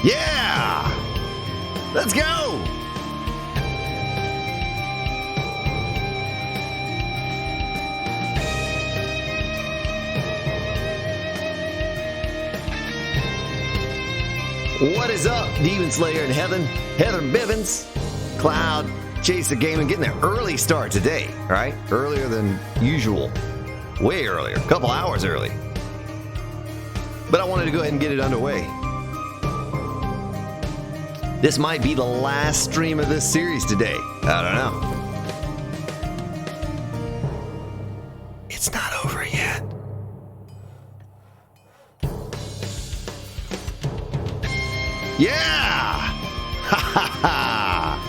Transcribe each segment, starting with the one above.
Yeah! Let's go! What is up, Demon Slayer in Heaven? Heather Bivens, Cloud, Chaser Gaming, getting an early start today, all right? Earlier than usual. Way earlier, a couple hours early. But I wanted to go ahead and get it underway. This might be the last stream of this series today. I don't know. It's not over yet. Yeah! Ha ha ha!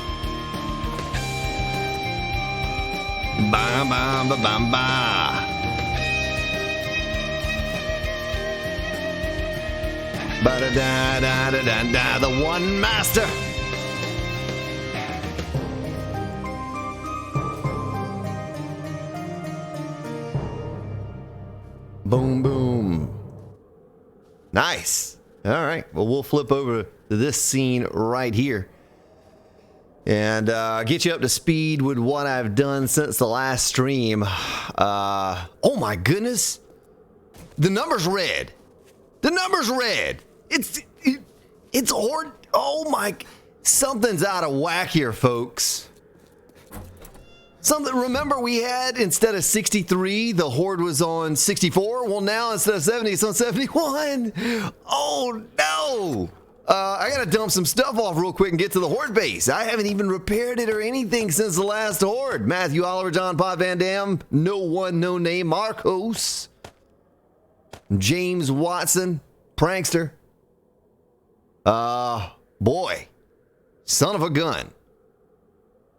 Ba ba ba ba ba. Ba da da da da da da. The one master. Boom boom. Nice. All right. Well, we'll flip over to this scene right here and get you up to speed with what I've done since the last stream. Oh my goodness. The number's red. The number's red. It's Horde. Oh my. Something's out of whack here, folks. Something, remember we had, instead of 63, the Horde was on 64? Well, now instead of 70, it's on 71. Oh, no. I got to dump some stuff off real quick and get to the Horde base. I haven't even repaired it or anything since the last Horde. Matthew Oliver, John Pot Van Dam, No One, No Name, Marcos, James Watson, Prankster. Boy, son of a gun.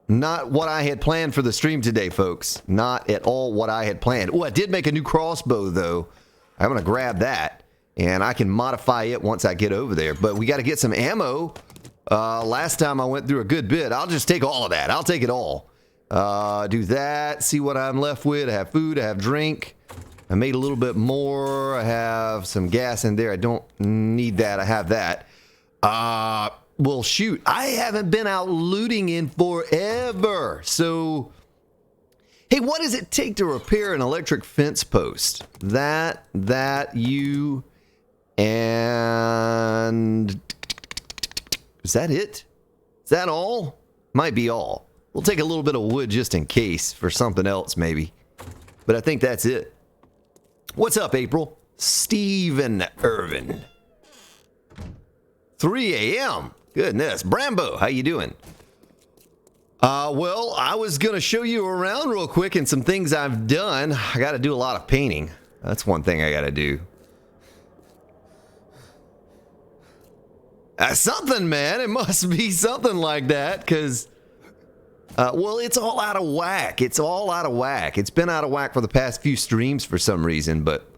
Not what I had planned for the stream today, folks. Not at all what I had planned. Oh, I did make a new crossbow, though. I'm going to grab that, and I can modify it once I get over there. But we got to get some ammo. Last time I went through a good bit. I'll just take all of that. I'll take it all. Do that. See what I'm left with. I have food. I have drink. I made a little bit more. I have some gas in there. I don't need that. I have that. Well, shoot, I haven't been out looting in forever. So, hey, what does it take to repair an electric fence post? That, you, and... Is that it? Is that all? Might be all. We'll take a little bit of wood just in case for something else, maybe. But I think that's it. What's up, April? Stephen Irvin. 3 a.m. Goodness. Brambo, how you doing? Well, I was going to show you around real quick and some things I've done. I got to do a lot of painting. That's one thing I got to do. Something, man. It must be something like that because, well, it's all out of whack. It's all out of whack. It's been out of whack for the past few streams for some reason, but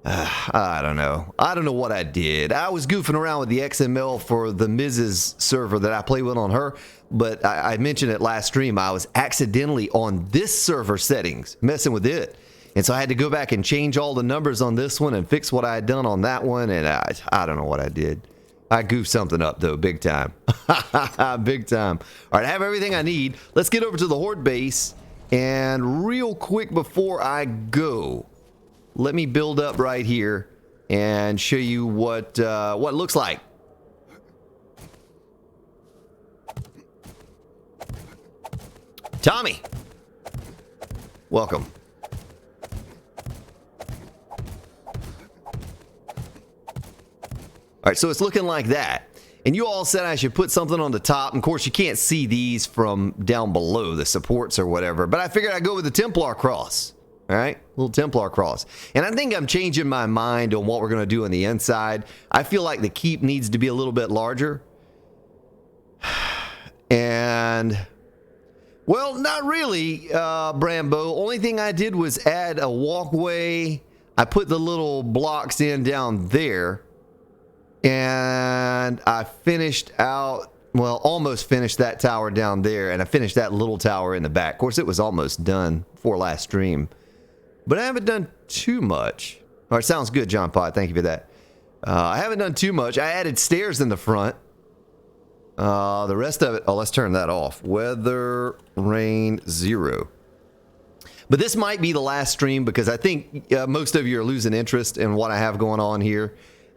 I don't know. I don't know what I did. I was goofing around with the XML for the Mrs. server that I play with on her, but I mentioned it last stream. I was accidentally on this server settings, messing with it. And so I had to go back and change all the numbers on this one and fix what I had done on that one, and I don't know what I did. I goofed something up, though, big time. Big time. All right, I have everything I need. Let's get over to the Horde base, and real quick before I go, let me build up right here and show you what it looks like. Tommy, welcome. All right, so it's looking like that. And you all said I should put something on the top. And of course, you can't see these from down below, the supports or whatever. But I figured I'd go with the Templar cross. All right, little Templar cross. And I think I'm changing my mind on what we're going to do on the inside. I feel like the keep needs to be a little bit larger. And, well, not really, Brambo. Only thing I did was add a walkway. I put the little blocks in down there. And I finished out, well, almost finished that tower down there. And I finished that little tower in the back. Of course, it was almost done before last stream. But I haven't done too much. All right, sounds good, John Pot. Thank you for that. I haven't done too much. I added stairs in the front. The rest of it, oh, let's turn that off. Weather, rain, 0. But this might be the last stream because I think most of you are losing interest in what I have going on here.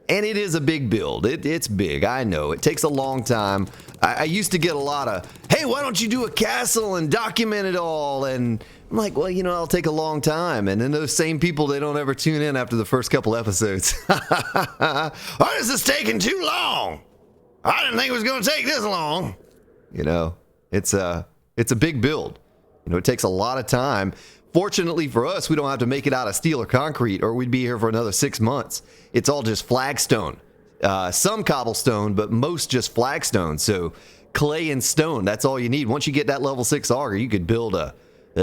And it is a big build. It's big, I know. It takes a long time. I used to get a lot of, hey, why don't you do a castle and document it all? And I'm like, well, you know, it'll take a long time. And then those same people, they don't ever tune in after the first couple episodes. Why is this taking too long? I didn't think it was going to take this long. You know, it's a big build. You know, it takes a lot of time. Fortunately for us, we don't have to make it out of steel or concrete, or we'd be here for another 6 months. It's all just flagstone. Some cobblestone, but most just flagstone. So clay and stone, that's all you need. Once you get that level 6 auger, you could build a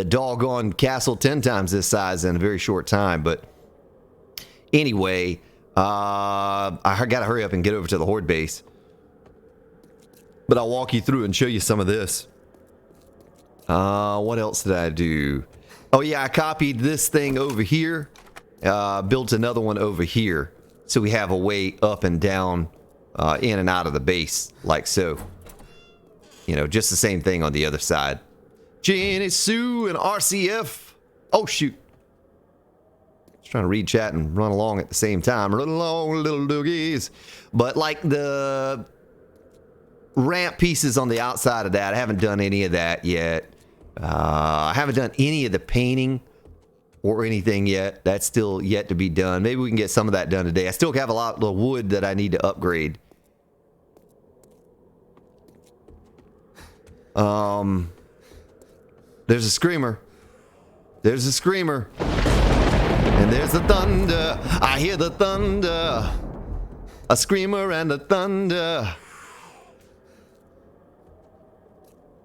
doggone castle 10 times this size in a very short time. But anyway, I got to hurry up and get over to the Horde base. But I'll walk you through and show you some of this. What else did I do? Oh yeah, I copied this thing over here, built another one over here, so we have a way up and down, in and out of the base, like so. You know, just the same thing on the other side. Jenny Sue and RCF. Oh shoot. Just trying to read chat and run along at the same time. Run along, little doogies. But like the ramp pieces on the outside of that, I haven't done any of that yet. I haven't done any of the painting or anything yet. That's still yet to be done. Maybe we can get some of that done today. I still have a lot of wood that I need to upgrade. There's a screamer. There's a screamer. And there's the thunder. I hear the thunder. A screamer and a thunder.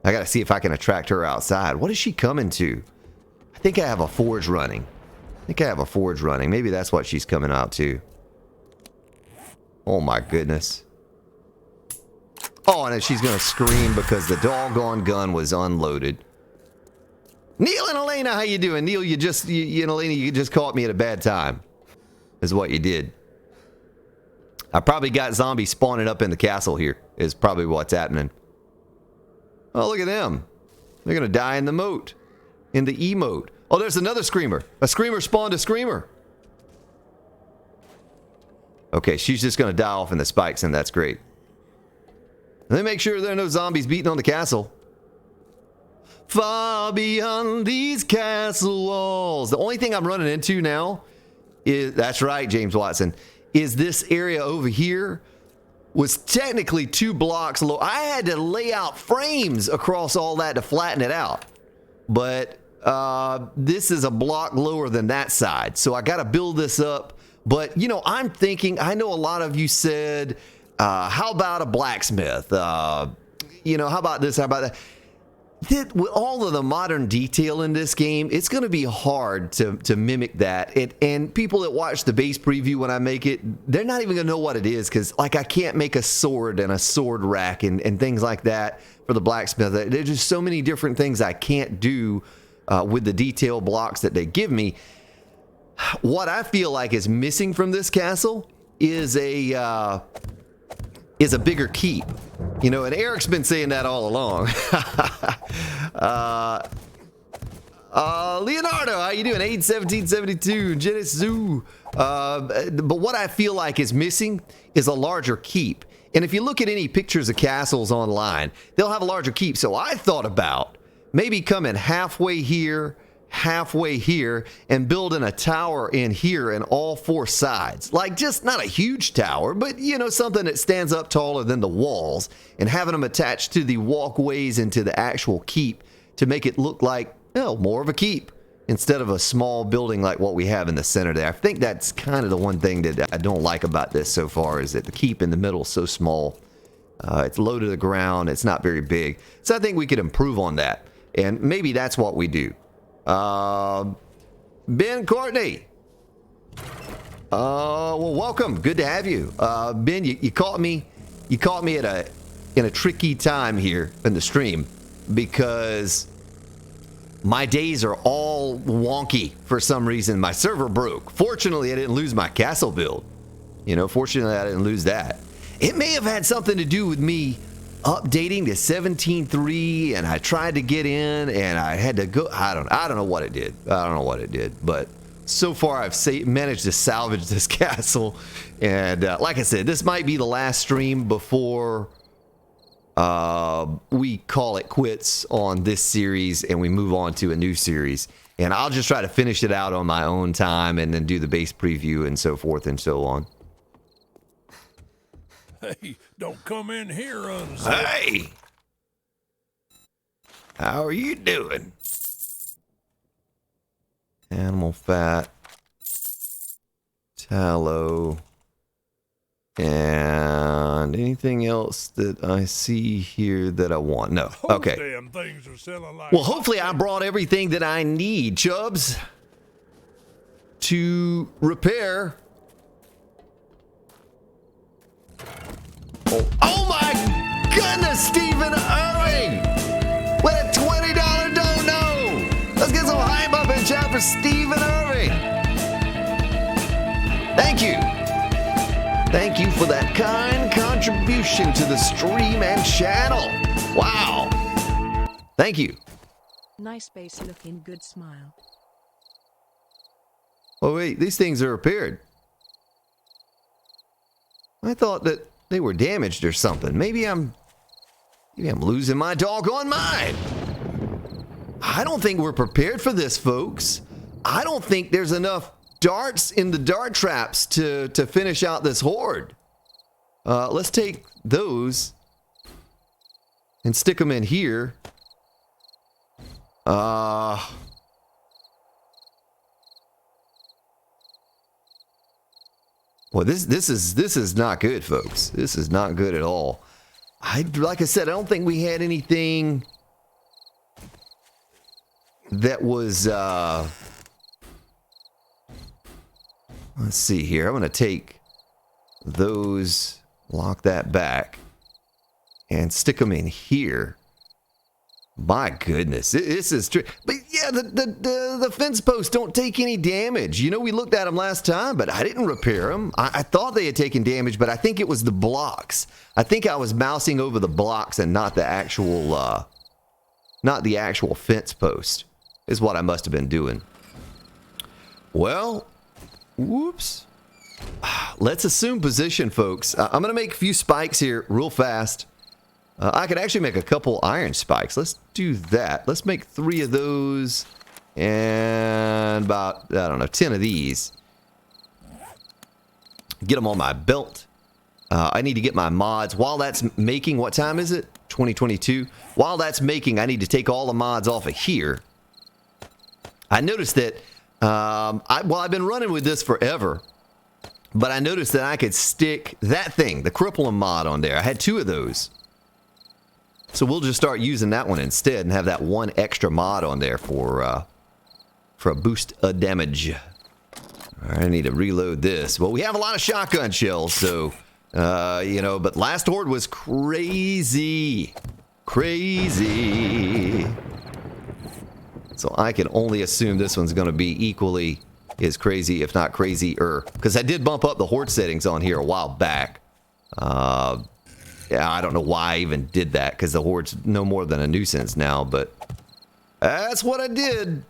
I gotta see if I can attract her outside. What is she coming to? I think I have a forge running. Maybe that's what she's coming out to. Oh my goodness. Oh, and then she's gonna scream because the doggone gun was unloaded. Neil and Elena, how you doing? Neil, you and Elena, you just caught me at a bad time. Is what you did. I probably got zombies spawning up in the castle here. Is probably what's happening. Oh, look at them. They're going to die in the moat. In the E-moat. Oh, there's another screamer. A screamer spawned a screamer. Okay, she's just going to die off in the spikes, and that's great. Let me make sure there are no zombies beating on the castle. Far beyond these castle walls. The only thing I'm running into now is, that's right, James Watson, is this area over here. Was technically 2 blocks low. I had to lay out frames across all that to flatten it out. But this is a block lower than that side. So I got to build this up. But, you know, I'm thinking, I know a lot of you said, how about a blacksmith? You know, how about this? How about that? With all of the modern detail in this game, it's going to be hard to mimic that. And people that watch the base preview when I make it, they're not even going to know what it is because, like, I can't make a sword and a sword rack and things like that for the blacksmith. There's just so many different things I can't do with the detail blocks that they give me. What I feel like is missing from this castle is a bigger keep. You know, and Eric's been saying that all along. Leonardo, how you doing? 81772, Genesis Zoo. But what I feel like is missing is a larger keep. And if you look at any pictures of castles online, they'll have a larger keep. So I thought about maybe coming halfway here, and building a tower in here in all 4 sides. Like, just not a huge tower, but, you know, something that stands up taller than the walls, and having them attached to the walkways into the actual keep to make it look like, well, more of a keep instead of a small building like what we have in the center there. I think that's kind of the one thing that I don't like about this so far, is that the keep in the middle is so small. It's low to the ground. It's not very big. So I think we could improve on that, and maybe that's what we do. Ben Courtney. Well, welcome. Good to have you. Ben, you caught me in a tricky time here in the stream because my days are all wonky for some reason. My server broke. Fortunately, I didn't lose my castle build. You know, fortunately, I didn't lose that. It may have had something to do with me updating to 17.3, and I tried to get in, and I had to go. I don't know what it did. I don't know what it did, but so far I've managed to salvage this castle. And like I said, this might be the last stream before we call it quits on this series and we move on to a new series. And I'll just try to finish it out on my own time and then do the base preview and so forth and so on. Hey, don't come in here unsafe. Hey! How are you doing? Animal fat. Tallow. And anything else that I see here that I want? No. Okay. Damn things are selling like well, hopefully I brought everything that I need, Chubbs, to repair. Oh my goodness, Stephen Irving! With a $20 dono! Let's get some hype up in chat for Stephen Irving! Thank you! Thank you for that kind contribution to the stream and channel. Wow. Thank you. Nice base looking, good smile. Oh wait, these things are repaired. I thought that they were damaged or something. Maybe I'm losing my doggone mind. I don't think we're prepared for this, folks. I don't think there's enough darts in the dart traps to finish out this horde. Let's take those and stick them in here. Well, this is not good, folks. This is not good at all. Like I said, I don't think we had anything that was let's see here. I'm going to take those, lock that back, and stick them in here. My goodness, this is true. But yeah, the fence posts don't take any damage. You know, we looked at them last time, but I didn't repair them. I thought they had taken damage, but I think it was the blocks. I think I was mousing over the blocks and not the actual fence post. Is what I must have been doing. Well. Whoops. Let's assume position, folks. I'm going to make a few spikes here real fast. I could actually make a couple iron spikes. Let's do that. Let's make 3 of those and about, I don't know, 10 of these. Get them on my belt. I need to get my mods. While that's making, what time is it? 2022. While that's making, I need to take all the mods off of here. I noticed that I've been running with this forever, but I noticed that I could stick that thing, the crippling mod, on there. I had 2 of those. So we'll just start using that one instead and have that 1 extra mod on there for a boost of damage. All right, I need to reload this. Well, we have a lot of shotgun shells, so, you know, but last horde was crazy. Crazy. So I can only assume this one's going to be equally as crazy, if not crazier. Because I did bump up the horde settings on here a while back. Yeah, I don't know why I even did that, because the horde's no more than a nuisance now, but that's what I did.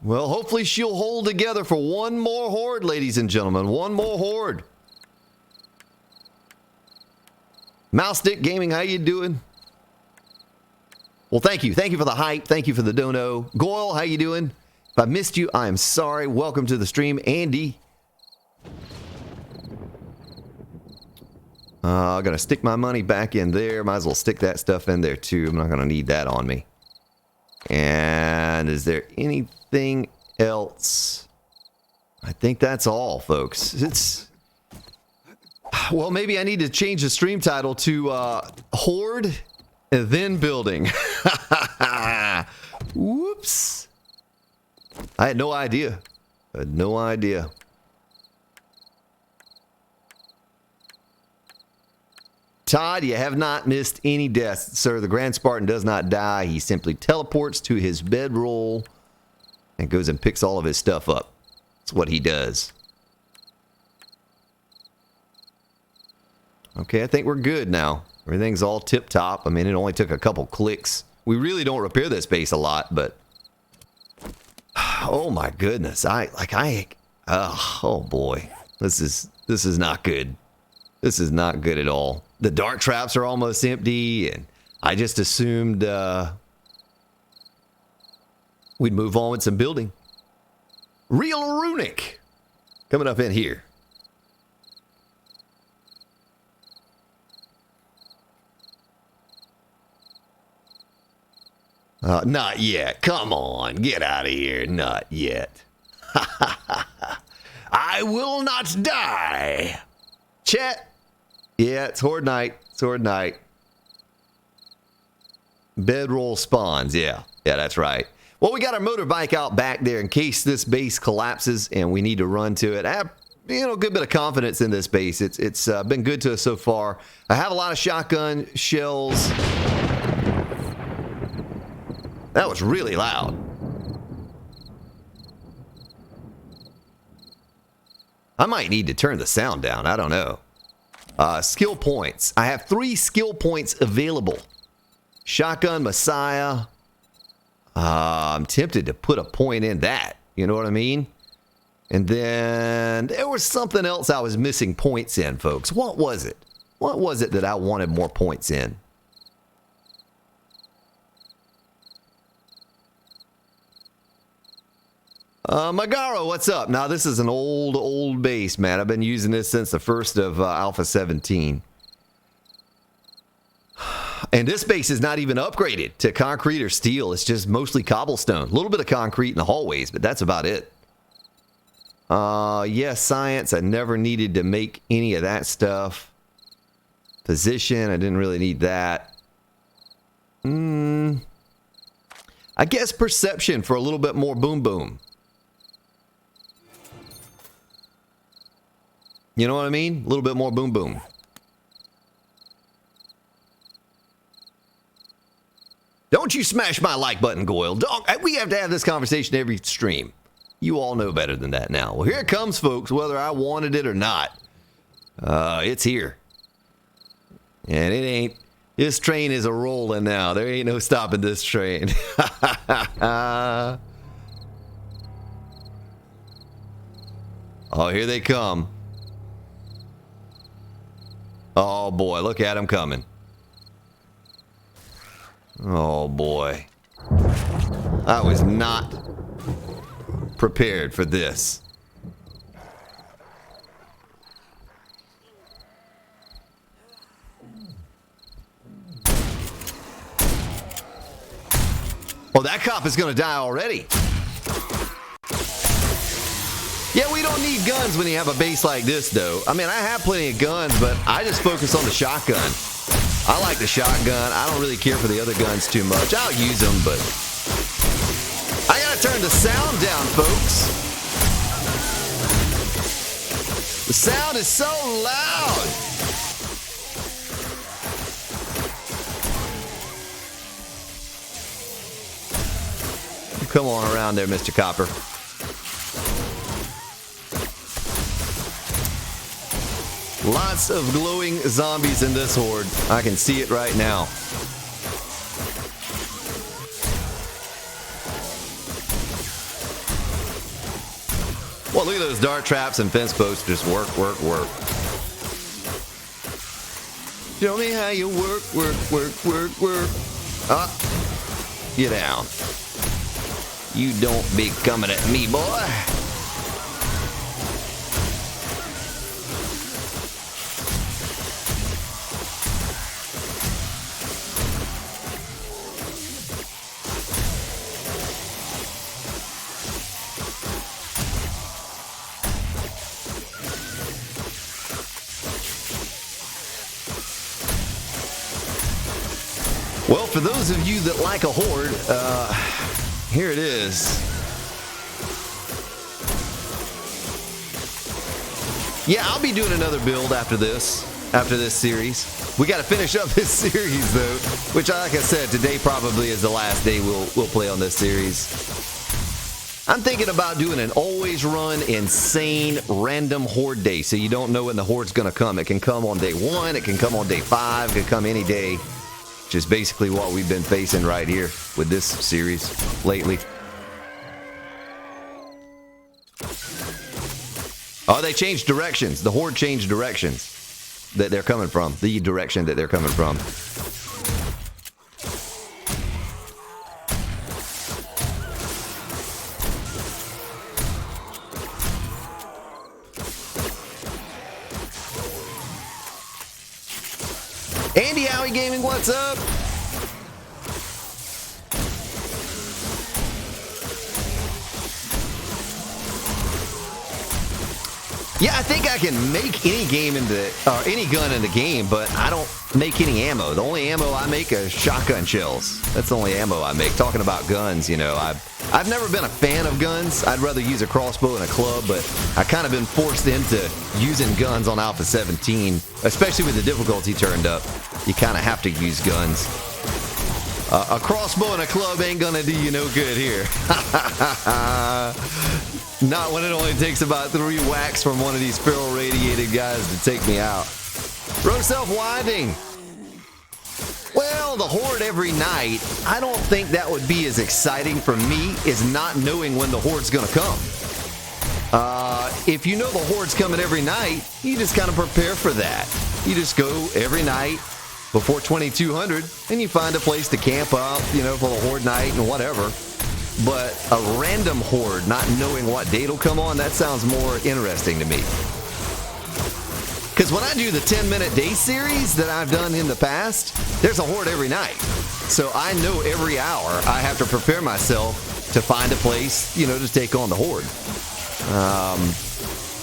Well, hopefully she'll hold together for one more horde, ladies and gentlemen. One more horde. Mouse Stick Gaming, how you doing? Well, thank you. Thank you for the hype. Thank you for the dono. Goyle, how you doing? If I missed you, I am sorry. Welcome to the stream. Andy. I'm going to stick my money back in there. Might as well stick that stuff in there, too. I'm not going to need that on me. And is there anything else? I think that's all, folks. It's... Well, maybe I need to change the stream title to Horde and then Building. Whoops. I had no idea. I had no idea. Todd, you have not missed any deaths, sir. The Grand Spartan does not die. He simply teleports to his bedroll and goes and picks all of his stuff up. That's what he does. Okay, I think we're good now. Everything's all tip-top. I mean, it only took a couple clicks. We really don't repair this base a lot, but... Oh my goodness. Oh boy. This is not good. This is not good at all. The dart traps are almost empty, and I just assumed we'd move on with some building. Real Runic coming up in here. Not yet. Come on, get out of here. Not yet. I will not die. Chat. Yeah, it's Horde night. It's Horde night. Bedroll spawns. Yeah, that's right. Well, we got our motorbike out back there in case this base collapses and we need to run to it. I have, a good bit of confidence in this base. It's been good to us so far. I have a lot of shotgun shells. That was really loud. I might need to turn the sound down. I don't know. Skill points. I have 3 skill points available. Shotgun Messiah. I'm tempted to put a point in that. You know what I mean? And then there was something else I was missing points in, folks. What was it? What was it that I wanted more points in? Magaro, what's up? Now, this is an old base, man. I've been using this since the first of Alpha 17. And this base is not even upgraded to concrete or steel. It's just mostly cobblestone. A little bit of concrete in the hallways, but that's about it. Yes, science. I never needed to make any of that stuff. Position, I didn't really need that. I guess perception for a little bit more boom boom. You know what I mean? A little bit more boom boom. Don't you smash my like button, Goyle. We have to have this conversation every stream. You all know better than that now. Well, here it comes, folks, whether I wanted it or not. It's here. And it ain't... This train is a-rolling now. There ain't no stopping this train. Oh, here they come. Oh, boy. Look at them coming. Oh, boy. I was not prepared for this. Oh, that cop is going to die already. Yeah, we don't need guns when you have a base like this, though. I mean, I have plenty of guns, but I just focus on the shotgun. I like the shotgun. I don't really care for the other guns too much. I'll use them, but... I gotta turn the sound down, folks. The sound is so loud. Come on around there, Mr. Copper. Lots of glowing zombies in this horde. I can see it right now. Well, look at those dart traps and fence posts. Just work. Show me how you work. Get down. You don't be coming at me, boy. Well, for those of you that like a horde, here it is. Yeah, I'll be doing another build after this series. We got to finish up this series, though, which, like I said, today probably is the last day we'll play on this series. I'm thinking about doing an always run insane random horde day, so you don't know when the horde's gonna come. It can come on day 1, it can come on day 5, it can come any day. Which is basically what we've been facing right here with this series lately. Oh, they changed directions. The horde changed directions that they're coming from. The direction that they're coming from. Andy Howie Gaming, what's up? Yeah, I think I can make any game in the any gun in the game, but I don't make any ammo. The only ammo I make is shotgun shells. That's the only ammo I make. Talking about guns, you know, I've never been a fan of guns. I'd rather use a crossbow and a club, but I kind of been forced into using guns on Alpha 17, especially with the difficulty turned up. You kind of have to use guns. A crossbow and a club ain't gonna do you no good here. Not when it only takes about 3 whacks from one of these feral radiated guys to take me out. Row self-winding. Well, the horde every night, I don't think that would be as exciting for me as not knowing when the horde's gonna come. If you know the horde's coming every night, you just kind of prepare for that. You just go every night before 2200 and you find a place to camp up, you know, for the horde night and whatever. But a random horde, not knowing what date will come on, that sounds more interesting to me. Because when I do the 10-minute day series that I've done in the past, there's a horde every night. So I know every hour I have to prepare myself to find a place, you know, to take on the horde.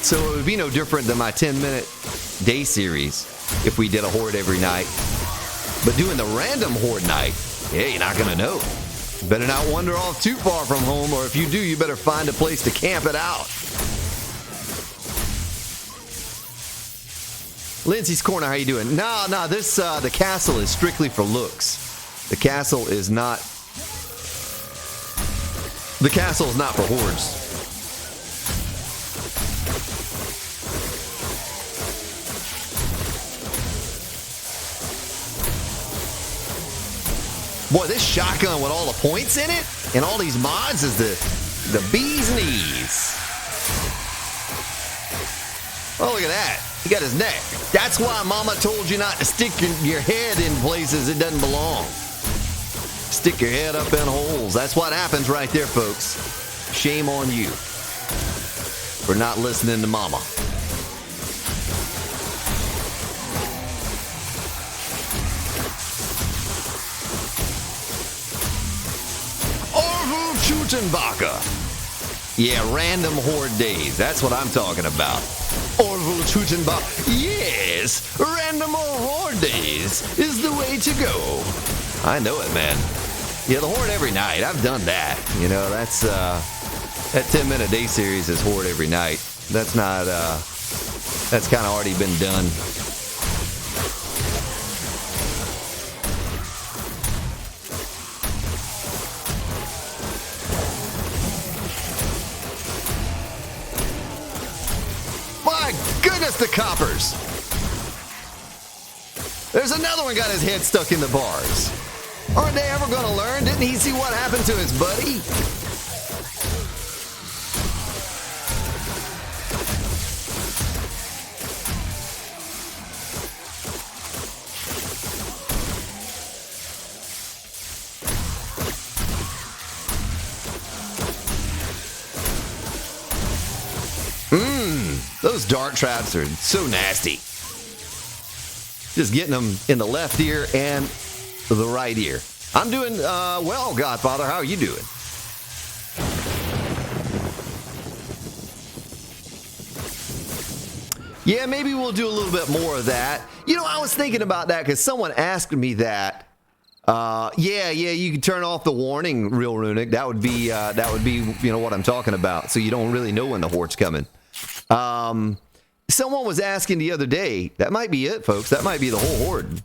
So it would be no different than my 10-minute day series if we did a horde every night. But doing the random horde night, yeah, you're not going to know. Better not wander off too far from home, or if you do, you better find a place to camp it out. Lindsay's Corner, how you doing? No, this, the castle is strictly for looks. The castle is not for hordes. Boy, this shotgun with all the points in it and all these mods is the bee's knees. Oh, look at that. He got his neck. That's why Mama told you not to stick your head in places it doesn't belong. Stick your head up in holes. That's what happens right there, folks. Shame on you for not listening to Mama. Yeah, random horde days. That's what I'm talking about. Orville Tutenbach. Yes, random horde days is the way to go. I know it, man. Yeah, the horde every night. I've done that. You know, that's that 10-minute day series is horde every night. That's not that's kind of already been done. Goodness, the coppers. There's another one got his head stuck in the bars. Aren't they ever going to learn? Didn't he see what happened to his buddy? Those dart traps are so nasty. Just getting them in the left ear and the right ear. I'm doing well, Godfather. How are you doing? Yeah, maybe we'll do a little bit more of that. You know, I was thinking about that because someone asked me that. Yeah, you can turn off the warning, Real Runic. That would be, you know, what I'm talking about. So you don't really know when the horde's coming. Someone was asking the other day, that might be it, folks. That might be the whole horde.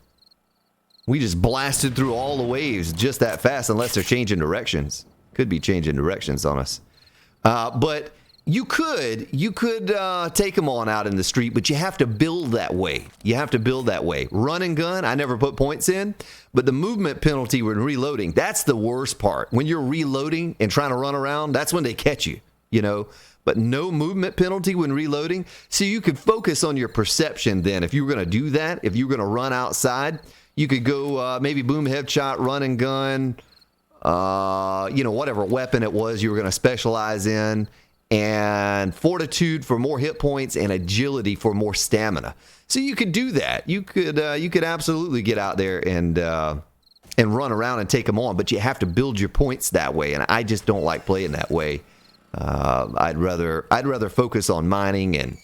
We just blasted through all the waves just that fast, unless they're changing directions. Could be changing directions on us. But you could take them on out in the street, but you have to build that way. You have to build that way. Run and gun, I never put points in, but the movement penalty when reloading, that's the worst part. When you're reloading and trying to run around, that's when they catch you, you know. But no movement penalty when reloading. So you could focus on your perception then. If you were going to do that, if you were going to run outside, you could go maybe boom, headshot, run and gun, you know, whatever weapon it was you were going to specialize in, and fortitude for more hit points and agility for more stamina. So you could do that. You could absolutely get out there and run around and take them on, but you have to build your points that way, and I just don't like playing that way. I'd rather focus on mining and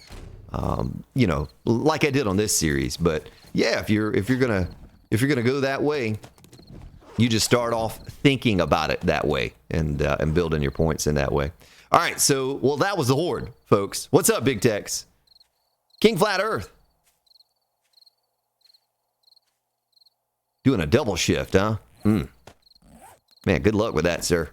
you know, like I did on this series. But yeah, if you're gonna go that way, you just start off thinking about it that way and building your points in that way. All right, so well, that was the Horde, folks. What's up, Big Tex? King Flat Earth doing a double shift, huh? Man, good luck with that, sir.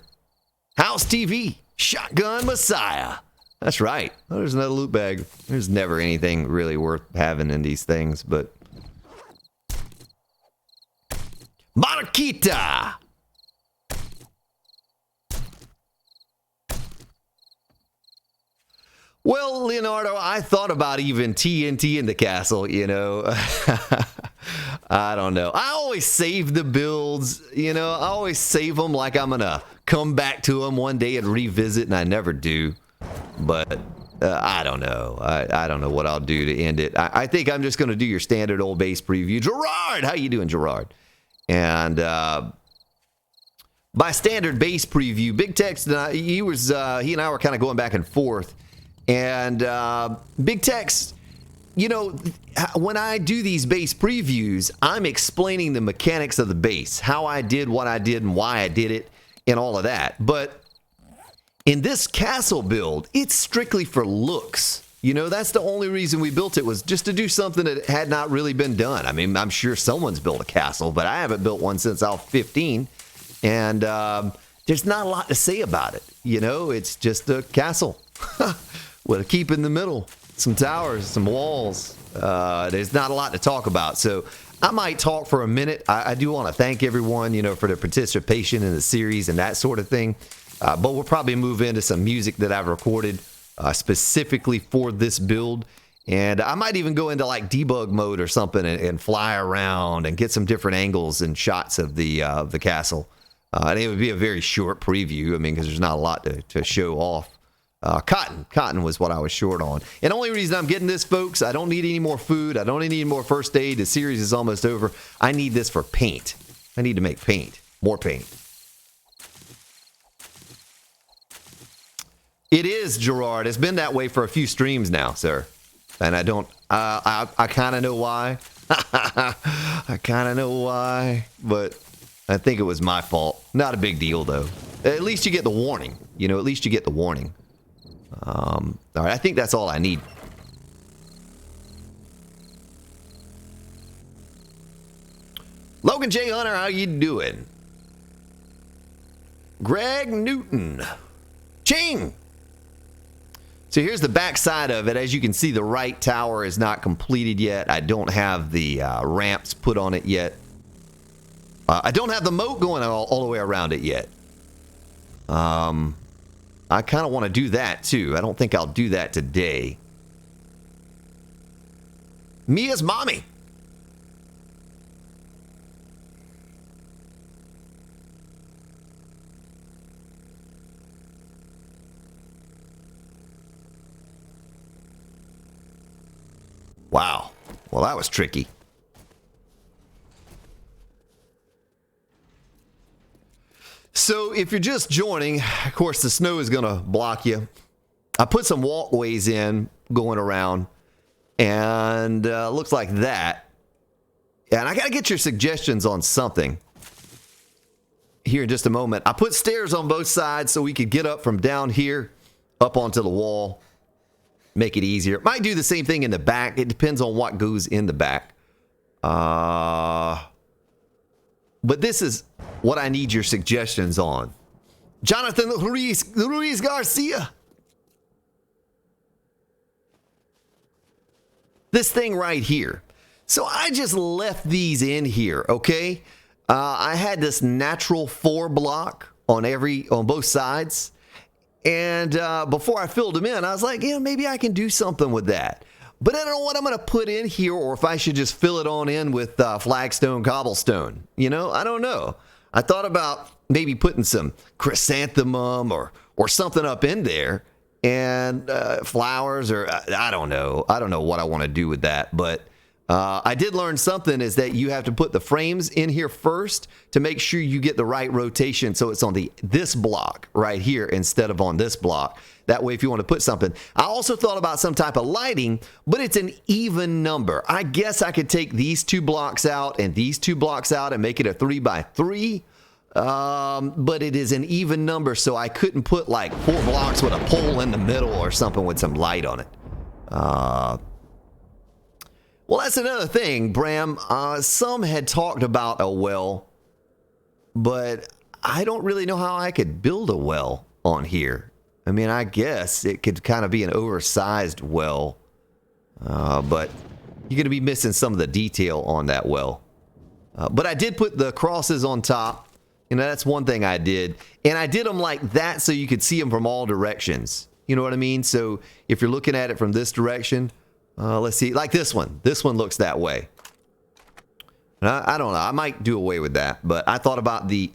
House TV. Shotgun Messiah. That's right. Oh, there's another loot bag. There's never anything really worth having in these things, but... Marquita! Well, Leonardo, I thought about even TNT in the castle, you know. I don't know. I always save the builds, you know. I always save them like I'm going to come back to them one day and revisit, and I never do. But I don't know. I don't know what I'll do to end it. I think I'm just going to do your standard old base preview. Gerard, how you doing, Gerard? And by standard base preview, Big Tex and I, he and I were kind of going back and forth. And Big Tex, you know, when I do these base previews, I'm explaining the mechanics of the base, how I did what I did and why I did it and all of that. But in this castle build, it's strictly for looks. You know, that's the only reason we built it, was just to do something that had not really been done. I mean, I'm sure someone's built a castle, but I haven't built one since I was 15. And there's not a lot to say about it. You know, it's just a castle with a keep in the middle, some towers, some walls. There's not a lot to talk about. So I might talk for a minute. I do want to thank everyone, you know, for their participation in the series and that sort of thing. But we'll probably move into some music that I've recorded specifically for this build. And I might even go into like debug mode or something and fly around and get some different angles and shots of the castle. And it would be a very short preview. I mean, because there's not a lot to show off. Cotton was what I was short on. And the only reason I'm getting this, folks, I don't need any more food. I don't need any more first aid. The series is almost over. I need this for paint. I need to make paint. More paint. It is, Gerard. It's been that way for a few streams now, sir. And I don't... I kind of know why. I kind of know why. But I think it was my fault. Not a big deal, though. At least you get the warning. You know, at least you get the warning. All right, I think that's all I need. Logan J. Hunter, how you doing? Greg Newton. Ching! So here's the back side of it. As you can see, the right tower is not completed yet. I don't have the ramps put on it yet. I don't have the moat going all the way around it yet. I kind of want to do that too. I don't think I'll do that today. Mia's mommy. Wow. Well, that was tricky. So if you're just joining, of course, the snow is going to block you. I put some walkways in going around, and looks like that. And I got to get your suggestions on something here in just a moment. I put stairs on both sides so we could get up from down here up onto the wall. Make it easier. Might do the same thing in the back. It depends on what goes in the back. But this is what I need your suggestions on. Jonathan Ruiz Garcia. this thing right here. So I just left these in here, okay? I had this natural 4 block on both sides. And before I filled them in, I was like, yeah, maybe I can do something with that. But I don't know what I'm going to put in here, or if I should just fill it on in with flagstone, cobblestone. You know, I don't know. I thought about maybe putting some chrysanthemum or something up in there, and flowers, or I don't know. I don't know what I want to do with that, but I did learn something, is that you have to put the frames in here first to make sure you get the right rotation, so it's on this block right here instead of on this block. That way, if you want to put something. I also thought about some type of lighting, but it's an even number. I guess I could take these 2 blocks out and these 2 blocks out and make it a 3x3. But it is an even number, so I couldn't put like 4 blocks with a pole in the middle or something with some light on it. Well, that's another thing, Bram. Some had talked about a well, but I don't really know how I could build a well on here. I mean, I guess it could kind of be an oversized well, but you're going to be missing some of the detail on that well. But I did put the crosses on top. You know, that's one thing I did. And I did them like that so you could see them from all directions. You know what I mean? So if you're looking at it from this direction, let's see, like this one. This one looks that way. And I don't know. I might do away with that. But I thought about the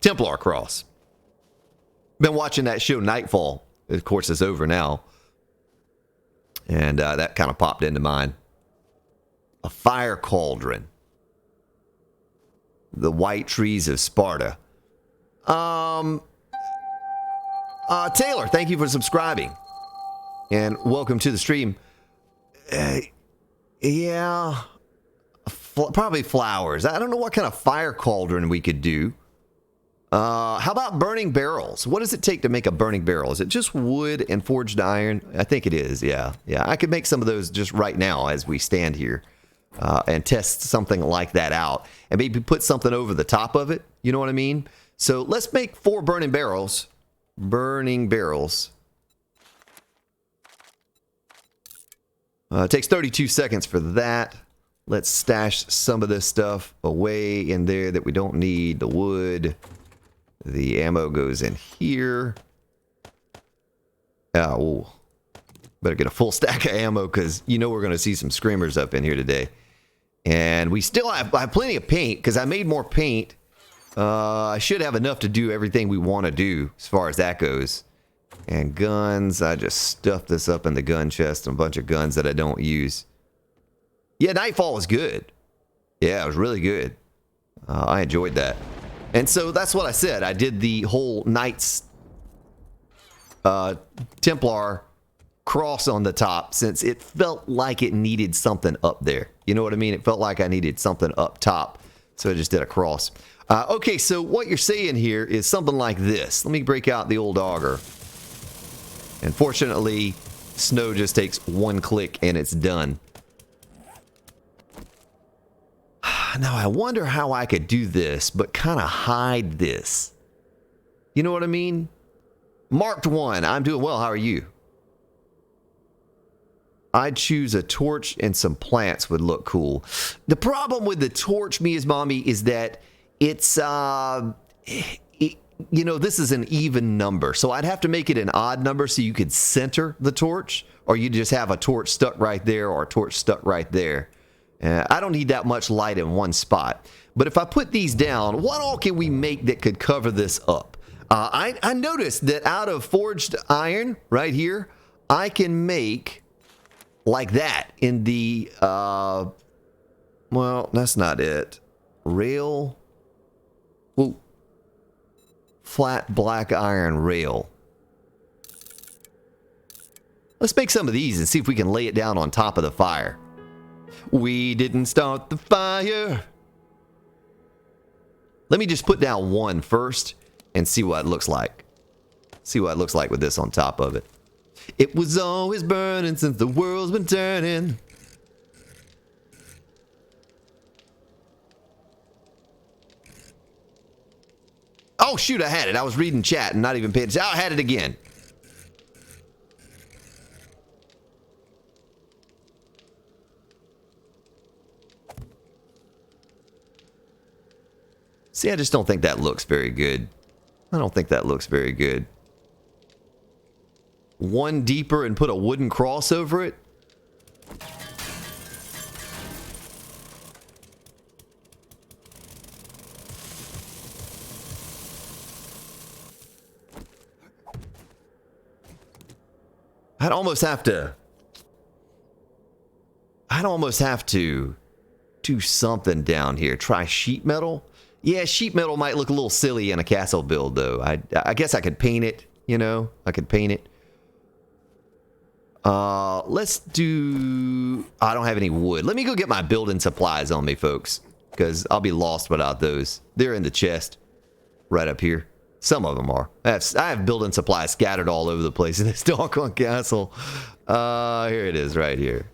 Templar cross. Been watching that show Nightfall. Of course, it's over now. And that kind of popped into mind. A fire cauldron. The white trees of Sparta. Taylor, thank you for subscribing. And welcome to the stream. Yeah. Probably flowers. I don't know what kind of fire cauldron we could do. How about burning barrels? What does it take to make a burning barrel? Is it just wood and forged iron? I think it is, yeah. Yeah, I could make some of those just right now as we stand here and test something like that out. And maybe put something over the top of it. You know what I mean? So let's make 4 burning barrels. Burning barrels. It takes 32 seconds for that. Let's stash some of this stuff away in there that we don't need. The wood. The ammo goes in here. Oh, better get a full stack of ammo because you know we're going to see some screamers up in here today. And we still have plenty of paint because I made more paint. I should have enough to do everything we want to do as far as that goes. And guns, I just stuffed this up in the gun chest and a bunch of guns that I don't use. Yeah, Nightfall was good. Yeah, it was really good. I enjoyed that. And so that's what I said. I did the whole Knights Templar cross on the top since it felt like it needed something up there. You know what I mean? It felt like I needed something up top. So I just did a cross. Okay, so what you're saying here is something like this. Let me break out the old auger. And fortunately, snow just takes 1 click and it's done. Now, I wonder how I could do this, but kind of hide this. You know what I mean? Marked 1. I'm doing well. How are you? I'd choose a torch and some plants would look cool. The problem with the torch, Mia's mommy, is that it's, you know, this is an even number. So I'd have to make it an odd number so you could center the torch, or you just have a torch stuck right there or a torch stuck right there. I don't need that much light in one spot. But if I put these down, what all can we make that could cover this up? I noticed that out of forged iron right here, I can make like that in the, well, that's not it. Rail. Ooh. Flat black iron rail. Let's make some of these and see if we can lay it down on top of the fire. We didn't start the fire. Let me just put down 1 first and see what it looks like. See what it looks like with this on top of it. It was always burning since the world's been turning. Oh, shoot, I had it. I was reading chat and not even paying attention. I had it again. See, I just don't think that looks very good. I don't think that looks very good. One deeper and put a wooden cross over it? I'd almost have to do something down here. Try sheet metal? Yeah, sheet metal might look a little silly in a castle build, though. I guess I could paint it, you know? I could paint it. Let's do... I don't have any wood. Let me go get my building supplies on me, folks. Because I'll be lost without those. They're in the chest. Right up here. Some of them are. I have building supplies scattered all over the place in this doggone castle. Here it is, right here.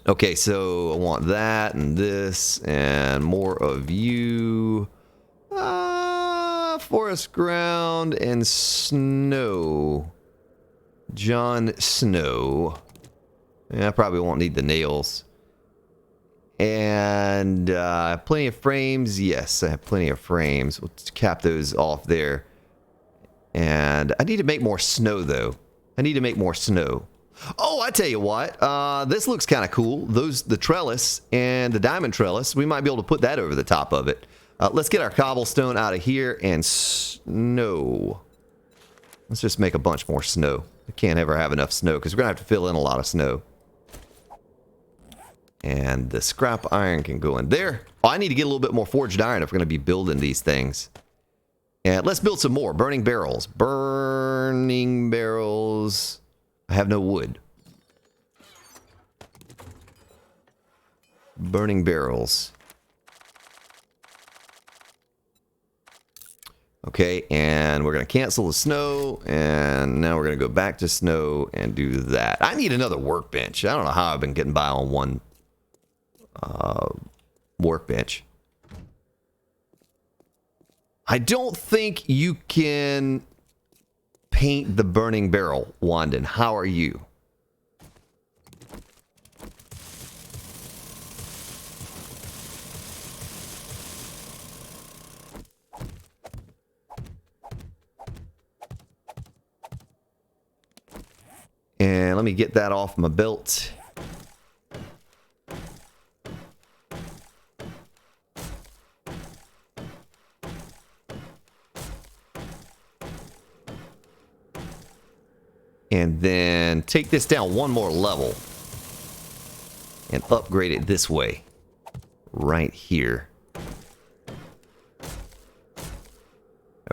Okay, so I want that and this and more of you. Forest ground and snow. Jon Snow. Yeah, I probably won't need the nails. And plenty of frames. Yes, I have plenty of frames. We'll cap those off there. And I need to make more snow, though. I need to make more snow. Oh, I tell you what. This looks kind of cool. The trellis and the diamond trellis. We might be able to put that over the top of it. Let's get our cobblestone out of here and snow. Let's just make a bunch more snow. We can't ever have enough snow because we're going to have to fill in a lot of snow. And the scrap iron can go in there. Oh, I need to get a little bit more forged iron if we're going to be building these things. And let's build some more. Burning barrels. Burning barrels. I have no wood. Burning barrels. Okay, and we're going to cancel the snow, and now we're going to go back to snow and do that. I need another workbench. I don't know how I've been getting by on one workbench. I don't think you can paint the burning barrel, Wandon. How are you? And let me get that off my belt. And then take this down one more level. And upgrade it this way. Right here.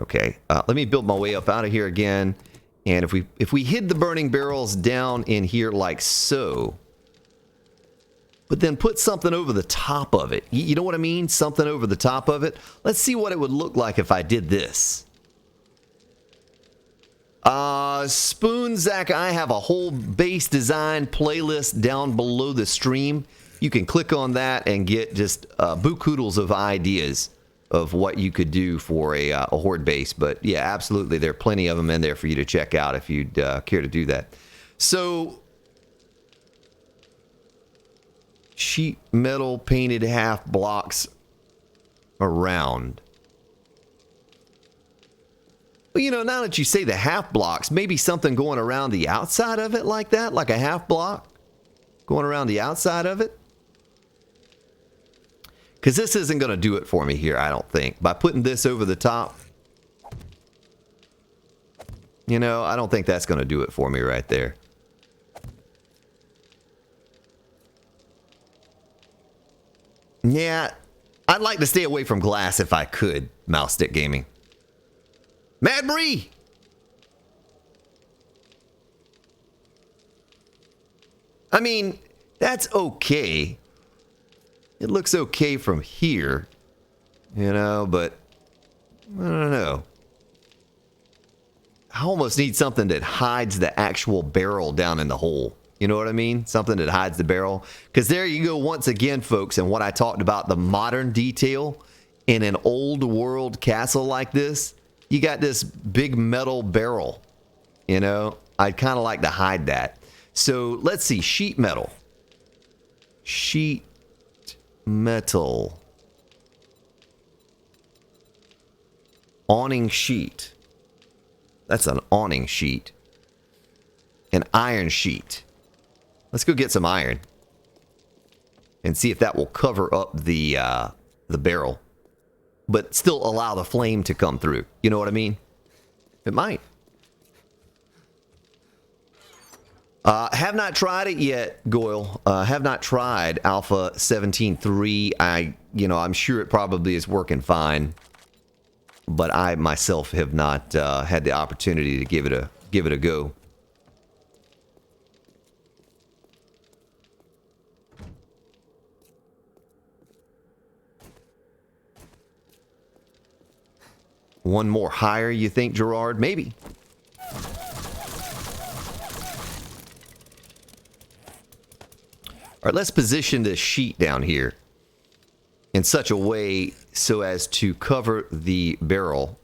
Okay, let me build my way up out of here again. And if we hid the burning barrels down in here like so, but then put something over the top of it. You know what I mean? Something over the top of it. Let's see what it would look like if I did this. Spoonzack, I have a whole base design playlist down below the stream. You can click on that and get just buku-doodles of ideas of what you could do for a horde base. But yeah, absolutely, there are plenty of them in there for you to check out if you'd care to do that. So, sheet metal painted half blocks around. Well, you know, now that you say the half blocks, maybe something going around the outside of it like that, like a half block going around the outside of it. Because this isn't going to do it for me here, I don't think. By putting this over the top, you know, I don't think that's going to do it for me right there. Yeah, I'd like to stay away from glass if I could, Mouse Stick Gaming. Mad Bree! I mean, that's okay. It looks okay from here, you know, but I don't know. I almost need something that hides the actual barrel down in the hole. You know what I mean? Something that hides the barrel. Because there you go once again, folks, and what I talked about, the modern detail in an old world castle like this. You got this big metal barrel, you know? I'd kind of like to hide that. So let's see, sheet metal. Sheet metal. Awning sheet. That's an awning sheet. An iron sheet. Let's go get some iron. And see if that will cover up the barrel. But still allow the flame to come through. You know what I mean? It might. Have not tried it yet, Goyle. Have not tried Alpha 17.3. I'm sure it probably is working fine. But I myself have not had the opportunity to give it a go. One more higher, you think, Gerard? Maybe. All right, let's position this sheet down here in such a way so as to cover the barrel.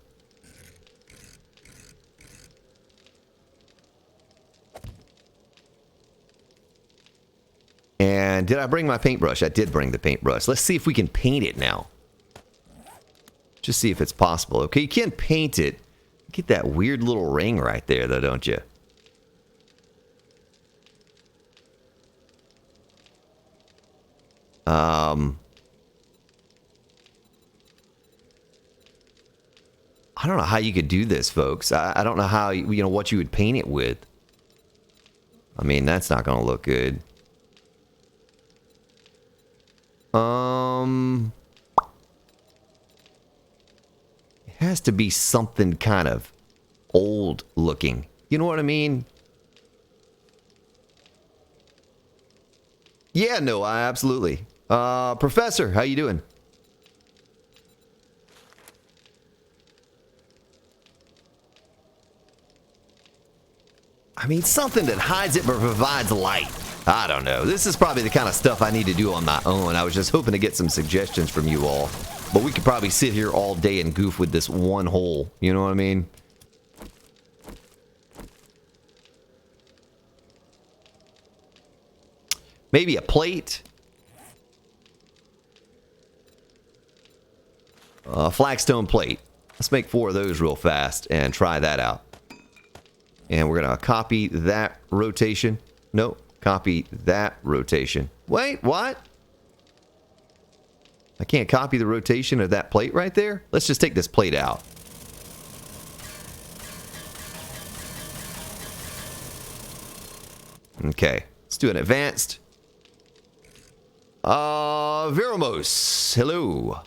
And did I bring my paintbrush? I did bring the paintbrush. Let's see if we can paint it now. Just see if it's possible. Okay, you can paint it. Get that weird little ring right there, though, don't you? I don't know how you could do this, folks. I don't know how, what you would paint it with. I mean, that's not going to look good. It has to be something kind of old looking. You know what I mean? Yeah, no, absolutely. Professor, how you doing? I mean, something that hides it but provides light. I don't know. This is probably the kind of stuff I need to do on my own. I was just hoping to get some suggestions from you all. But we could probably sit here all day and goof with this one hole. You know what I mean? Maybe a plate. A flagstone plate. Let's make 4 of those real fast and try that out. And we're going to copy that rotation. Nope. Copy that rotation. Wait, what? I can't copy the rotation of that plate right there? Let's just take this plate out. Okay. Let's do an advanced. Veromos. Hello.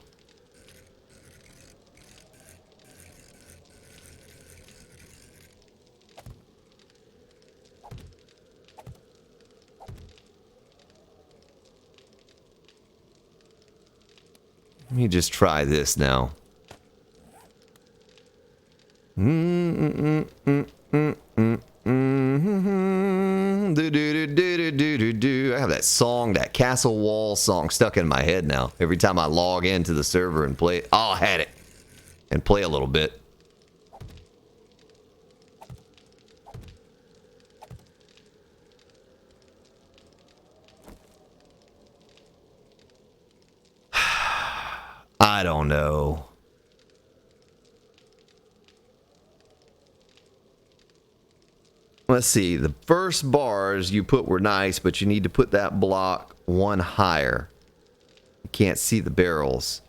Let me just try this now. I have that song, that Castle Wall song stuck in my head now. Every time I log into the server and play it. Oh, I had it. And play a little bit. I don't know. Let's see. The first bars you put were nice, but you need to put that block 1 higher. You can't see the barrels.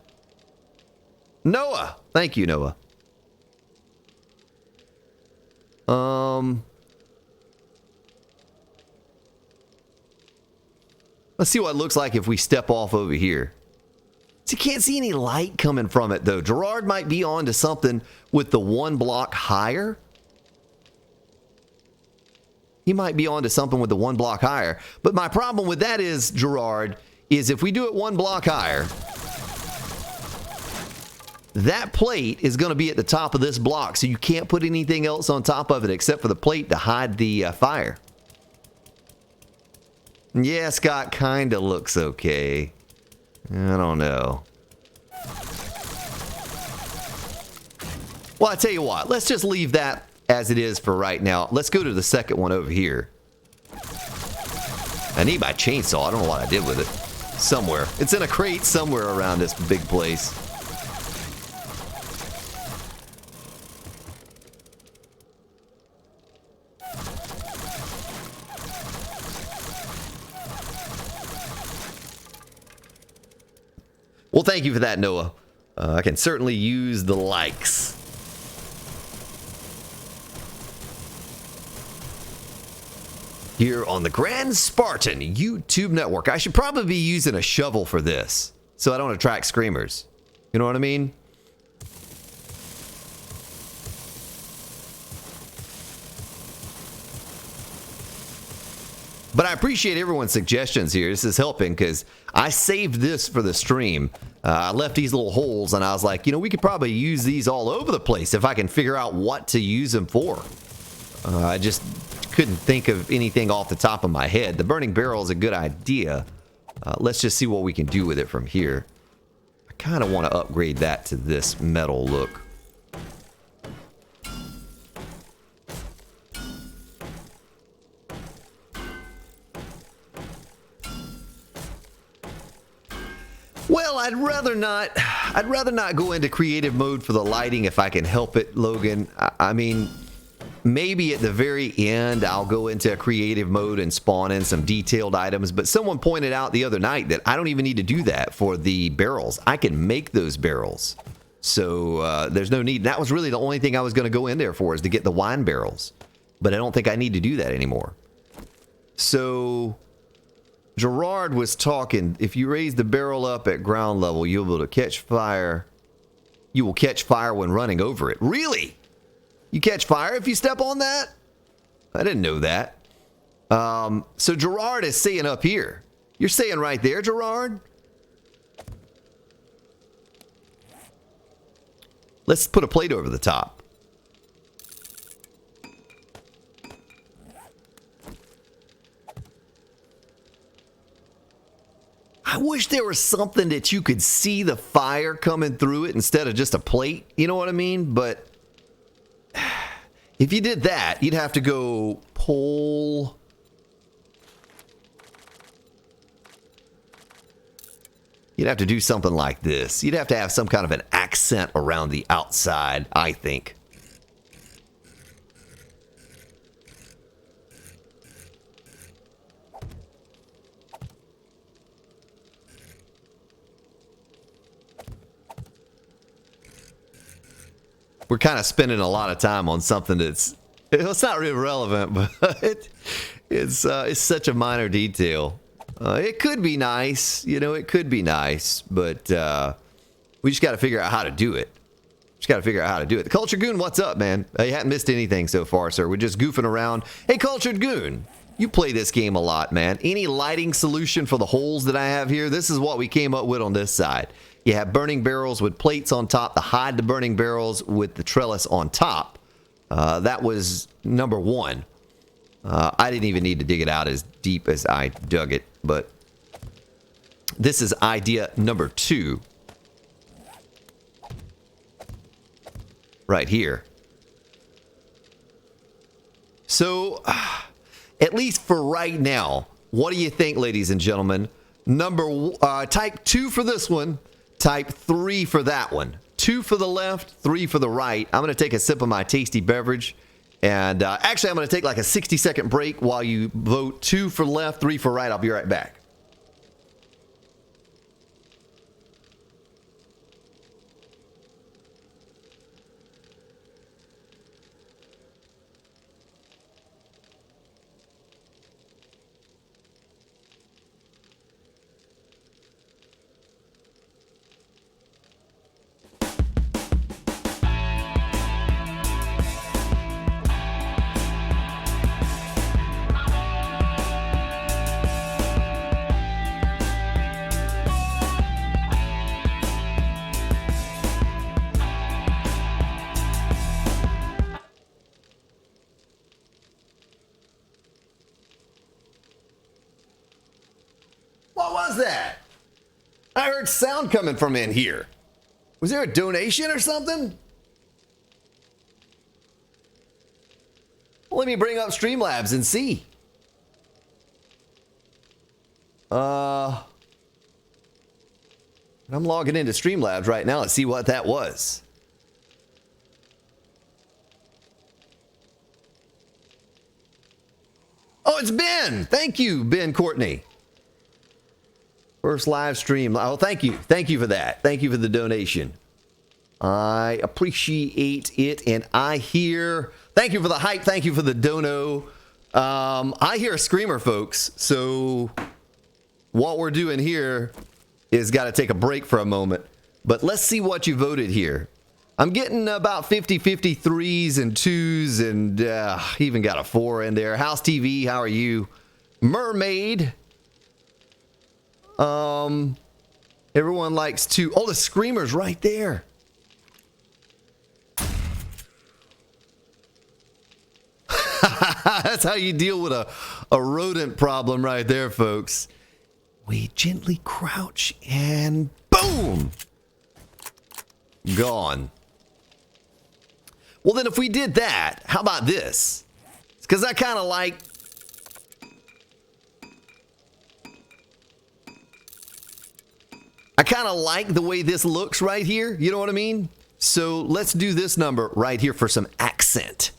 Noah! Thank you, Noah. Let's see what it looks like if we step off over here. So you can't see any light coming from it, though. Gerard might be on to something with the 1 block higher. He might be on to something with the 1 block higher. But my problem with that is, Gerard, is if we do it 1 block higher, that plate is going to be at the top of this block, so you can't put anything else on top of it except for the plate to hide the fire. Yeah, Scott, kind of looks okay. I don't know. Well, I tell you what. Let's just leave that as it is for right now. Let's go to the second one over here. I need my chainsaw. I don't know what I did with it. Somewhere. It's in a crate somewhere around this big place. thank you for that, Noah. I can certainly use the likes. Here on the Grand Spartan YouTube network. I should probably be using a shovel for this, so I don't attract screamers. You know what I mean? But I appreciate everyone's suggestions here. This is helping because I saved this for the stream. I left these little holes and I was like, you know, we could probably use these all over the place if I can figure out what to use them for. I just couldn't think of anything off the top of my head. The burning barrel is a good idea. Let's just see what we can do with it from here. I kind of want to upgrade that to this metal look. Well, I'd rather not go into creative mode for the lighting if I can help it, Logan. I mean, maybe at the very end I'll go into creative mode and spawn in some detailed items, but someone pointed out the other night that I don't even need to do that for the barrels. I can make those barrels. So there's no need. That was really the only thing I was going to go in there for, is to get the wine barrels. But I don't think I need to do that anymore. So Gerard was talking, if you raise the barrel up at ground level, you'll be able to catch fire. You will catch fire when running over it. Really? You catch fire if you step on that? I didn't know that. So Gerard is saying up here. You're saying right there, Gerard? Let's put a plate over the top. I wish there was something that you could see the fire coming through it instead of just a plate. You know what I mean? But if you did that, you'd have to go pull. You'd have to do something like this. You'd have to have some kind of an accent around the outside, I think. We're kind of spending a lot of time on something that's, it's not really relevant, but it's such a minor detail. It could be nice, you know, it could be nice, but we just got to figure out how to do it. The Cultured Goon, what's up, man? You haven't missed anything so far, sir. We're just goofing around. Hey, Cultured Goon, you play this game a lot, man. Any lighting solution for the holes that I have here? This is what we came up with on this side. You have burning barrels with plates on top to hide the burning barrels with the trellis on top. That was number one. I didn't even need to dig it out as deep as I dug it, but this is idea number 2. Right here. So, at least for right now, what do you think, ladies and gentlemen? Type 2 for this one. Type 3 for that one. 2 for the left, 3 for the right. I'm going to take a sip of my tasty beverage. And actually, I'm going to take like a 60-second break while you vote 2 for left, 3 for right. I'll be right back. What was that? I heard sound coming from in here. Was there a donation or something? Well, let me bring up Streamlabs and see. I'm logging into Streamlabs right now. Let's see what that was. Oh, it's Ben. Thank you, Ben Courtney. First live stream. Oh, thank you. Thank you for that. Thank you for the donation. I appreciate it. And I hear... Thank you for the hype. Thank you for the dono. I hear a screamer, folks. So what we're doing here is got to take a break for a moment. But let's see what you voted here. I'm getting about 50-50 threes and twos, and even got a 4 in there. House TV, how are you? Mermaid. Everyone likes to... Oh, the screamer's right there. That's how you deal with a rodent problem right there, folks. We gently crouch and boom! Gone. Well, then if we did that, how about this? Because I kind of like... I kind of like the way this looks right here. You know what I mean? So let's do this number right here for some accent.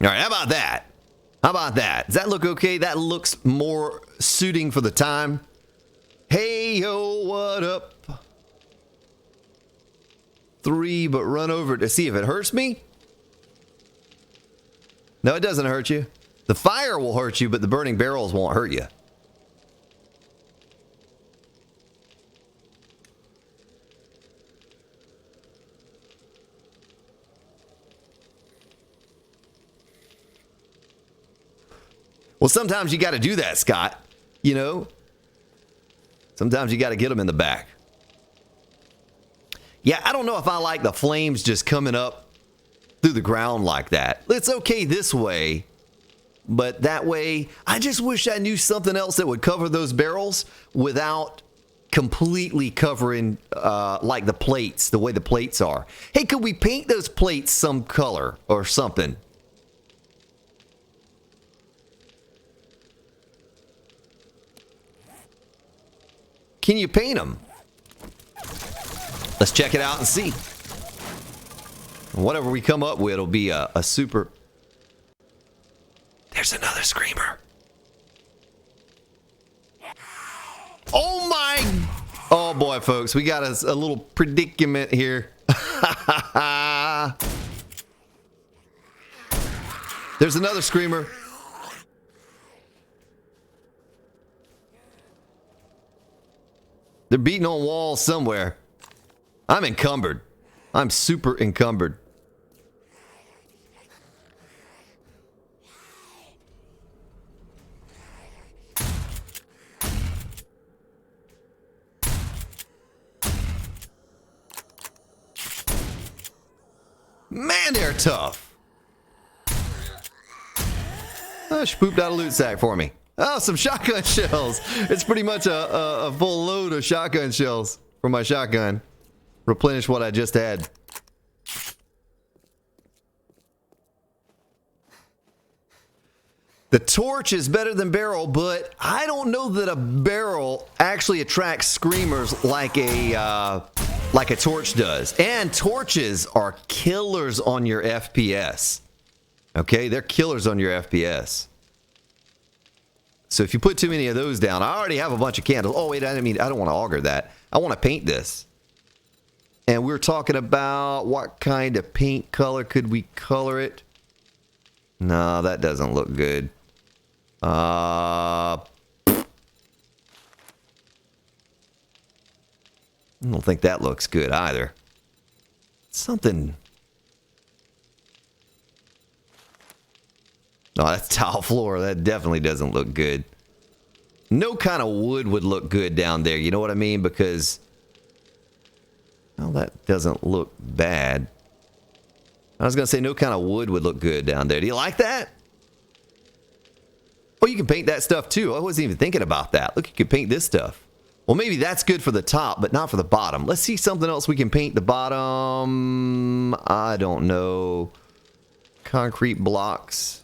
All right, how about that? How about that? Does that look okay? That looks more suiting for the time. Hey, yo, what up? 3, but run over to see if it hurts me. No, it doesn't hurt you. The fire will hurt you, but the burning barrels won't hurt you. Well, sometimes you got to do that, Scott. You know? Sometimes you got to get them in the back. Yeah, I don't know if I like the flames just coming up through the ground like that. It's okay this way, but that way, I just wish I knew something else that would cover those barrels without completely covering, like the plates, the way the plates are. Hey, could we paint those plates some color or something? Can you paint them? Let's check it out and see. Whatever we come up with will be a super... There's another screamer. Oh my... Oh boy, folks. We got a little predicament here. There's another screamer. They're beating on walls somewhere. I'm encumbered. I'm super encumbered. Man, they're tough. Oh, she pooped out a loot sack for me. Oh, some shotgun shells. It's pretty much a full load of shotgun shells from my shotgun. Replenish what I just had. The torch is better than barrel, but I don't know that a barrel actually attracts screamers like a torch does. And torches are killers on your FPS. Okay, they're killers on your FPS. So if you put too many of those down, I already have a bunch of candles. Oh, wait, I don't want to auger that. I want to paint this. And we're talking about what kind of paint color could we color it? No, that doesn't look good. I don't think that looks good either. Something... No, that's tile floor. That definitely doesn't look good. No kind of wood would look good down there. You know what I mean? Because... Well, that doesn't look bad. I was going to say no kind of wood would look good down there. Do you like that? Oh, you can paint that stuff too. I wasn't even thinking about that. Look, you can paint this stuff. Well, maybe that's good for the top, but not for the bottom. Let's see something else we can paint the bottom. I don't know. Concrete blocks.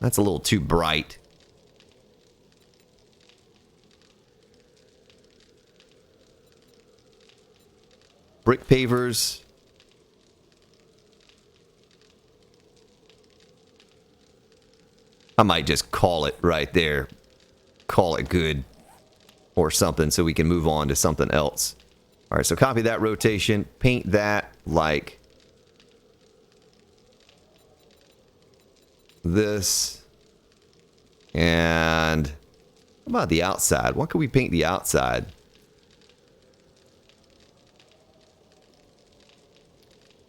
That's a little too bright. Brick pavers. I might just call it right there. Call it good. Or something so we can move on to something else. Alright, so copy that rotation. Paint that like this. And how about the outside? What can we paint the outside?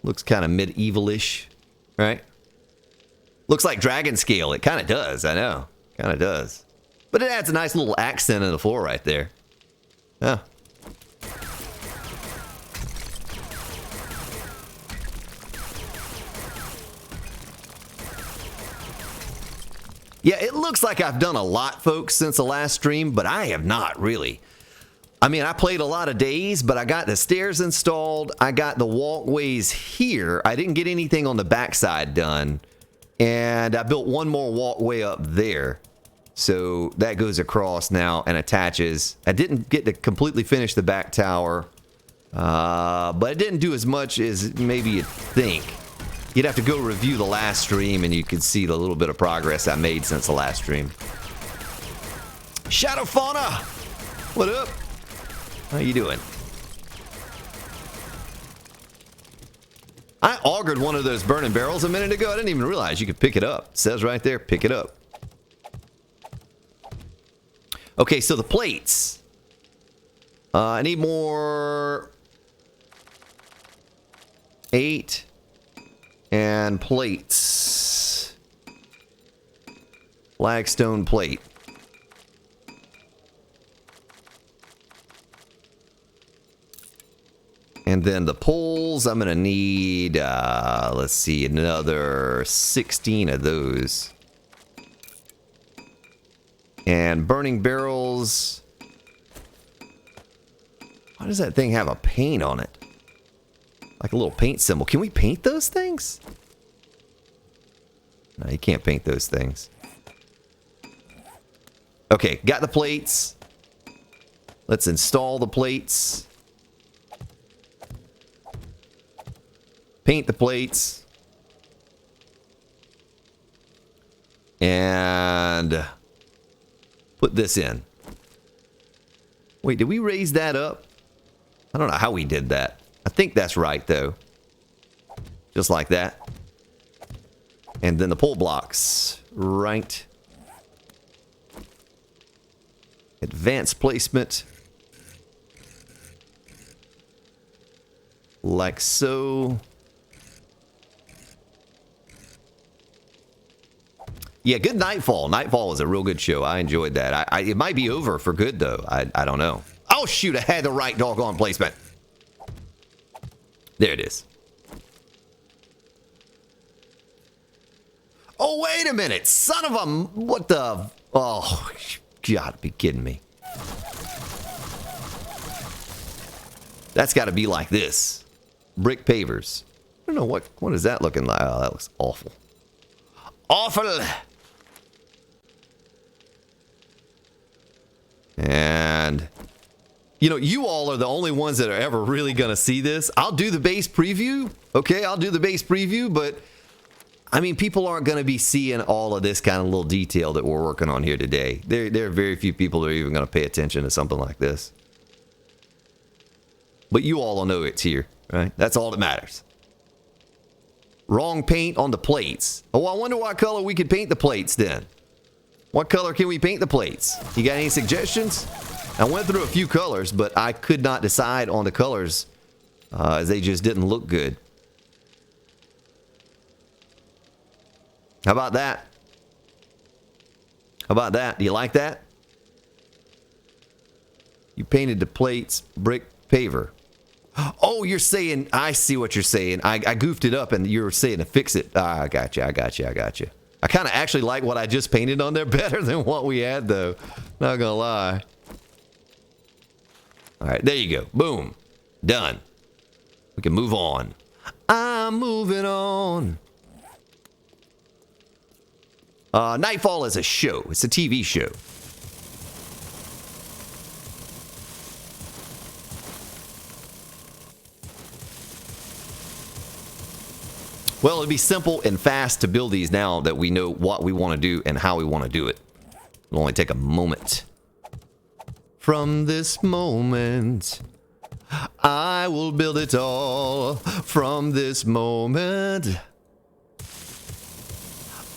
Looks kind of medieval-ish, right? Looks like dragon scale. It kind of does, I know. Kind of does. But it adds a nice little accent in the floor right there. Yeah. Yeah, it looks like I've done a lot, folks, since the last stream, but I have not really. I mean, I played a lot of days, but I got the stairs installed. I got the walkways here. I didn't get anything on the backside done. And I built one more walkway up there. So that goes across now and attaches. I didn't get to completely finish the back tower. But it didn't do as much as maybe you'd think. You'd have to go review the last stream and you could see the little bit of progress I made since the last stream. Shadow Fauna! What up? How you doing? I augured one of those burning barrels a minute ago. I didn't even realize you could pick it up. It says right there, pick it up. Okay, so the plates. I need more 8 and plates. Flagstone plate. And then the poles, I'm going to need, let's see, another 16 of those. And burning barrels. Why does that thing have a paint on it? Like a little paint symbol. Can we paint those things? No, you can't paint those things. Okay, got the plates. Let's install the plates. Paint the plates. And put this in. Wait, did we raise that up? I don't know how we did that. I think that's right, though. Just like that. And then the pole blocks. Right. Advanced placement. Like so. Yeah, good Nightfall. Nightfall was a real good show. I enjoyed that. It might be over for good, though. I don't know. Oh, shoot. I had the right doggone placement. There it is. Oh, wait a minute. Son of a... What the... Oh, you gotta be kidding me. That's got to be like this. Brick pavers. I don't know what is that looking like. Oh, that looks awful. Awful. And you know, you all are the only ones that are ever really going to see this. I'll do the base preview. Okay, I'll do the base preview, but I mean, people aren't going to be seeing all of this kind of little detail that we're working on here today. There are very few people that are even going to pay attention to something like this. But you all will know it's here, right? That's all that matters. Wrong paint on the plates. Oh, I wonder what color we could paint the plates then. What color can we paint the plates? You got any suggestions? I went through a few colors, but I could not decide on the colors as they just didn't look good. How about that? How about that? Do you like that? You painted the plates brick paver. Oh, you're saying, I see what you're saying. I goofed it up and you're saying to fix it. Ah, I got you. I kind of actually like what I just painted on there better than what we had, though. Not gonna lie. All right, there you go. Boom. Done. We can move on. I'm moving on. Nightfall is a show. It's a TV show. Well, it'd be simple and fast to build these now that we know what we want to do and how we want to do it. It'll only take a moment. From this moment, I will build it all. From this moment,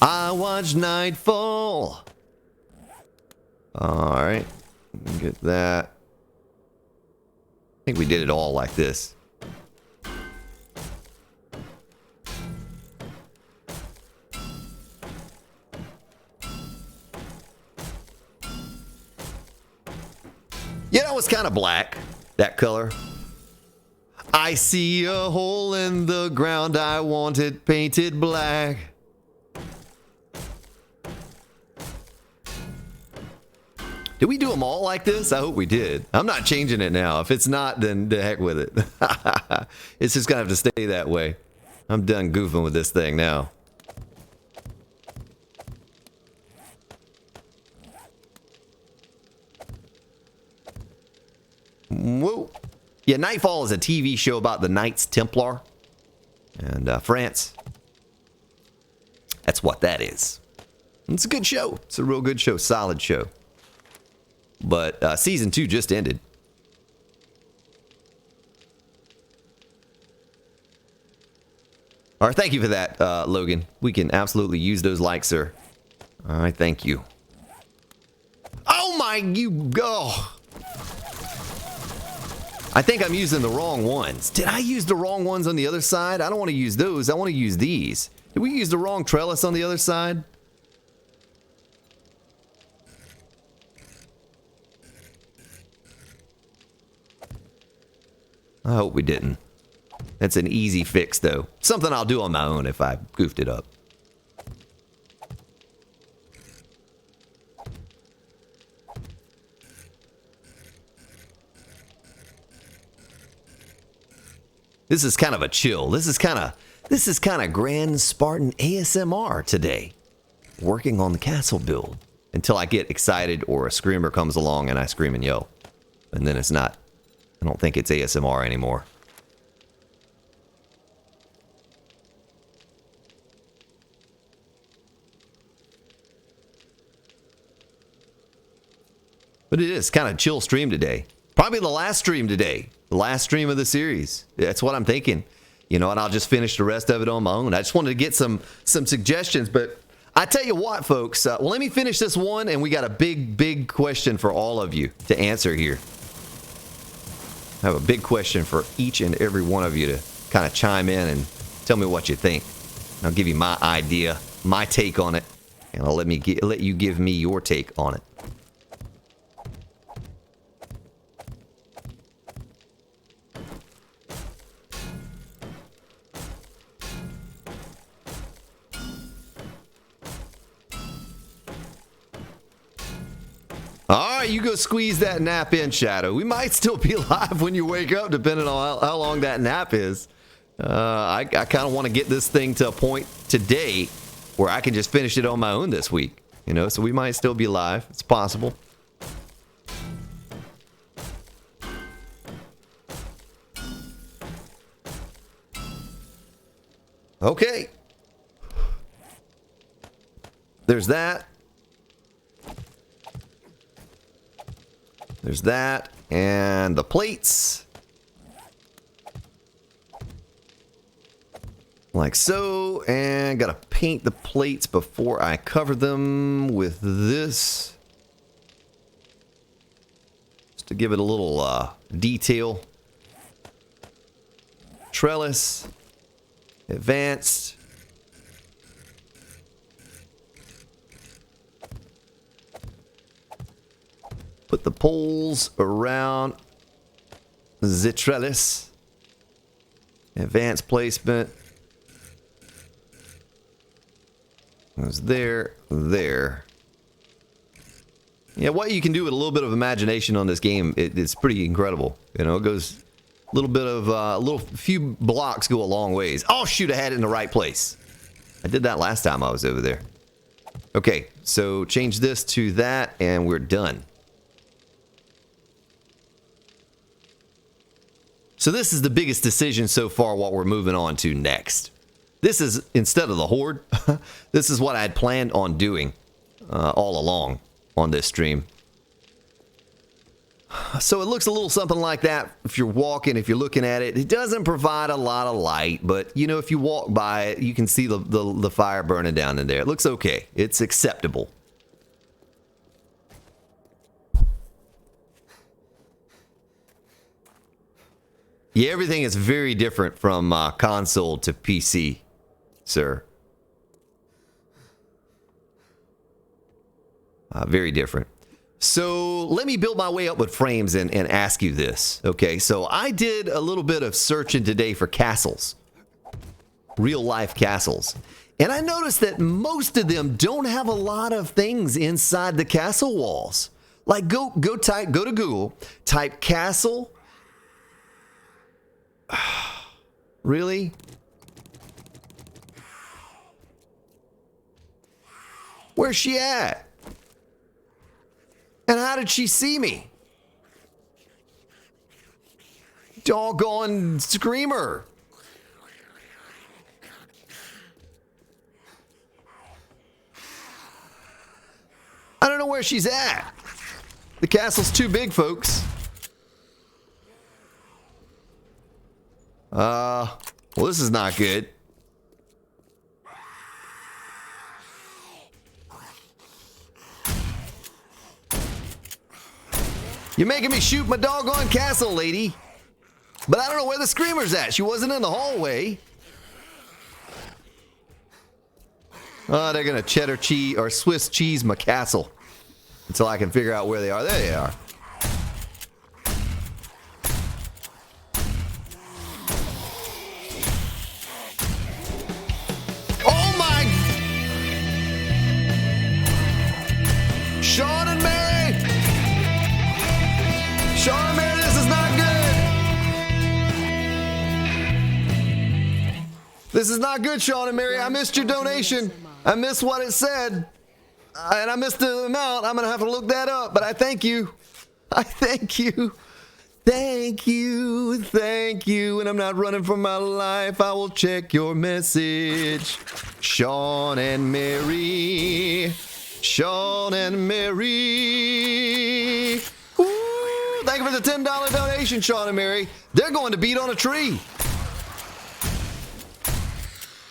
I watch nightfall. All right, get that. I think we did it all like this. You know, it's kind of black, that color. I see a hole in the ground, I want it painted black. Did we do them all like this? I hope we did. I'm not changing it now. If it's not, then the heck with it. It's just gonna have to stay that way. I'm done goofing with this thing now. Whoa. Yeah, Nightfall is a TV show about the Knights Templar and France. That's what that is. It's a good show. It's a real good show. Solid show. But season 2 just ended. All right, thank you for that, Logan. We can absolutely use those likes, sir. All right, thank you. Oh my, you go. I think I'm using the wrong ones. Did I use the wrong ones on the other side? I don't want to use those. I want to use these. Did we use the wrong trellis on the other side? I hope we didn't. That's an easy fix, though. Something I'll do on my own if I goofed it up. This is kind of a chill. This is kind of Grand Spartan ASMR today. Working on the castle build until I get excited or a screamer comes along and I scream and yell. And then it's not. I don't think it's ASMR anymore. But it is kind of chill stream today. Probably the last stream today. The last stream of the series. That's what I'm thinking. You know, and I'll just finish the rest of it on my own. I just wanted to get some suggestions, but I tell you what, folks. Well, let me finish this one, and we got a big question for all of you to answer here. I have a big question for each and every one of you to kind of chime in and tell me what you think. I'll give you my idea, my take on it, and I'll let you give me your take on it. All right, you go squeeze that nap in, Shadow. We might still be live when you wake up, depending on how long that nap is. I kind of want to get this thing to a point today where I can just finish it on my own this week. You know, so we might still be live. It's possible. Okay. There's that. There's that, and the plates. Like so, and gotta paint the plates before I cover them with this. Just to give it a little detail. Trellis. Advanced. Put the poles around the trellis. Advanced placement. Goes there, there. Yeah, what you can do with a little bit of imagination on this game, it's pretty incredible. You know, it goes a little bit of few blocks go a long ways. Oh shoot, I had it in the right place. I did that last time I was over there. Okay, so change this to that, and we're done. So this is the biggest decision so far, what we're moving on to next. This is, instead of the Horde, this is what I had planned on doing all along on this stream. So it looks a little something like that if you're walking, if you're looking at it. It doesn't provide a lot of light, but you know, if you walk by it, you can see the fire burning down in there. It looks okay. It's acceptable. Yeah, everything is very different from console to PC, sir. Very different. So let me build my way up with frames and ask you this. Okay, so I did a little bit of searching today for castles. Real life castles. And I noticed that most of them don't have a lot of things inside the castle walls. Like go to Google, type castle. Really? Where's she at? And how did she see me? Doggone screamer. I don't know where she's at. The castle's too big, folks. Well, this is not good. You're making me shoot my doggone castle, lady. But I don't know where the screamer's at. She wasn't in the hallway. Oh, they're gonna cheddar cheese or Swiss cheese my castle until I can figure out where they are. There they are. Oh my! Sean and Mary! Sean and Mary, this is not good! This is not good, Sean and Mary. I missed your donation. I missed what it said. And I missed the amount. I'm going to have to look that up. But I thank you. I thank you. Thank you. Thank you. And I'm not running for my life. I will check your message. Sean and Mary. Sean and Mary. Ooh, thank you for the $10 donation, Sean and Mary. They're going to beat on a tree.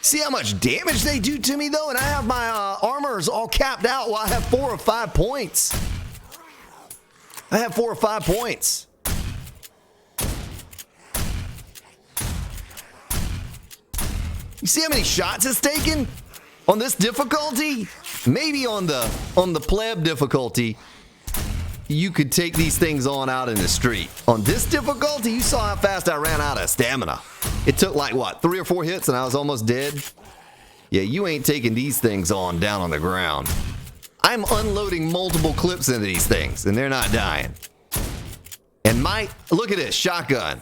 See how much damage they do to me, though? And I have my armors all capped out while I have 4 or 5 points. I have 4 or 5 points. You see how many shots it's taken? On this difficulty? Maybe on the pleb difficulty, you could take these things on out in the street. On this difficulty, you saw how fast I ran out of stamina. It took like, what, 3 or 4 hits and I was almost dead? Yeah, you ain't taking these things on down on the ground. I'm unloading multiple clips into these things and they're not dying. And look at this, shotgun.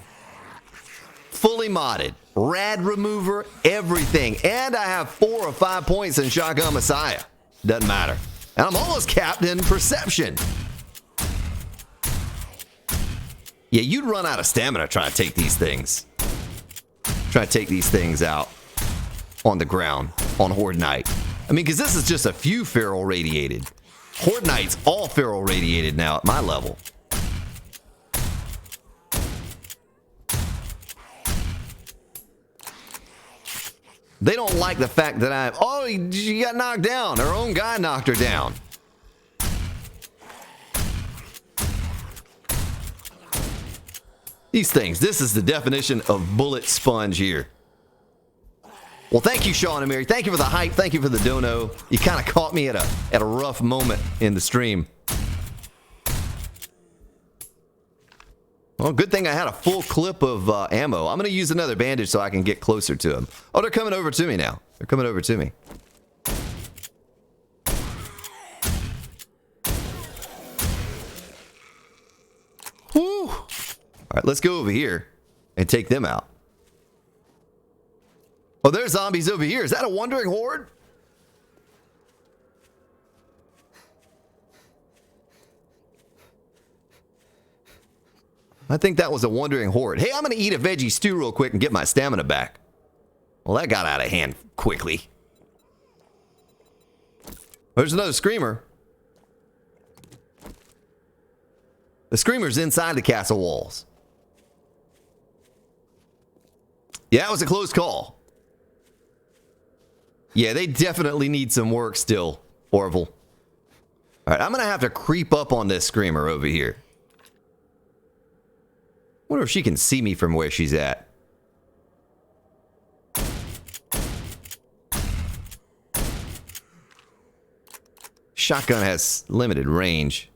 Fully modded. Rad remover, everything. And I have 4 or 5 points in Shotgun Messiah. Doesn't matter. And I'm almost capped in perception. Yeah, you'd run out of stamina trying to take these things. Try to take these things out on the ground on Horde Night. I mean, because this is just a few feral radiated. Horde Night's all feral radiated now at my level. They don't like the fact that she got knocked down. Her own guy knocked her down. These things, this is the definition of bullet sponge here. Well, thank you, Sean and Mary. Thank you for the hype. Thank you for the dono. You kind of caught me at a rough moment in the stream. Well, good thing I had a full clip of ammo. I'm going to use another bandage so I can get closer to them. Oh, they're coming over to me now. They're coming over to me. Whew. All right, let's go over here and take them out. Oh, there's zombies over here. Is that a wandering horde? I think that was a wandering horde. Hey, I'm going to eat a veggie stew real quick and get my stamina back. Well, that got out of hand quickly. There's another screamer. The screamer's inside the castle walls. Yeah, it was a close call. Yeah, they definitely need some work still, Orville. All right, I'm going to have to creep up on this screamer over here. Wonder if she can see me from where she's at. Shotgun has limited range.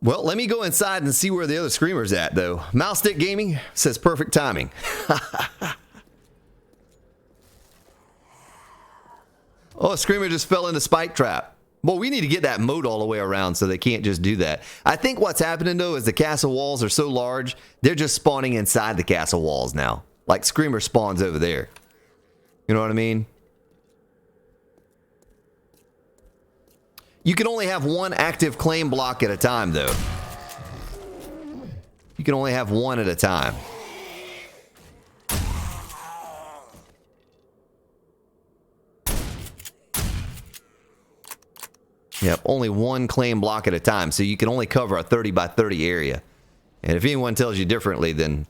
Well, let me go inside and see where the other screamer's at, though. Mouse Stick Gaming says perfect timing. Oh, a screamer just fell in the spike trap. Well, we need to get that moat all the way around so they can't just do that. I think what's happening, though, is the castle walls are so large, they're just spawning inside the castle walls now. Like screamer spawns over there. You know what I mean? You can only have one active claim block at a time, though. You can only have one at a time. Yep, only one claim block at a time, so you can only cover a 30 by 30 area. And if anyone tells you differently, then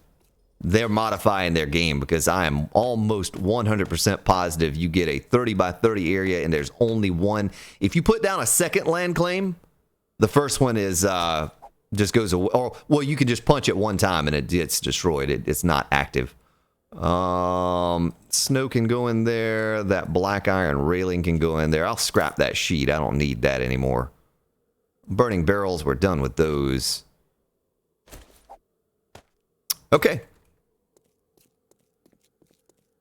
they're modifying their game, because I am almost 100% positive you get a 30 by 30 area and there's only one. If you put down a second land claim, the first one is just goes away. Or, well, you can just punch it one time and it gets destroyed. It's not active. Snow can go in there. That black iron railing can go in there. I'll scrap that sheet. I don't need that anymore. Burning barrels, we're done with those. Okay.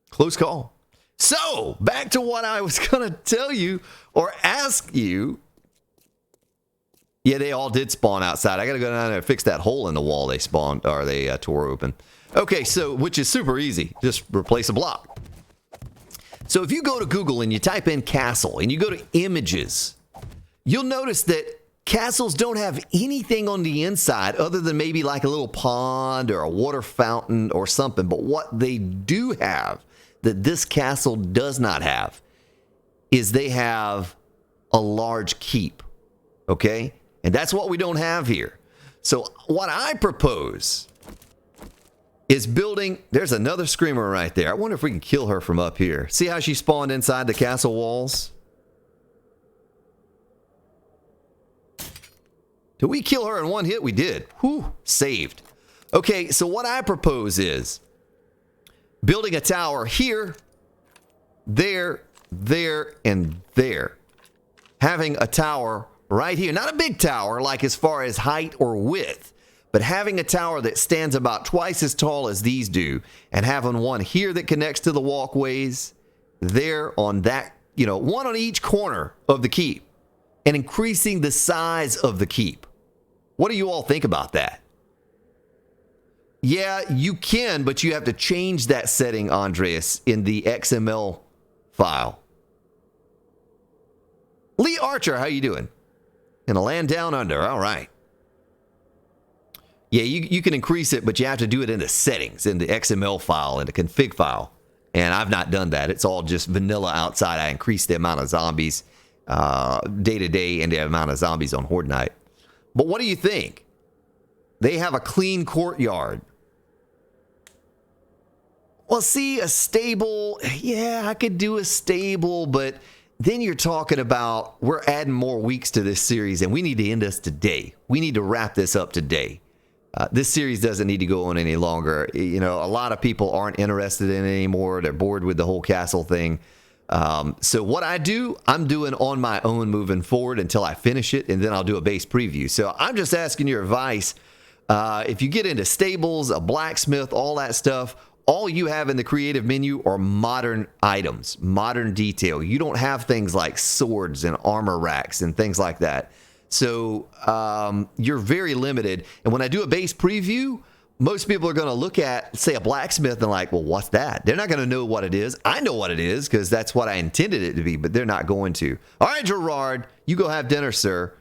Close call. So, back to what I was going to tell you or ask you. Yeah, they all did spawn outside. I got to go down there and fix that hole in the wall they spawned, or they tore open. Okay, so, which is super easy. Just replace a block. So, if you go to Google and you type in castle and you go to images, you'll notice that castles don't have anything on the inside other than maybe like a little pond or a water fountain or something. But what they do have that this castle does not have is they have a large keep. Okay? And that's what we don't have here. So what I propose is building... There's another screamer right there. I wonder if we can kill her from up here. See how she spawned inside the castle walls? Did we kill her in one hit? We did. Whew, saved. Okay, so what I propose is building a tower here, there, and there. Having a tower right here. Not a big tower, like as far as height or width, but having a tower that stands about twice as tall as these do, and having one here that connects to the walkways, there on that, you know, one on each corner of the keep, and increasing the size of the keep. What do you all think about that? Yeah, you can, but you have to change that setting, Andreas, in the XML file. Lee Archer, how you doing? In a land down under, all right. Yeah, you can increase it, but you have to do it in the settings, in the XML file, in the config file. And I've not done that. It's all just vanilla outside. I increased the amount of zombies day to day and the amount of zombies on Horde night. But what do you think? They have a clean courtyard. Well, see, a stable, yeah, I could do a stable, but then you're talking about we're adding more weeks to this series, and we need to end this today. We need to wrap this up today. This series doesn't need to go on any longer. You know, a lot of people aren't interested in it anymore. They're bored with the whole castle thing. So what I do, I'm doing on my own moving forward until I finish it, and then I'll do a base preview. So I'm just asking your advice. If you get into stables, a blacksmith, all that stuff, all you have in the creative menu are modern items, modern detail. You don't have things like swords and armor racks and things like that. So you're very limited. And when I do a base preview, most people are going to look at, say, a blacksmith and like, well, what's that? They're not going to know what it is. I know what it is because that's what I intended it to be, but they're not going to. All right, Gerard, you go have dinner, sir.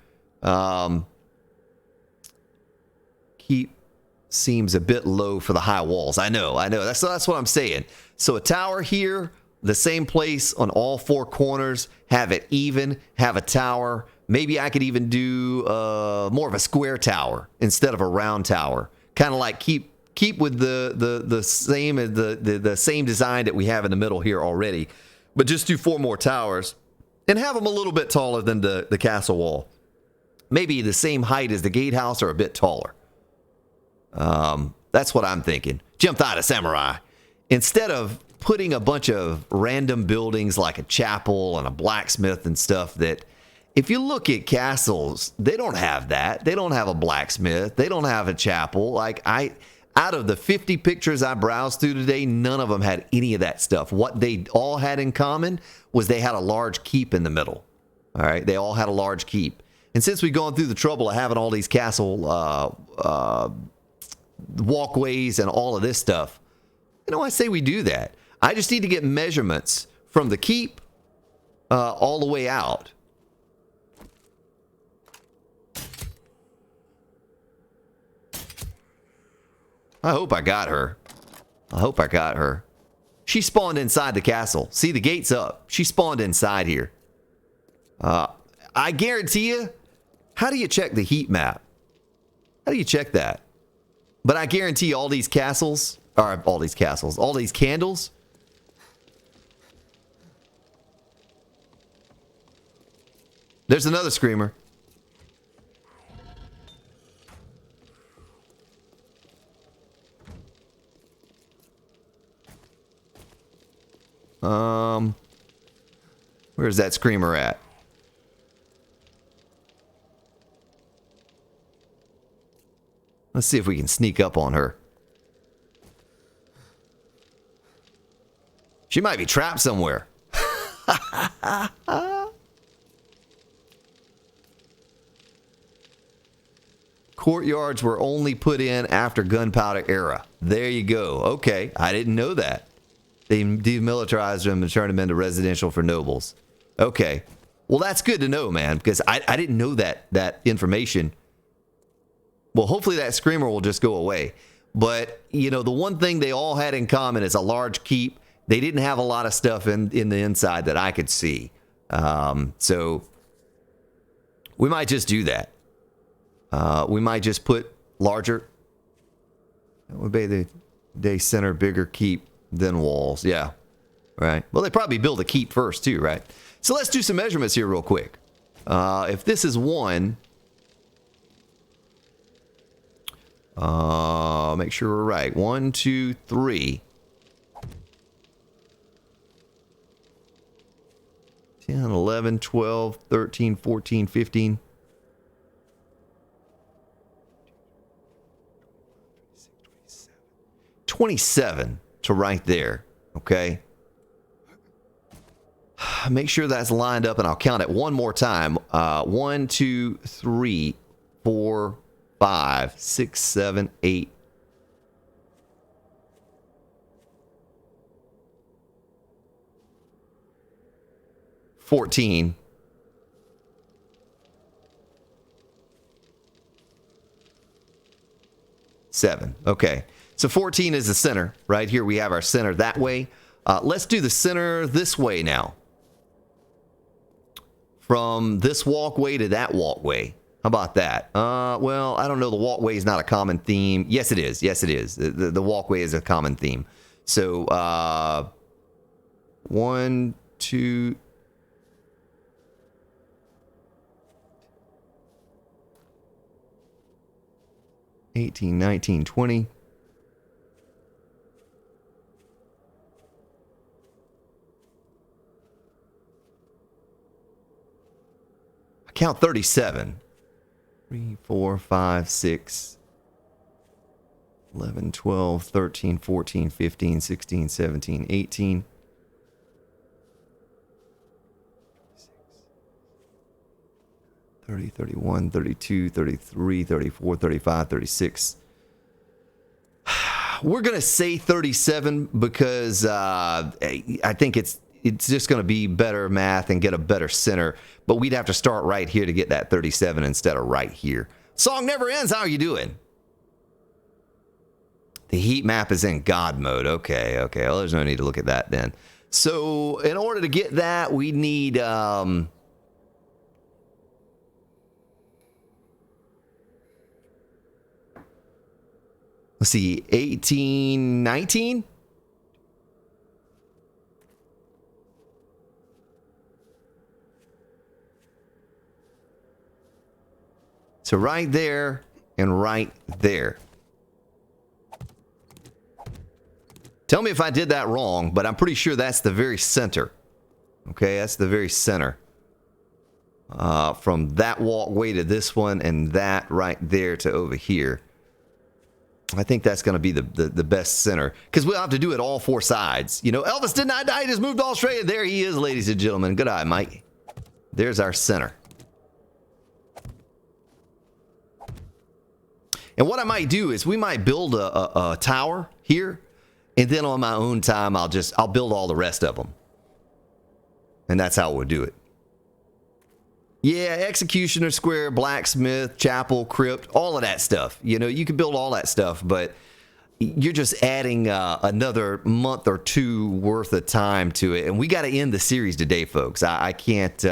keep seems a bit low for the high walls. I know. That's what I'm saying. So a tower here, the same place on all four corners, have it even, have a tower. Maybe I could even do more of a square tower instead of a round tower. Kind of like keep with the same design that we have in the middle here already, but just do 4 more towers and have them a little bit taller than the castle wall. Maybe the same height as the gatehouse or a bit taller. That's what I'm thinking. Jim thought of Samurai. Instead of putting a bunch of random buildings like a chapel and a blacksmith and stuff that, if you look at castles, they don't have that. They don't have a blacksmith. They don't have a chapel. Like out of the 50 pictures I browsed through today, none of them had any of that stuff. What they all had in common was they had a large keep in the middle. All right, they all had a large keep. And since we've gone through the trouble of having all these castle walkways and all of this stuff, I say we do that. I just need to get measurements from the keep all the way out. I hope I got her. She spawned inside the castle. See, the gate's up. She spawned inside here. I guarantee you, how do you check the heat map? How do you check that? But I guarantee all these candles. There's another screamer. Where's that screamer at? Let's see if we can sneak up on her. She might be trapped somewhere. Courtyards were only put in after gunpowder era. There you go. Okay, I didn't know that. They demilitarized them and turned them into residential for nobles. Okay. Well, that's good to know, man, because I didn't know that information. Well, hopefully that screamer will just go away. But, the one thing they all had in common is a large keep. They didn't have a lot of stuff in the inside that I could see. So we might just do that. We might just put larger. That would be the day center, bigger keep than walls. Yeah. Right. Well, they probably build a keep first too, right? So let's do some measurements here real quick. If this is 1, make sure we're right. 1, 2, 3. 10, 11, 12, 13, 14, 15. 27 to right there. Okay. Make sure that's lined up and I'll count it one more time. 1, 2, 3, 4, 5, 6, 7, 8. 14. 7. Okay. So 14 is the center. Right here we have our center that way. Let's do the center this way now. From this walkway to that walkway. How about that? Well, I don't know. The walkway is not a common theme. Yes, it is. Yes, it is. The walkway is a common theme. So, 1, 2... 18, 19, 20. I count 37. 3, 4, 5, 6, 11, 12, 13, 14, 15, 16, 17, 18. 30, 31, 32, 33, 34, 35, 36. We're going to say 37 because I think it's just going to be better math and get a better center. But we'd have to start right here to get that 37 instead of right here. Song never ends. How are you doing? The heat map is in God mode. Okay, okay. Well, there's no need to look at that then. So in order to get that, we need... let's see, 18, 19? So right there and right there. Tell me if I did that wrong, but I'm pretty sure that's the very center. Okay, that's the very center. From that walkway to this one and that right there to over here. I think that's going to be the best center. Because we'll have to do it all four sides. You know, Elvis did not die. He just moved to Australia. There he is, ladies and gentlemen. Good eye, Mike. There's our center. And what I might do is we might build a tower here. And then on my own time, I'll build all the rest of them. And that's how we'll do it. Yeah, Executioner Square, Blacksmith, Chapel, Crypt, all of that stuff. You know, you can build all that stuff, but you're just adding another month or two worth of time to it. And we got to end the series today, folks. I can't...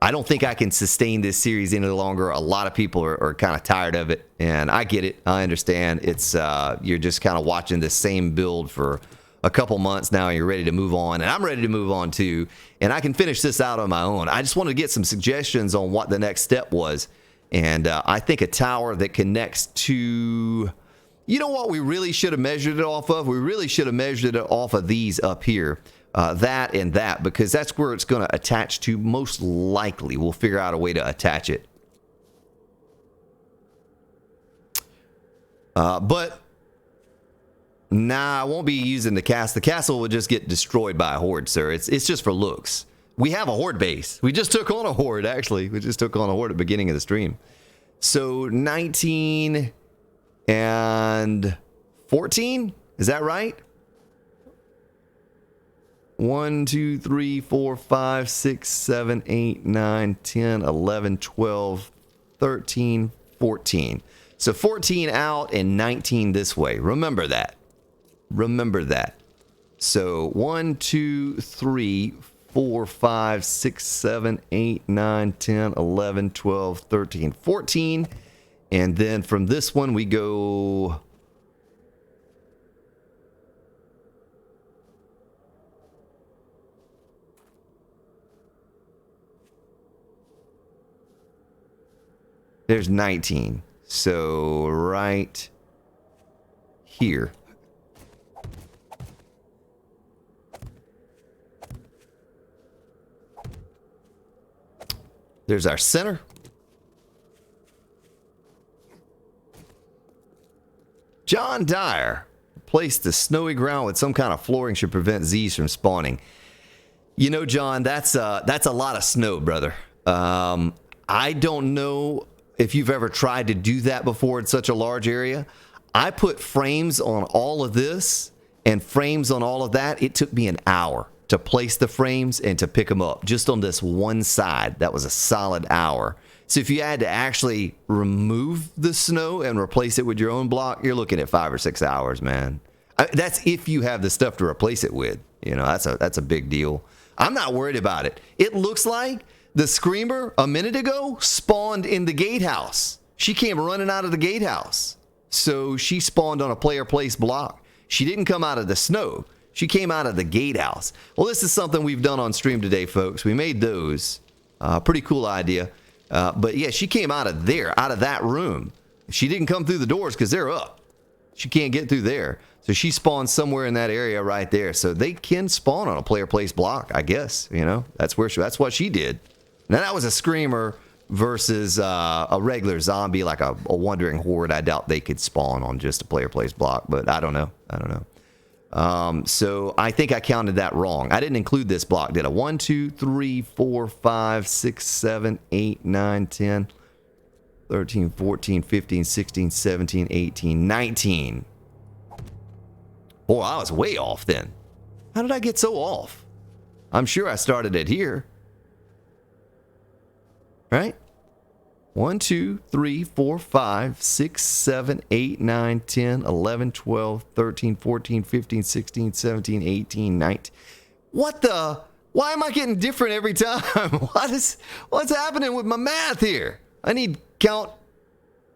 I don't think I can sustain this series any longer. A lot of people are kind of tired of it, and I get it. I understand. It's you're just kind of watching the same build for a couple months now, and you're ready to move on, and I'm ready to move on too, and I can finish this out on my own. I just wanted to get some suggestions on what the next step was, and I think a tower that connects to... You know what we really should have measured it off of? We really should have measured it off of these up here. That and that, because that's where it's going to attach to most likely. We'll figure out a way to attach it. But nah, I won't be using the castle. The castle will just get destroyed by a horde, sir. It's just for looks. We have a horde base. We just took on a horde, actually. We just took on a horde at the beginning of the stream. So 19 and 14, is that right? 1, 2, 3, 4, 5, 6, 7, 8, 9, 10, 11, 12, 13, 14. So 14 out and 19 this way. Remember that. Remember that. So 1, 2, 3, 4, 5, 6, 7, 8, 9, 10, 11, 12, 13, 14. And then from this one we go... There's 19. So right here. There's our center. John Dyer. Place the snowy ground with some kind of flooring should prevent Z's from spawning. You know, John, that's a lot of snow, brother. I don't know if you've ever tried to do that before in such a large area. I put frames on all of this and frames on all of that. It took me an hour to place the frames and to pick them up just on this one side. That was a solid hour. So if you had to actually remove the snow and replace it with your own block, you're looking at 5 or 6 hours, man. That's if you have the stuff to replace it with. You know, that's a big deal. I'm not worried about it. It looks like the Screamer a minute ago spawned in the gatehouse. She came running out of the gatehouse. So she spawned on a player place block. She didn't come out of the snow. She came out of the gatehouse. Well, this is something we've done on stream today, folks. We made those. Pretty cool idea. But yeah, she came out of there, out of that room. She didn't come through the doors because they're up. She can't get through there. So she spawned somewhere in that area right there. So they can spawn on a player place block, I guess. You know, that's what she did. Now that was a Screamer versus a regular zombie, like a wandering horde. I doubt they could spawn on just a player place block, but I don't know. So I think I counted that wrong. I didn't include this block, did I? 1, 2, 3, 4, 5, 6, 7, 8, 9, 10, 13, 14, 15, 16, 17, 18, 19. Boy, I was way off then. How did I get so off? I'm sure I started it here. Right? 1, 2, 3, 4, 5, 6, 7, 8, 9, 10, 11, 12, 13, 14, 15, 16, 17, 18, 19. What the? Why am I getting different every time? What's happening with my math here? I need count.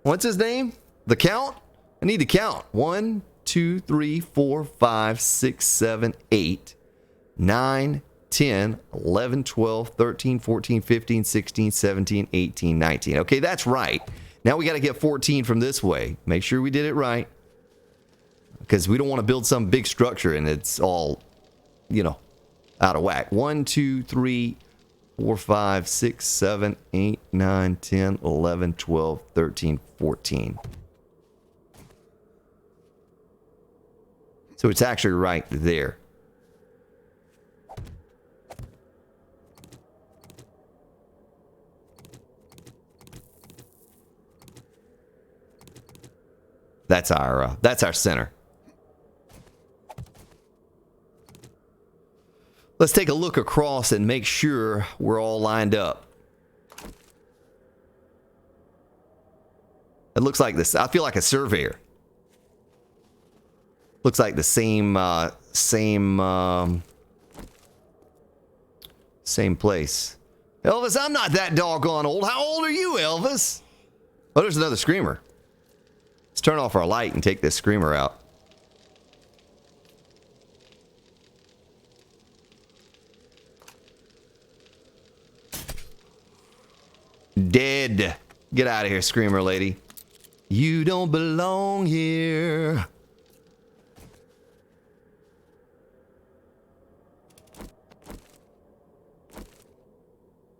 What's his name? The count? I need to count. 1, 2, 3, 4, 5, 6, 7, 8, 9, 10, 11, 12, 13, 14, 15, 16, 17, 18, 19. Okay, that's right. Now we got to get 14 from this way. Make sure we did it right. Because we don't want to build some big structure and it's all, you know, out of whack. 1, 2, 3, 4, 5, 6, 7, 8, 9, 10, 11, 12, 13, 14. So it's actually right there. That's our center. Let's take a look across and make sure we're all lined up. It looks like this. I feel like a surveyor. Looks like the same place. Elvis, I'm not that doggone old. How old are you, Elvis? Oh, there's another screamer. Let's turn off our light and take this screamer out. Dead. Get out of here, screamer lady. You don't belong here.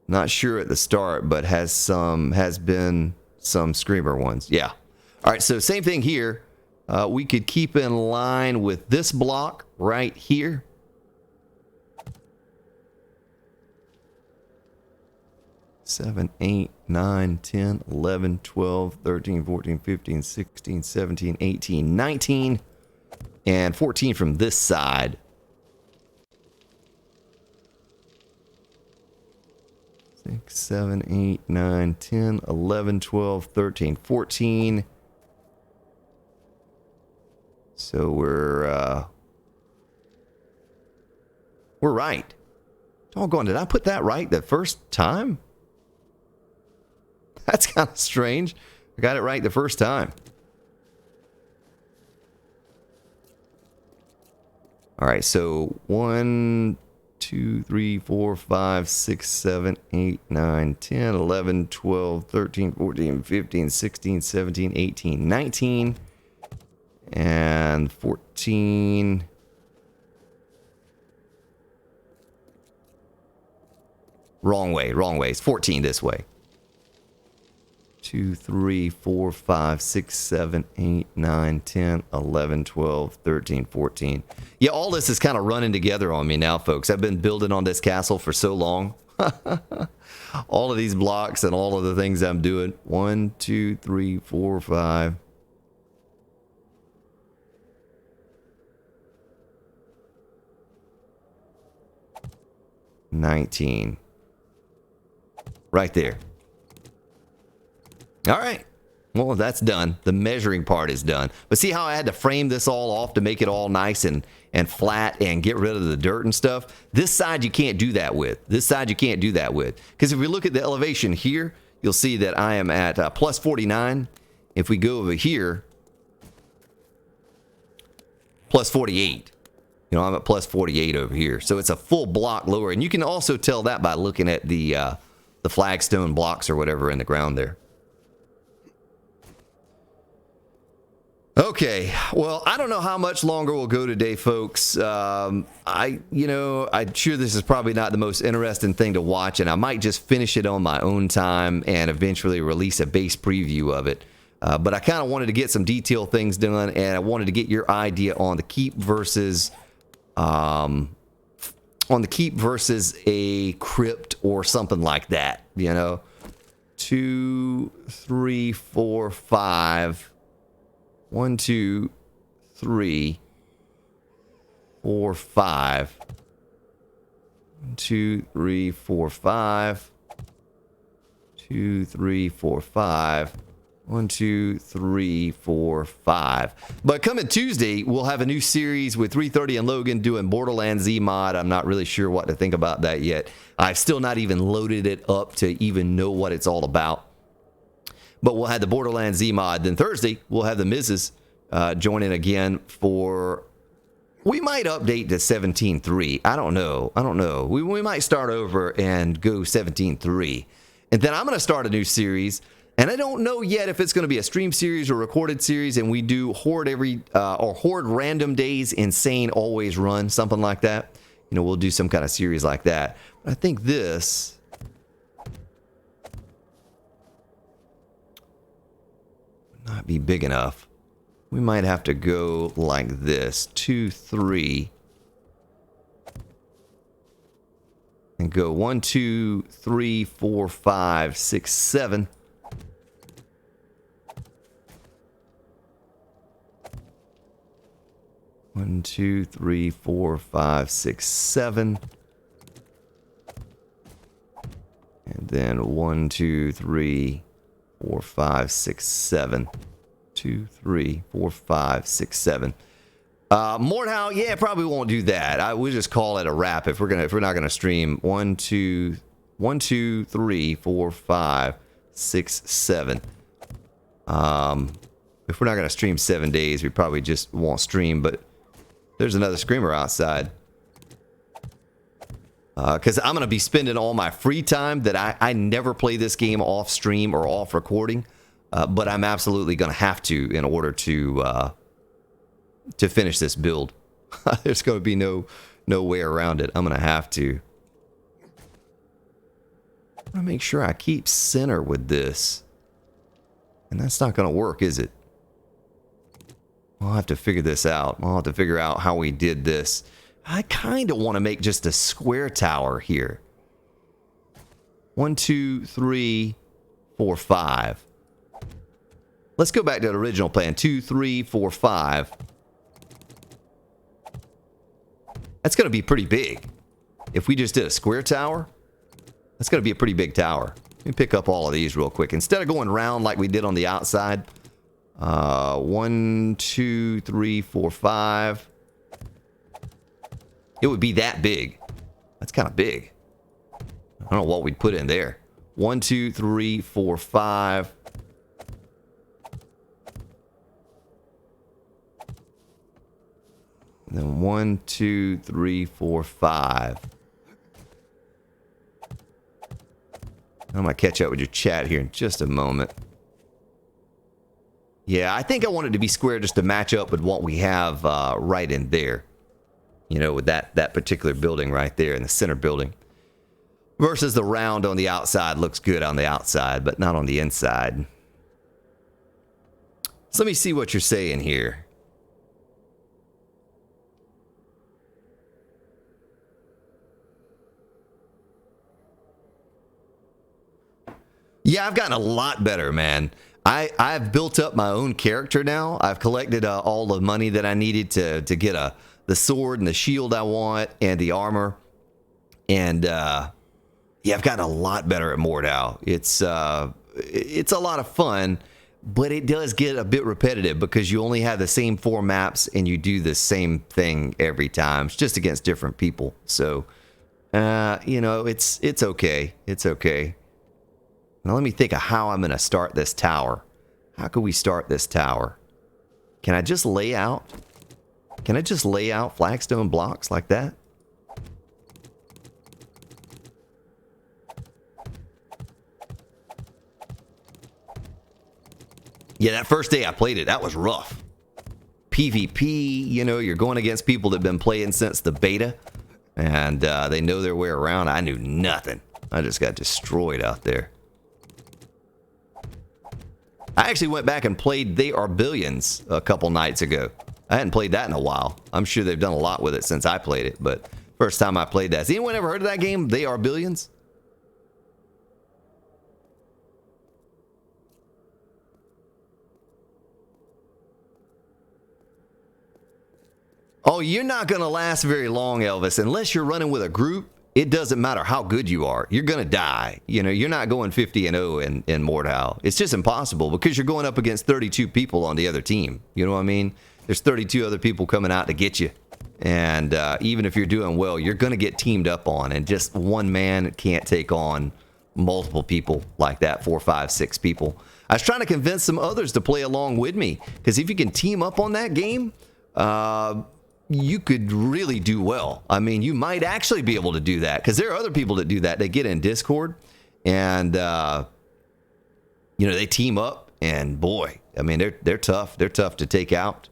Not sure at the start, but has been some screamer ones. Yeah. All right, so same thing here. We could keep in line with this block right here. Seven, 8, 9, 10, 11, 12, 13, 14, 15, 16, 17, 18, 19, and 14 from this side. 6, 7, 8, 9, 10, 11, 12, 13, 14. So we're right. Doggone, did I put that right the first time? That's kind of strange. I got it right the first time. All right, so 1, 2, 3, 4, 5, 6, 7, 8, 9, 10, 11, 12, 13, 14, 15, 16, 17, 18, 19, and 14. Wrong way. It's 14 this way. 2, 3, 4, 5, 6, 7, 8, 9, 10, 11, 12, 13, 14. Yeah, all this is kind of running together on me now, folks. I've been building on this castle for so long. All of these blocks and all of the things I'm doing. 1, 2, 3, 4, 5. 19. Right there. All right. Well, that's done. The measuring part is done. But see how I had to frame this all off to make it all nice and flat and get rid of the dirt and stuff? This side you can't do that with. This side you can't do that with. Because if we look at the elevation here, you'll see that I am at plus 49. If we go over here, plus 48. You know, I'm at plus 48 over here. So it's a full block lower. And you can also tell that by looking at the flagstone blocks or whatever in the ground there. Okay, well, I don't know how much longer we'll go today, folks. I'm sure this is probably not the most interesting thing to watch, and I might just finish it on my own time and eventually release a base preview of it. But I kind of wanted to get some detailed things done, and I wanted to get your idea on the keep versus a crypt or something like that. You know, 2, 3, 4, 5. 1, 2, 3, 4, 5. 1, 2, 3, 4, 5. 2, 3, 4, 5. 1, 2, 3, 4, 5. But coming Tuesday, we'll have a new series with 330 and Logan doing Borderlands Z mod. I'm not really sure what to think about that yet. I've still not even loaded it up to even know what it's all about. But we'll have the Borderlands Z mod. Then Thursday, we'll have the Mrs. Join in again for... We might update to 17.3. I don't know. We might start over and go 17.3. And then I'm going to start a new series. And I don't know yet if it's going to be a stream series or recorded series, and we do Horde or Horde random days, Insane Always Run, something like that. You know, we'll do some kind of series like that. But I think this would not be big enough. We might have to go like this, 2, 3, and go 1, 2, 3, 4, 5, 6, 7. 1, 2, 3, 4, 5, 6, 7. And then 1, 2, 3, 4, 5, 6, 7. 2, 3, 4, 5, 6, 7. Mordhau, yeah, probably won't do that. We'll just call it a wrap if we're not gonna stream 1, 2, 3, 4, 5, 6, 7. If we're not gonna stream 7 days, we probably just won't stream. But there's another screamer outside. Because I'm gonna be spending all my free time that I never play this game off stream or off recording. But I'm absolutely going to have to in order to finish this build. There's going to be no way around it. I'm going to have to. I'm going to make sure I keep center with this. And that's not going to work, is it? I'll have to figure this out. I'll have to figure out how we did this. I kind of want to make just a square tower here. 1, 2, 3, 4, 5. Let's go back to the original plan. 2, 3, 4, 5. That's going to be pretty big. If we just did a square tower, that's going to be a pretty big tower. Let me pick up all of these real quick. Instead of going round like we did on the outside. 1, 2, 3, 4, 5. It would be that big. That's kind of big. I don't know what we'd put in there. 1, 2, 3, 4, 5. And then 1, 2, 3, 4, 5. I'm going to catch up with your chat here in just a moment. Yeah, I think I want it to be square just to match up with what we have right in there. You know, with that particular building right there in the center building. Versus the round on the outside. Looks good on the outside, but not on the inside. So let me see what you're saying here. Yeah, I've gotten a lot better, man. I've built up my own character now. I've collected all the money that I needed to get the sword and the shield I want and the armor. And yeah, I've gotten a lot better at Mordhau. It's a lot of fun, but it does get a bit repetitive because you only have the same 4 maps and you do the same thing every time. It's just against different people. So, you know, it's okay. It's okay. Now let me think of how I'm going to start this tower. How can we start this tower? Can I just lay out? Can I just lay out flagstone blocks like that? Yeah, that first day I played it, that was rough. PvP, you know, you're going against people that have been playing since the beta. And they know their way around. I knew nothing. I just got destroyed out there. I actually went back and played They Are Billions a couple nights ago. I hadn't played that in a while. I'm sure they've done a lot with it since I played it, but first time I played that. Has anyone ever heard of that game, They Are Billions? Oh, you're not going to last very long, Elvis, unless you're running with a group it doesn't matter how good you are. You're going to die. You know, you're not going 50-0 in Mordhau. It's just impossible because you're going up against 32 people on the other team. You know what I mean? There's 32 other people coming out to get you. And even if you're doing well, you're going to get teamed up on. And just one man can't take on multiple people like that, 4, 5, 6 people. I was trying to convince some others to play along with me. Because if you can team up on that game, you could really do well. I mean, you might actually be able to do that. Because there are other people that do that. They get in Discord. And, you know, they team up. And boy, I mean, they're tough. They're tough to take out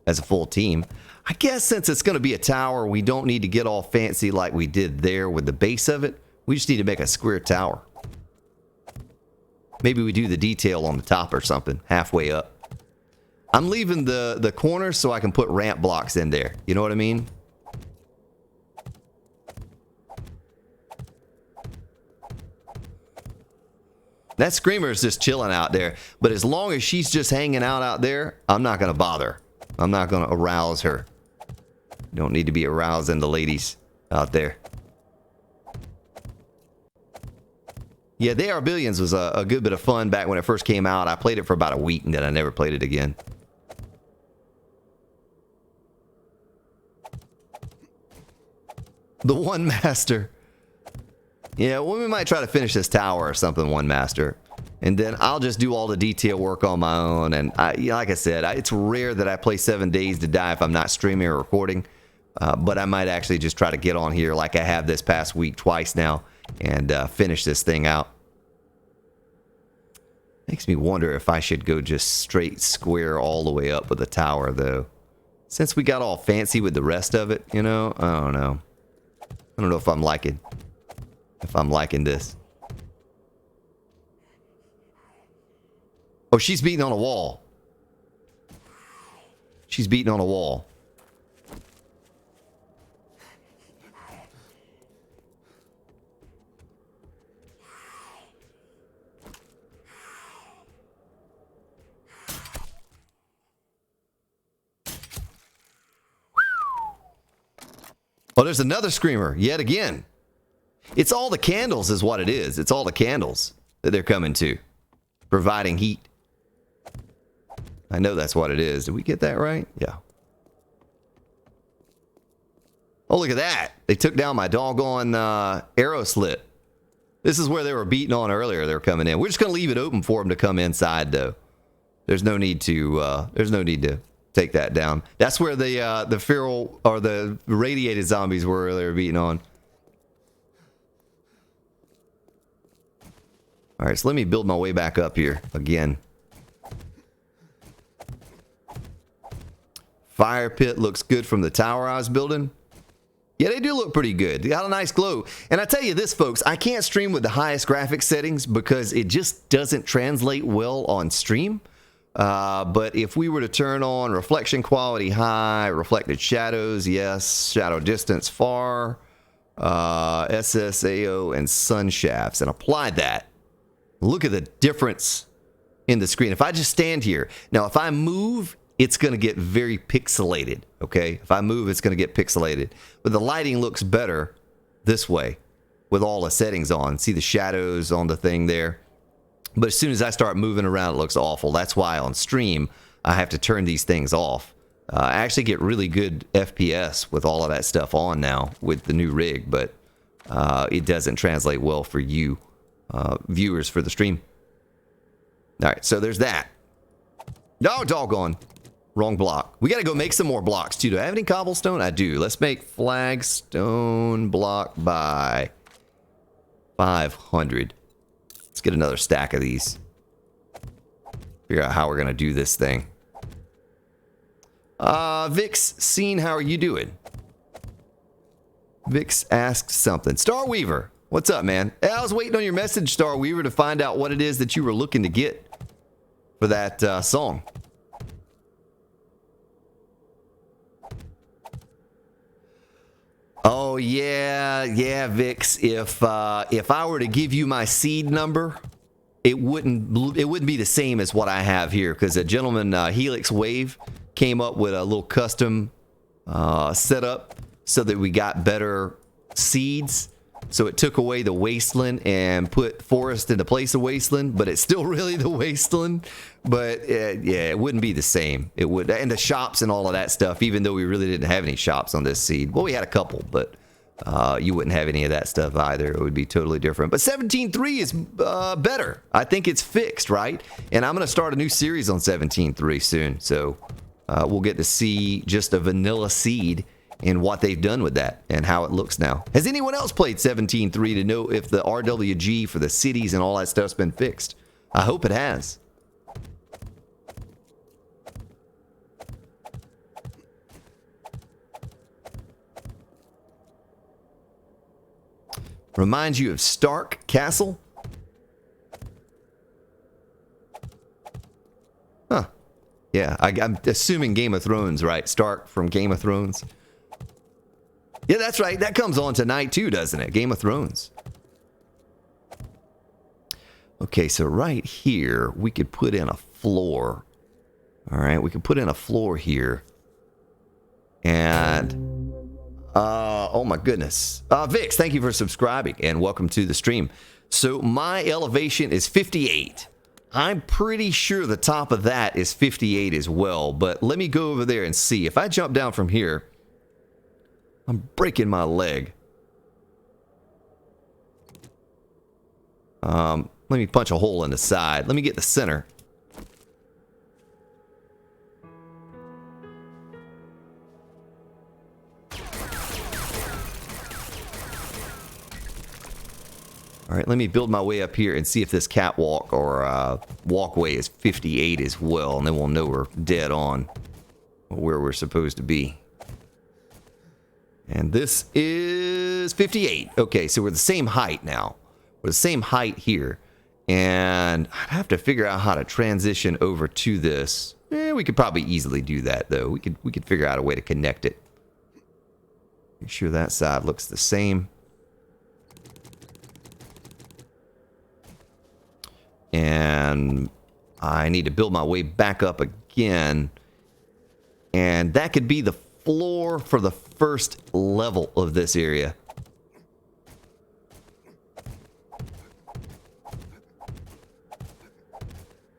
as a full team. I guess since it's going to be a tower, we don't need to get all fancy like we did there with the base of it. We just need to make a square tower. Maybe we do the detail on the top or something, halfway up. I'm leaving the corner so I can put ramp blocks in there. You know what I mean? That screamer is just chilling out there. But as long as she's just hanging out there, I'm not going to bother. I'm not going to arouse her. You don't need to be arousing the ladies out there. Yeah, They Are Billions was a good bit of fun back when it first came out. I played it for about a week and then I never played it again. The One Master. Yeah, well, we might try to finish this tower or something, One Master. And then I'll just do all the detail work on my own. And like I said, it's rare that I play 7 Days to Die if I'm not streaming or recording. But I might actually just try to get on here like I have this past week twice now and finish this thing out. Makes me wonder if I should go just straight square all the way up with the tower, though. Since we got all fancy with the rest of it, you know? I don't know. I don't know if I'm liking this. Oh, she's beating on a wall. She's beating on a wall. Oh, there's another screamer yet again. It's all the candles is what it is. It's all the candles that they're coming to, providing heat. I know that's what it is. Did we get that right? Yeah. Oh, look at that. They took down my doggone arrow slit. This is where they were beating on earlier. They were coming in. We're just going to leave it open for them to come inside, though. There's no need to take that down. That's where the feral or the radiated zombies were they were beating on. All right, so let me build my way back up here again. Fire pit looks good from the tower I was building. Yeah, they do look pretty good. They got a nice glow. And I tell you this, folks, I can't stream with the highest graphics settings because it just doesn't translate well on stream. But if we were to turn on reflection quality high, reflected shadows, yes, shadow distance far, SSAO, and sun shafts, and apply that, look at the difference in the screen. If I just stand here, now if I move, it's going to get very pixelated, okay? If I move, it's going to get pixelated. But the lighting looks better this way with all the settings on. See the shadows on the thing there? But as soon as I start moving around, it looks awful. That's why on stream, I have to turn these things off. I actually get really good FPS with all of that stuff on now with the new rig, but it doesn't translate well for you viewers for the stream. All right, so there's that. No, doggone. Wrong block. We got to go make some more blocks, too. Do I have any cobblestone? I do. Let's make flagstone block by 500. Let's get another stack of these. Figure out how we're going to do this thing. Vix, Scene, how are you doing? Vix asks something. Starweaver, what's up, man? Hey, I was waiting on your message, Starweaver, to find out what it is that you were looking to get for that song. Oh yeah, Vix. If I were to give you my seed number, it wouldn't be the same as what I have here because a gentleman, Helix Wave, came up with a little custom setup so that we got better seeds. So it took away the wasteland and put forest in the place of wasteland, but it's still really the wasteland. But yeah, it wouldn't be the same. It would, and the shops and all of that stuff. Even though we really didn't have any shops on this seed, well, we had a couple, but you wouldn't have any of that stuff either. It would be totally different. But 17.3 is better. I think it's fixed, right? And I'm gonna start a new series on 17.3 soon, so we'll get to see just a vanilla seed and what they've done with that and how it looks now. Has anyone else played 17.3 to know if the RWG for the cities and all that stuff's been fixed? I hope it has. Reminds you of Stark Castle? Huh. Yeah, I'm assuming Game of Thrones, right? Stark from Game of Thrones. Yeah, that's right. That comes on tonight too, doesn't it? Game of Thrones. Okay, so right here, we could put in a floor. All right, we could put in a floor here. And, oh my goodness. Vix, thank you for subscribing and welcome to the stream. So my elevation is 58. I'm pretty sure the top of that is 58 as well, but let me go over there and see. If I jump down from here, I'm breaking my leg. Let me punch a hole in the side. Let me get the center. All right, let me build my way up here and see if this catwalk or walkway is 58 as well, and then we'll know we're dead on where we're supposed to be. And this is 58. Okay, so we're the same height now. We're the same height here. And I'd have to figure out how to transition over to this. We could probably easily do that, though. We could figure out a way to connect it. Make sure that side looks the same. And I need to build my way back up again. And that could be the floor for the first level of this area.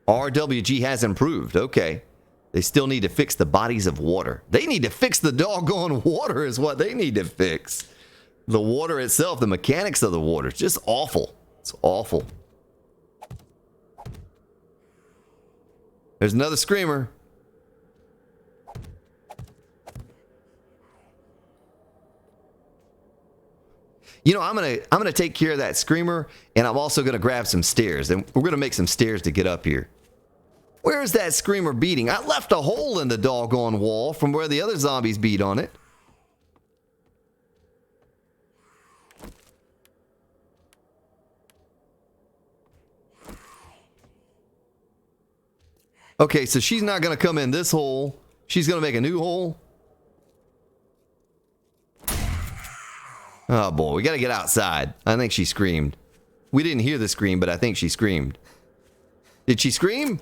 RWG has improved. Okay. They still need to fix the bodies of water. They need to fix the doggone water is what they need to fix. The water itself, the mechanics of the water, it's just awful. It's awful. There's another screamer. You know, I'm gonna take care of that screamer, and I'm also gonna grab some stairs, and we're gonna make some stairs to get up here. Where's that screamer beating? I left a hole in the doggone wall from where the other zombies beat on it. Okay, so she's not gonna come in this hole. She's gonna make a new hole. Oh boy, we gotta get outside. I think she screamed. We didn't hear the scream, but I think she screamed. Did she scream?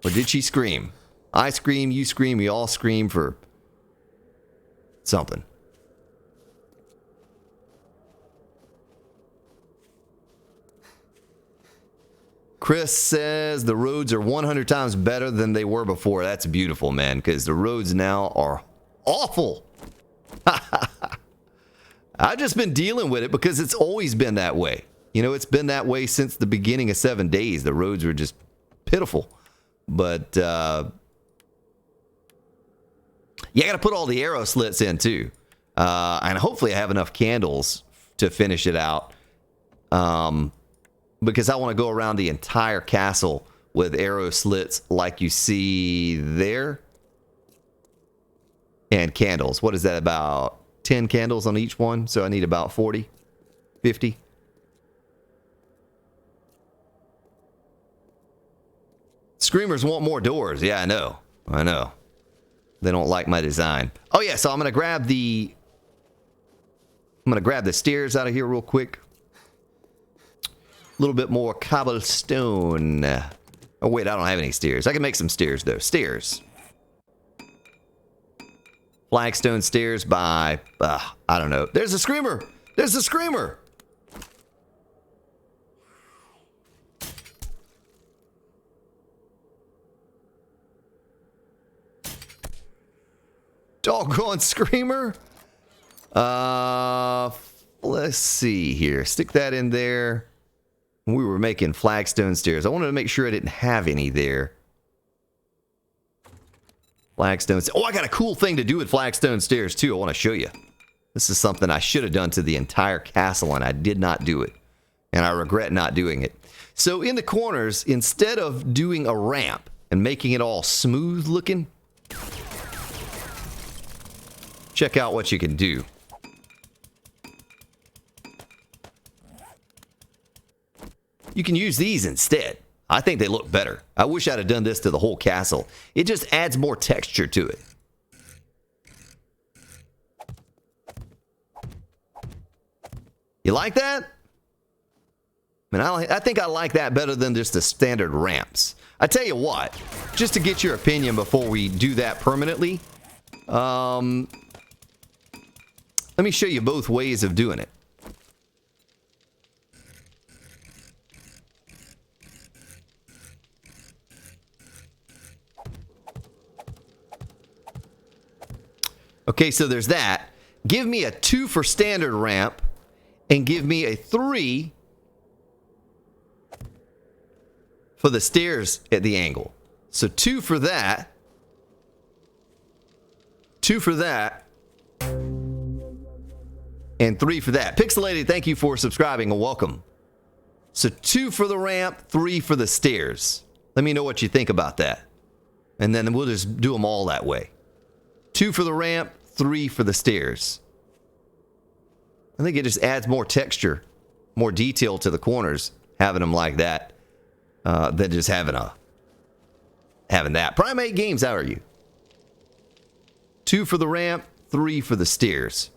Or did she scream? I scream, you scream, we all scream for something. Chris says the roads are 100 times better than they were before. That's beautiful, man, because the roads now are awful. I've just been dealing with it because it's always been that way. You know, it's been that way since the beginning of 7 days. The roads were just pitiful. But, yeah, I got to put all the arrow slits in, too. And hopefully I have enough candles to finish it out. Because I want to go around the entire castle with arrow slits like you see there. And candles. What is that, about 10 candles on each one? So I need about 40, 50. Screamers want more doors. Yeah, I know. I know. They don't like my design. Oh yeah, so I'm gonna grab the stairs out of here real quick. A little bit more cobblestone. Oh wait, I don't have any stairs. I can make some stairs though. Stairs. Flagstone stairs by I don't know. There's a screamer. There's the screamer. Doggone screamer. Let's see here. Stick that in there. We were making flagstone stairs. I wanted to make sure I didn't have any there. Flagstone. Oh, I got a cool thing to do with flagstone stairs too. I want to show you. This is something I should have done to the entire castle, and I did not do it. And I regret not doing it. So in the corners, instead of doing a ramp and making it all smooth looking, check out what you can do. You can use these instead. I think they look better. I wish I'd have done this to the whole castle. It just adds more texture to it. You like that? I mean, I think I like that better than just the standard ramps. I tell you what, just to get your opinion before we do that permanently, let me show you both ways of doing it. Okay, so there's that. Give me a 2 for standard ramp and give me a 3 for the stairs at the angle. So 2 for that. 2 for that. And 3 for that. Pixelated, thank you for subscribing and welcome. So 2 for the ramp, 3 for the stairs. Let me know what you think about that. And then we'll just do them all that way. 2 for the ramp, 3 for the stairs. I think it just adds more texture, more detail to the corners, having them like that, than just having that. Primate Games, how are you? 2 for the ramp, 3 for the stairs.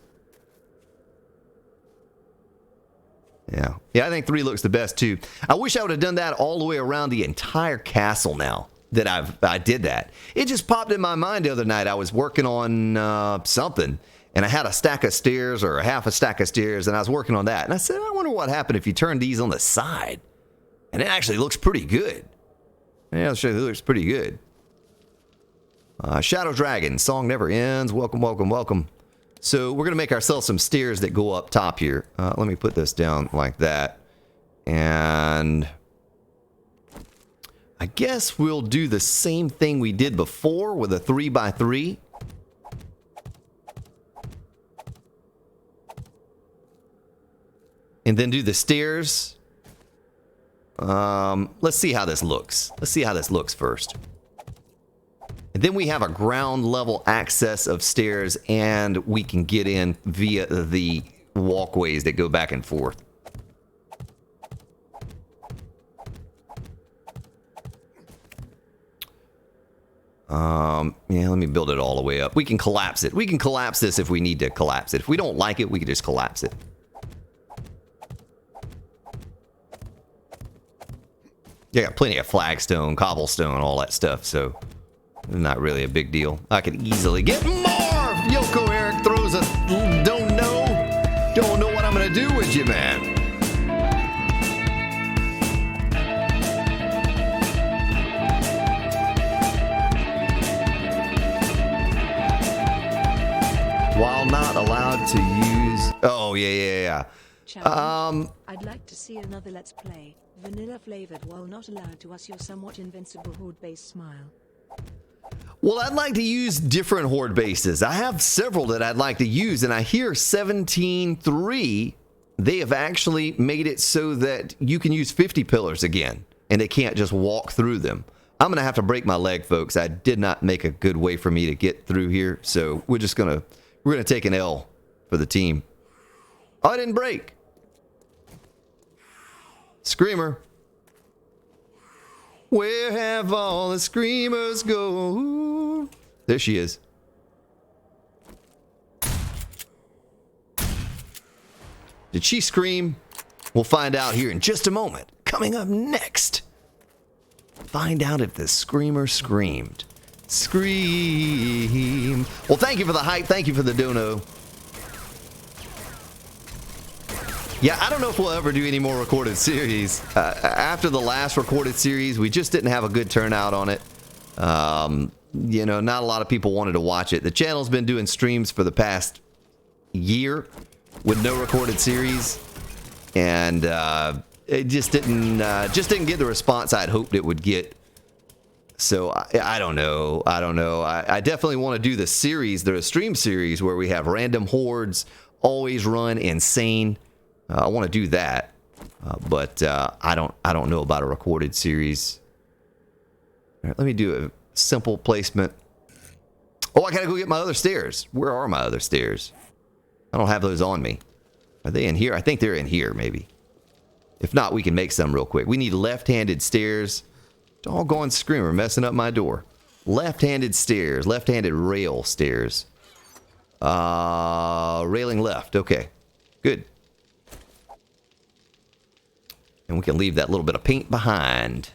Yeah, I think 3 looks the best too. I wish I would have done that all the way around the entire castle now that I did that. It just popped in my mind the other night. I was working on something, and I had a stack of stairs or half a stack of stairs, and I was working on that. And I said, I wonder what happened if you turn these on the side. And it actually looks pretty good. Yeah, I'll show you. It looks pretty good. Shadow Dragon, song never ends. Welcome, welcome, welcome. So we're going to make ourselves some stairs that go up top here. Let me put this down like that. And I guess we'll do the same thing we did before with a 3x3. And then do the stairs. Let's see how this looks. Let's see how this looks first. And then we have a ground level access of stairs, and we can get in via the walkways that go back and forth. Yeah, let me build it all the way up. We can collapse it. We can collapse this if we need to collapse it. If we don't like it, we can just collapse it. Yeah, got plenty of flagstone, cobblestone, all that stuff, so not really a big deal. I could easily get more! Yoko Eric throws a don't know what I'm gonna do with you, man. While not allowed to use... Oh, yeah. I'd like to see another Let's Play, vanilla flavored while not allowed to us your somewhat invincible horde-based smile. Well, I'd like to use different horde bases. I have several that I'd like to use, and I hear 17.3, they have actually made it so that you can use 50 pillars again, and they can't just walk through them. I'm going to have to break my leg, folks. I did not make a good way for me to get through here, so we're going to take an L for the team. Oh, I didn't break. Screamer. Where have all the screamers go? There she is. Did she scream? We'll find out here in just a moment. Coming up next. Find out if the screamer screamed. Scream. Well, thank you for the hype. Thank you for the dono. Yeah, I don't know if we'll ever do any more recorded series. After the last recorded series, we just didn't have a good turnout on it. You know, not a lot of people wanted to watch it. The channel's been doing streams for the past year with no recorded series, and it just didn't get the response I'd hoped it would get. So I don't know. I definitely want to do the series, the stream series, where we have random hordes, always run insane. I want to do that, but I don't know about a recorded series. All right, let me do a simple placement. Oh, I gotta go get my other stairs. Where are my other stairs? I don't have those on me. Are they in here? I think they're in here, maybe. If not, we can make some real quick. We need left-handed stairs. Doggone screamer messing up my door. Left-handed stairs. Left-handed rail stairs. Railing left. Okay. Good. And we can leave that little bit of paint behind.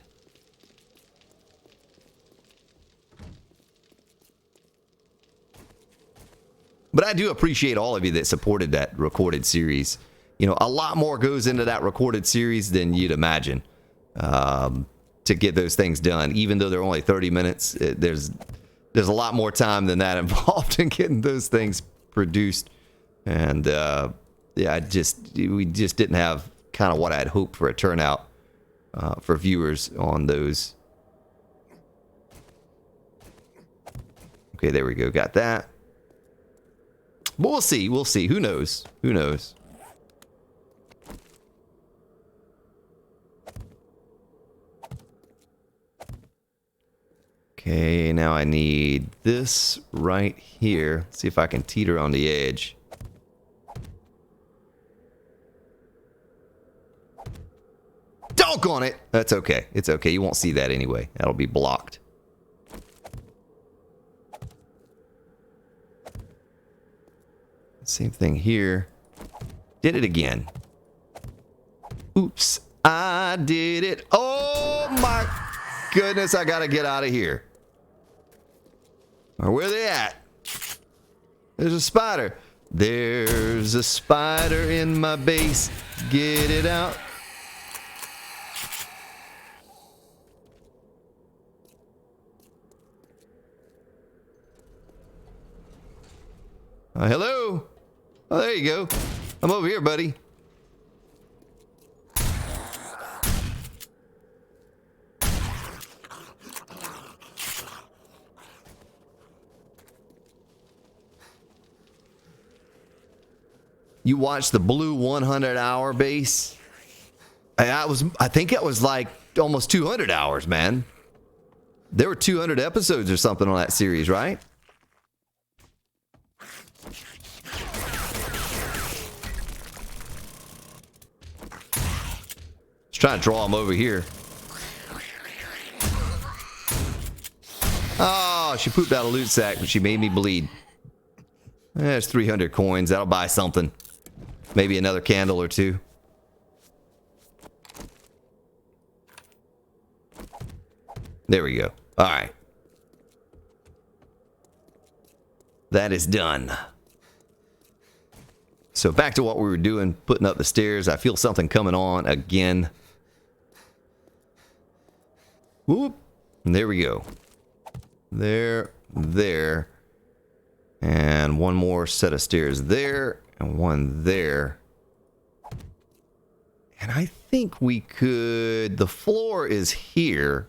But I do appreciate all of you that supported that recorded series. You know, a lot more goes into that recorded series than you'd imagine to get those things done. Even though they're only 30 minutes, there's a lot more time than that involved in getting those things produced. And yeah, we just didn't have kind of what I'd hoped for a turnout for viewers on those. Okay, there we go. Got that. But we'll see. We'll see. Who knows? Who knows? Okay, now I need this right here. Let's see if I can teeter on the edge. Doggone it! That's okay. It's okay. You won't see that anyway. That'll be blocked. Same thing here. Did it again. Oops. I did it. Oh my goodness. I gotta get out of here. Or where are they at? There's a spider. There's a spider in my base. Get it out. Hello? Oh, there you go. I'm over here, buddy. You watched the blue 100-hour base? I think it was like almost 200 hours, man. There were 200 episodes or something on that series, right? Trying to draw him over here. Oh, she pooped out a loot sack, but she made me bleed. There's 300 coins. That'll buy something. Maybe another candle or two. There we go. All right. That is done. So back to what we were doing, putting up the stairs. I feel something coming on again. Whoop. And there we go. There. And one more set of stairs there. And one there. And I think we could... The floor is here.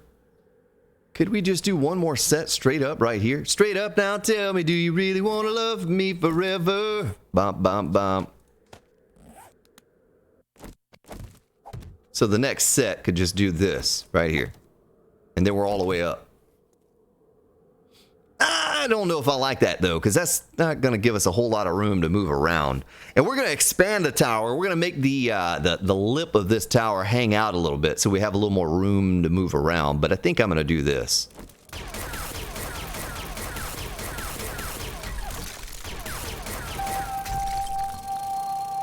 Could we just do one more set straight up right here? Straight up now, tell me, do you really want to love me forever? Bump, bump, bump. So the next set could just do this right here. And then we're all the way up. I don't know if I like that, though, because that's not going to give us a whole lot of room to move around. And we're going to expand the tower. We're going to make the lip of this tower hang out a little bit so we have a little more room to move around. But I think I'm going to do this.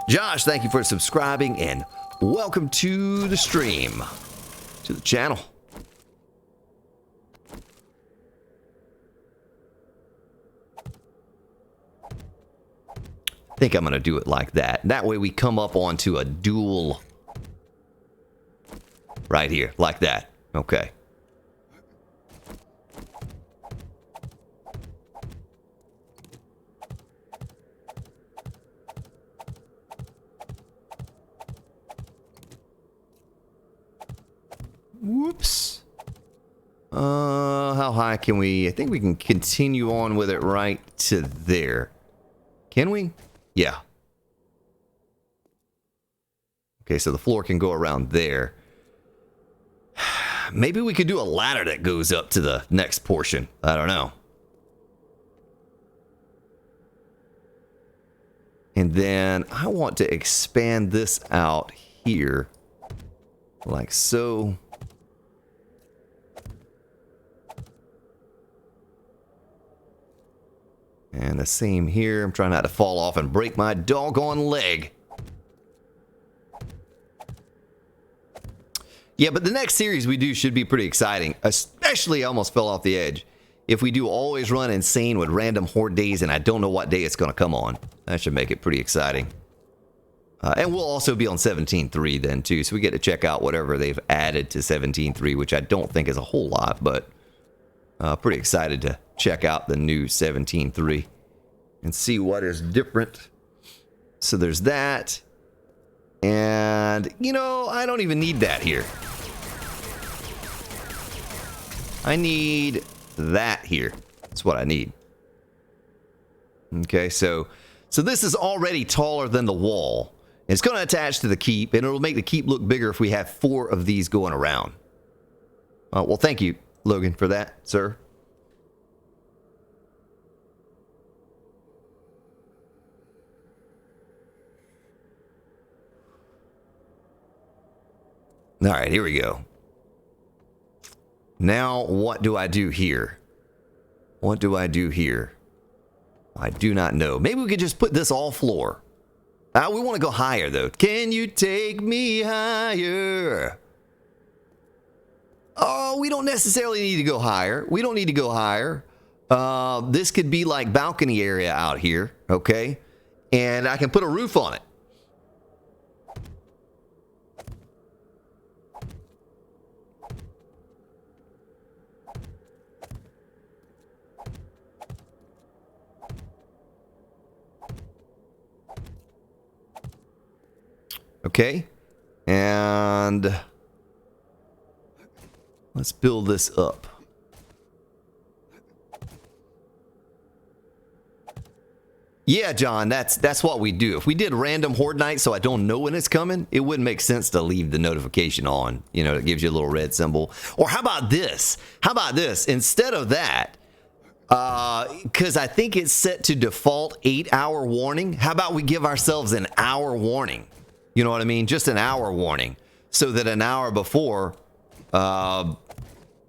Josh, thank you for subscribing, and welcome to the stream, to the channel. I think I'm going to do it like that. That way we come up onto a dual right here, like that. Okay. Whoops. How high can we? I think we can continue on with it right to there. Can we? Yeah. Okay, so the floor can go around there. Maybe we could do a ladder that goes up to the next portion. I don't know. And then I want to expand this out here. Like so. And the same here. I'm trying not to fall off and break my doggone leg. Yeah, but the next series we do should be pretty exciting. Especially, I almost fell off the edge. If we do always run insane with random horde days and I don't know what day it's going to come on. That should make it pretty exciting. And we'll also be on 17.3 then too. So we get to check out whatever they've added to 17.3, which I don't think is a whole lot. But pretty excited to check out the new 17.3 and see what is different. So there's that. And, you know, I don't even need that here. I need that here. That's what I need. Okay, so this is already taller than the wall. It's going to attach to the keep, and it'll make the keep look bigger if we have 4 of these going around. Well, thank you, Logan, for that, sir. All right, here we go. Now, what do I do here? What do I do here? I do not know. Maybe we could just put this all floor. We want to go higher, though. Can you take me higher? Oh, we don't necessarily need to go higher. We don't need to go higher. This could be like balcony area out here, okay? And I can put a roof on it. Okay, and let's build this up. Yeah, John, that's what we do. If we did random horde night so I don't know when it's coming, it wouldn't make sense to leave the notification on. You know, it gives you a little red symbol. Or how about this? How about this? Instead of that, because I think it's set to default 8-hour warning, how about we give ourselves an hour warning? You know what I mean? Just an hour warning. So that an hour before, that's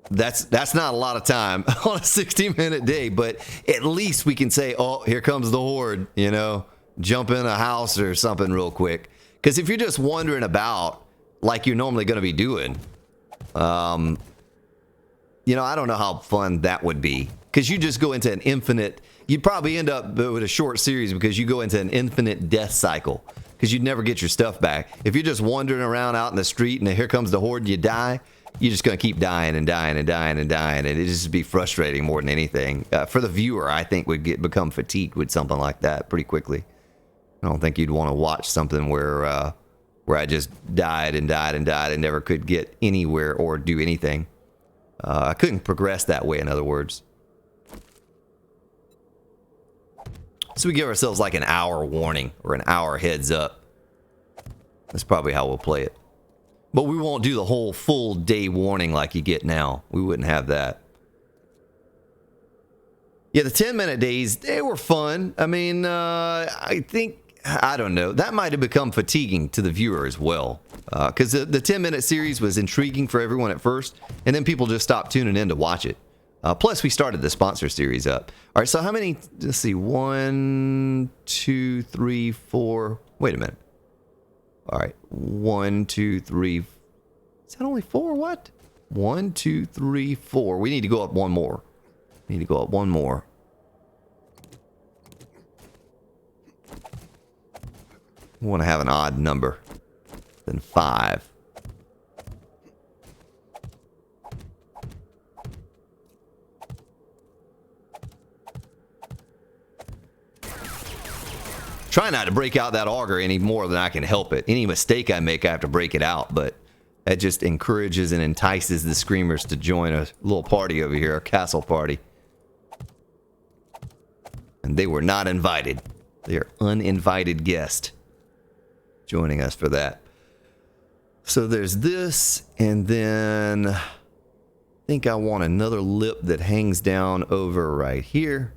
not a lot of time on a 60-minute day, but at least we can say, oh, here comes the horde, you know, jump in a house or something real quick. Because if you're just wandering about like you're normally going to be doing, you know, I don't know how fun that would be. Because you just go into an infinite, you'd probably end up with a short series because you go into an infinite death cycle. Because you'd never get your stuff back. If you're just wandering around out in the street and here comes the horde and you die, you're just going to keep dying and dying and dying and dying. And it'd just be frustrating more than anything. For the viewer, I think would become fatigued with something like that pretty quickly. I don't think you'd want to watch something where I just died and died and died and never could get anywhere or do anything. I couldn't progress that way, in other words. So we give ourselves like an hour warning or an hour heads up. That's probably how we'll play it. But we won't do the whole full day warning like you get now. We wouldn't have that. Yeah, the 10-minute days, they were fun. I mean, I think, I don't know. That might have become fatiguing to the viewer as well. Because the 10-minute series was intriguing for everyone at first. And then people just stopped tuning in to watch it. Plus, we started the sponsor series up. All right, so how many? Let's see. 1, 2, 3, 4. Wait a minute. All right. 1, 2, 3. Is that only 4? What? 1, 2, 3, 4. We need to go up one more. We need to go up one more. We want to have an odd number than 5. Try not to break out that auger any more than I can help it. Any mistake I make, I have to break it out, but that just encourages and entices the screamers to join a little party over here, a castle party. And they were not invited. They are uninvited guests joining us for that. So there's this, and then I think I want another lip that hangs down over right here.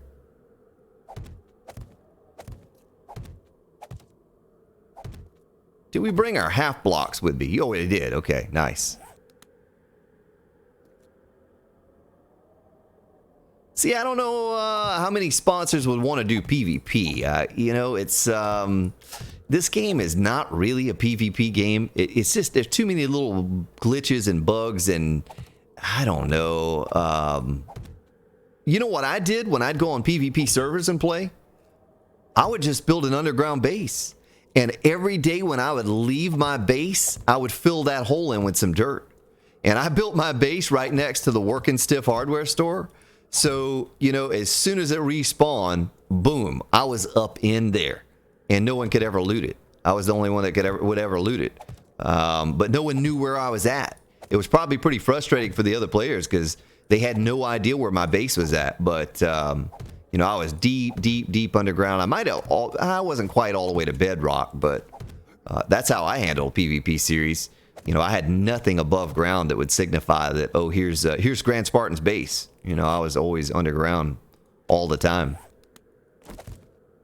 Did we bring our half blocks with me? Oh, we did. Okay, nice. See, I don't know how many sponsors would want to do PvP. You know, it's this game is not really a PvP game. It's just there's too many little glitches and bugs, and I don't know. You know what I did when I'd go on PvP servers and play? I would just build an underground base. And every day when I would leave my base, I would fill that hole in with some dirt. And I built my base right next to the Working Stiff hardware store. So, you know, as soon as it respawned, boom, I was up in there. And no one could ever loot it. I was the only one that would ever loot it. But no one knew where I was at. It was probably pretty frustrating for the other players because they had no idea where my base was at. But you know, I was deep underground. I wasn't quite all the way to bedrock, but that's how I handled PvP series. You know, I had nothing above ground that would signify that, oh, here's Grand Spartan's base. You know, I was always underground all the time.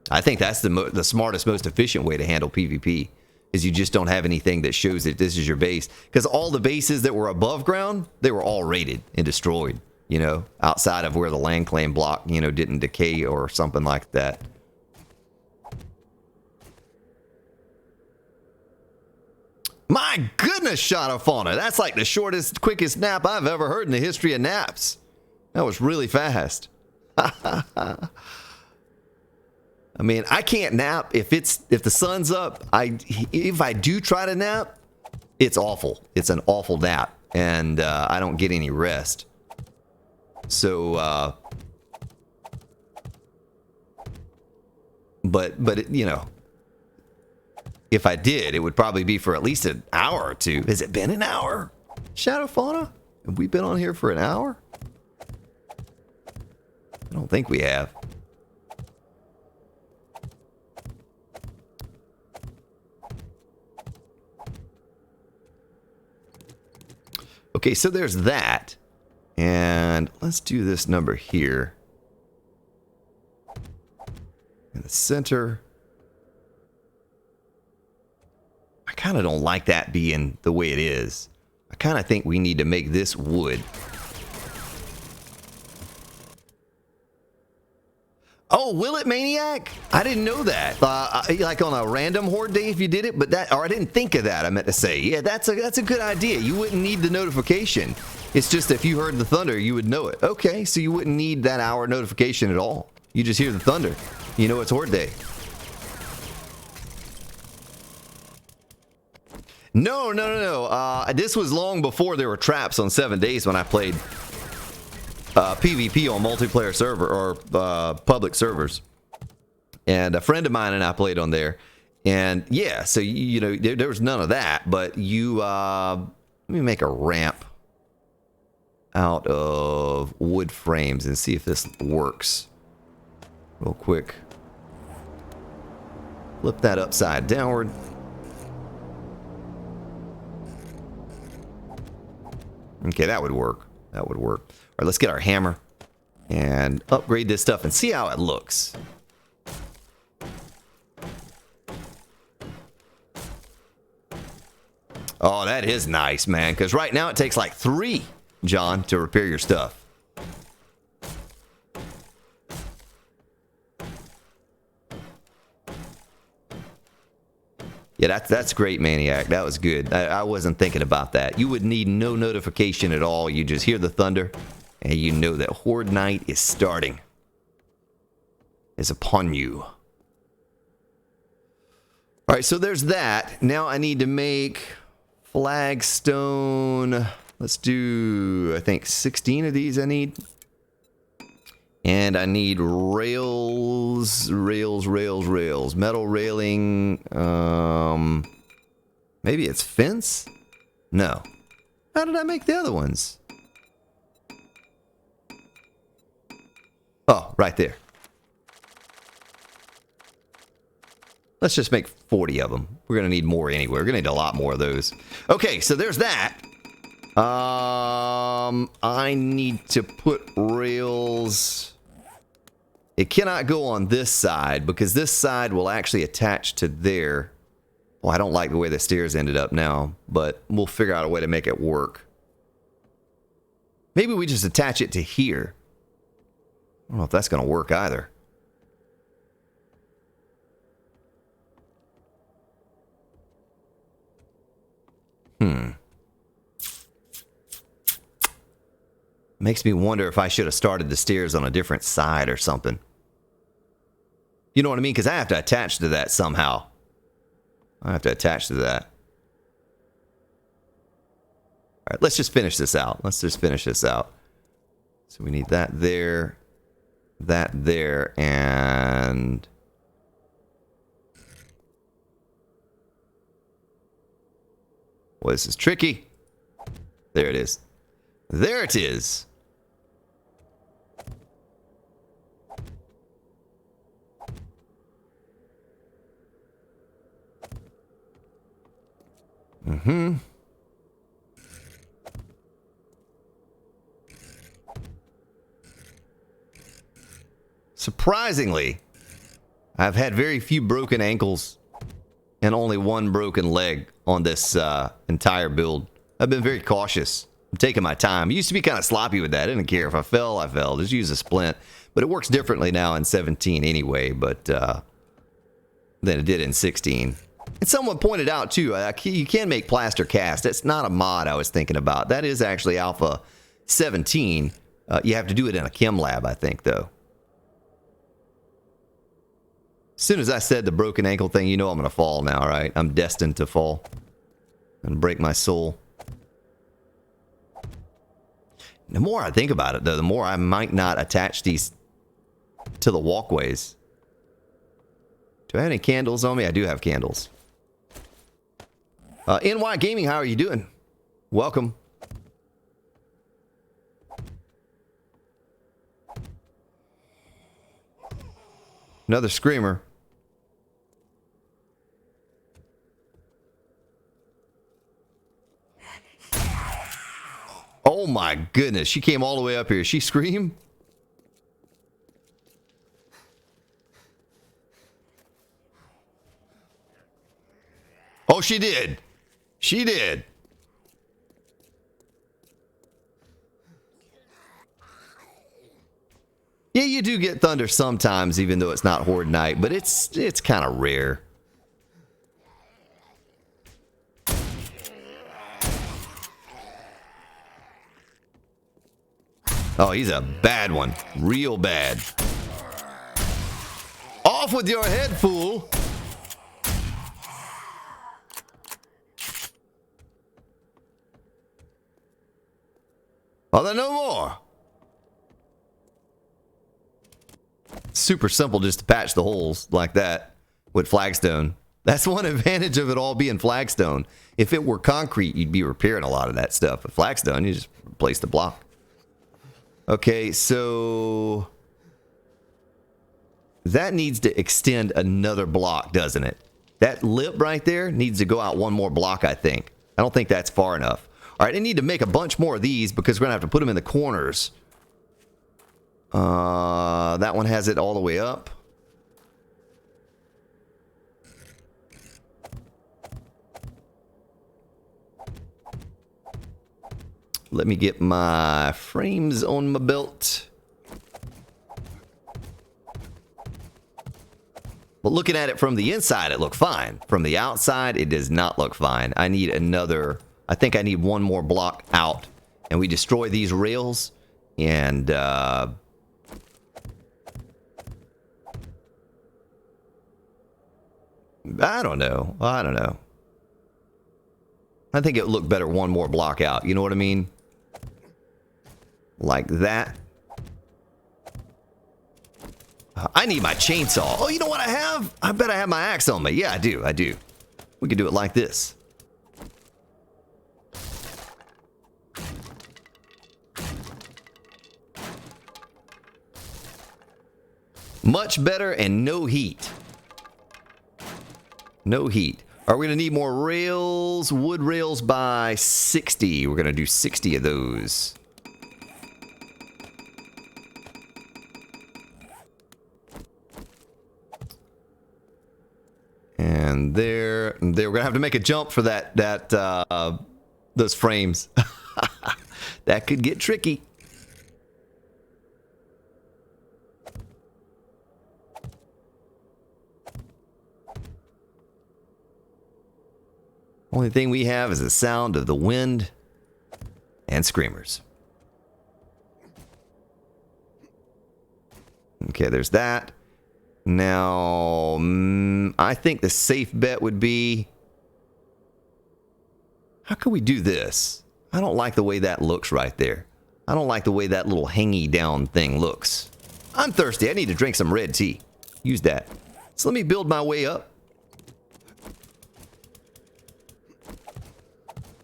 I think that's the smartest, most efficient way to handle PvP, is you just don't have anything that shows that this is your base. Because all the bases that were above ground, they were all raided and destroyed. You know, outside of where the land claim block, you know, didn't decay or something like that. My goodness, shot of fauna. That's like the shortest, quickest nap I've ever heard in the history of naps. That was really fast. I mean, I can't nap if the sun's up. If I do try to nap, it's awful. It's an awful nap, and I don't get any rest. So, but you know, if I did, it would probably be for at least an hour or two. Has it been an hour? Shadow Fauna? Have we been on here for an hour? I don't think we have. Okay, so there's that. And let's do this number here. In the center. I kind of don't like that being the way it is. I kind of think we need to make this wood. Oh, will it, Maniac? I didn't know that. Like on a random Horde day if you did it, but I didn't think of that, I meant to say. Yeah, that's a good idea. You wouldn't need the notification. It's just if you heard the thunder, you would know it. Okay, so you wouldn't need that hour notification at all. You just hear the thunder. You know it's Horde day. No. This was long before there were traps on 7 days when I played PvP on multiplayer server or public servers. And a friend of mine and I played on there. And yeah, so you know there was none of that. But you let me make a ramp out of wood frames and see if this works real quick. Flip that upside downward. Okay, that would work. That would work. All right, let's get our hammer and upgrade this stuff and see how it looks. Oh, that is nice, man, because right now it takes like 3, John, to repair your stuff. Yeah, that's great, Maniac. That was good. I wasn't thinking about that. You would need no notification at all. You just hear the thunder, and you know that Horde Night is starting. Is upon you. All All right, so there's that. Now I need to make flagstone. Let's do, I think, 16 of these I need. And I need rails. Metal railing. Maybe it's fence? No. How did I make the other ones? Oh, right there. Let's just make 40 of them. We're going to need more anyway. We're going to need a lot more of those. Okay, so there's that. I need to put rails. It cannot go on this side because this side will actually attach to there. Well, I don't like the way the stairs ended up now, but we'll figure out a way to make it work. Maybe we just attach it to here. I don't know if that's going to work either. Makes me wonder if I should have started the stairs on a different side or something. You know what I mean? Because I have to attach to that somehow. I have to attach to that. All right, let's just finish this out. So we need that there, and... Well, this is tricky. There it is. There it is. Surprisingly, I've had very few broken ankles and only one broken leg on this entire build. I've been very cautious. I'm taking my time. I used to be kind of sloppy with that. I didn't care if I fell, I fell. Just use a splint. But it works differently now in 17 anyway, but than it did in 16. And someone pointed out, too, you can make plaster cast. That's not a mod I was thinking about. That is actually Alpha 17. You have to do it in a chem lab, I think, though. As soon as I said the broken ankle thing, you know I'm going to fall now, right? I'm destined to fall and break my soul. The more I think about it, though, the more I might not attach these to the walkways. Do I have any candles on me? I do have candles. NY Gaming, how are you doing? Welcome. Another screamer. Oh my goodness, she came all the way up here. She screamed? Oh, she did. She did. Yeah, you do get thunder sometimes, even though it's not Horde night, but it's kind of rare. Oh, he's a bad one. Real bad. Off with your head, fool! Are there no more? Super simple just to patch the holes like that with flagstone. That's one advantage of it all being flagstone. If it were concrete, you'd be repairing a lot of that stuff. With flagstone, you just replace the block. Okay, so that needs to extend another block, doesn't it? That lip right there needs to go out one more block, I think. I don't think that's far enough. All right, I need to make a bunch more of these because we're going to have to put them in the corners. That one has it all the way up. Let me get my frames on my belt. But looking at it from the inside, it looked fine. From the outside, it does not look fine. I need another... I think I need one more block out. And we destroy these rails. And... I don't know. I don't know. I think it would look better one more block out. You know what I mean? Like that. I need my chainsaw. Oh, you know what I have? I bet I have my axe on me. Yeah, I do. I do. We could do it like this. Much better and no heat. No heat. Are we going to need more rails? Wood rails by 60. We're going to do 60 of those. And there, we're going to have to make a jump for those frames. That could get tricky. Only thing we have is the sound of the wind and screamers. Okay, there's that. Now, I think the safe bet would be... How can we do this? I don't like the way that looks right there. I don't like the way that little hangy down thing looks. I'm thirsty. I need to drink some red tea. Use that. So let me build my way up.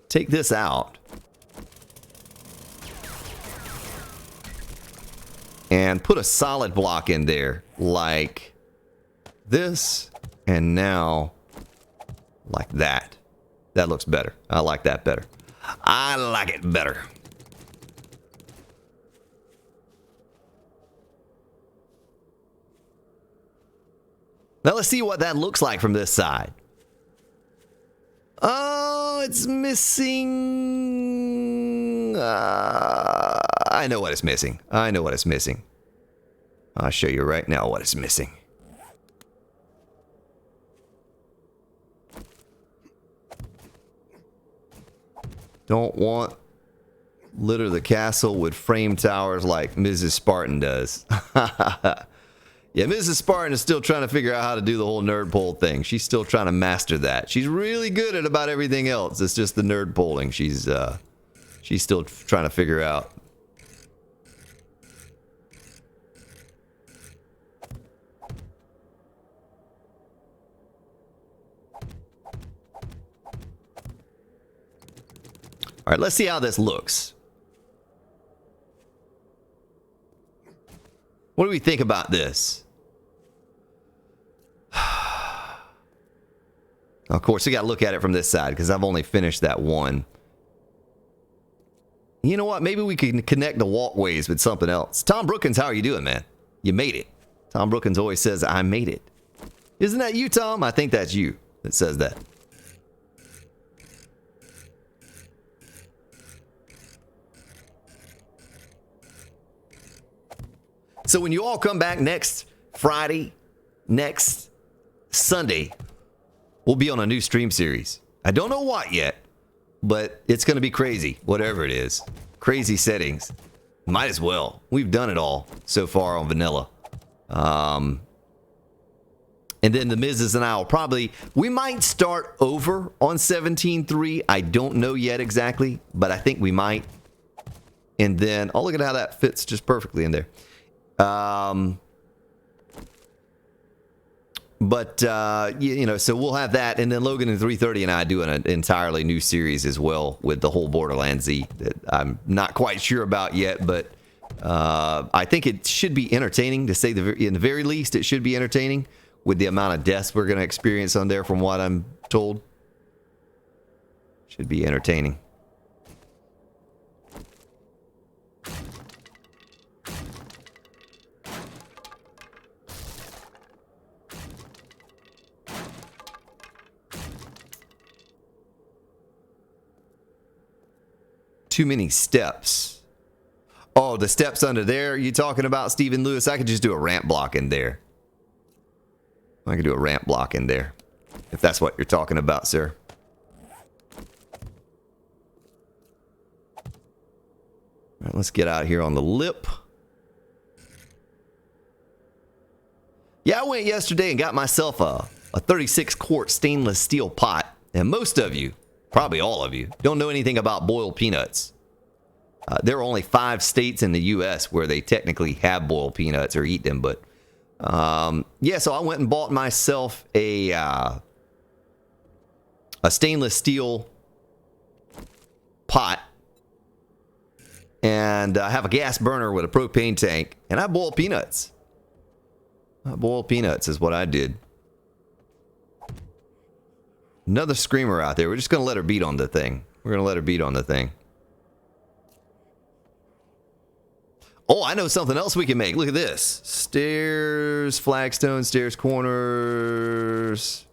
Take this out. And put a solid block in there, like this, and now like that. That looks better. I like that better. I like it better. Now let's see what that looks like from this side. Oh, it's missing. I know what it's missing. I know what it's missing. I'll show you right now what it's missing. Don't want litter the castle with frame towers like Mrs. Spartan does. Yeah, Mrs. Spartan is still trying to figure out how to do the whole nerd pole thing. She's still trying to master that. She's really good at about everything else. It's just the nerd poling she's still trying to figure out. All right, let's see how this looks. What do we think about this? Of course, we got to look at it from this side because I've only finished that one. You know what? Maybe we can connect the walkways with something else. Tom Brookins, how are you doing, man? You made it. Tom Brookins always says, I made it. Isn't that you, Tom? I think that's you that says that. So when you all come back next Friday, next Sunday, we'll be on a new stream series. I don't know what yet, but it's going to be crazy, whatever it is. Crazy settings. Might as well. We've done it all so far on vanilla. And then the Mrs. and I will probably... We might start over on 17.3. I don't know yet exactly, but I think we might. And then... Oh, look at how that fits just perfectly in there. You know, so we'll have that, and then Logan and 330 and I do an entirely new series as well with the whole Borderlands Z that I'm not quite sure about yet, but I think it should be entertaining, to say in the very least. It should be entertaining with the amount of deaths we're going to experience on there, from what I'm told. Should be entertaining. Too many steps. Oh, the steps under there you talking about, Stephen Lewis? I could just do a ramp block in there. I could do a ramp block in there, if that's what you're talking about, sir. All right, let's get out here on the lip. Yeah, I went yesterday and got myself a 36 quart stainless steel pot. And most of you, probably all of you, don't know anything about boiled peanuts. There are only 5 states in the U.S. where they technically have boiled peanuts or eat them. But yeah, so I went and bought myself a stainless steel pot. And I have a gas burner with a propane tank. And I boil peanuts. I boil peanuts is what I did. Another screamer out there. We're just going to let her beat on the thing. We're going to let her beat on the thing. Oh, I know something else we can make. Look at this. Stairs, flagstones, stairs, corners.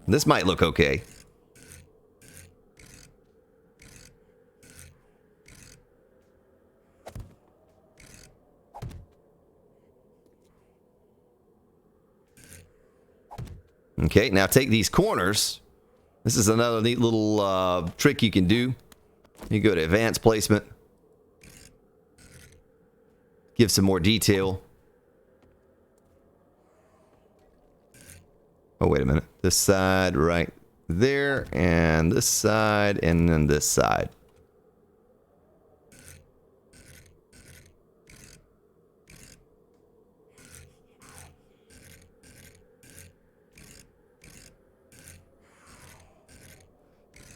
This might look okay. Okay, now take these corners. This is another neat little trick you can do. You go to advanced placement. Give some more detail. Oh, wait a minute. This side right there, and this side, and then this side.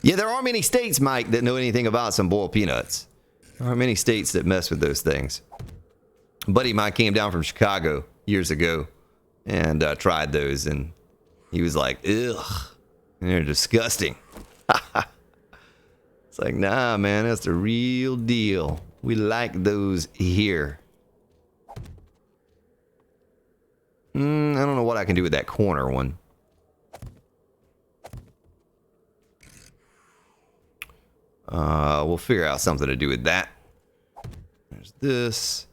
Yeah, there aren't many states, Mike, that know anything about some boiled peanuts. There aren't many states that mess with those things. A buddy of mine came down from Chicago years ago and tried those, and he was like, ugh, they're disgusting. It's like, nah, man, that's the real deal. We like those here. I don't know what I can do with that corner one. We'll figure out something to do with that. There's this.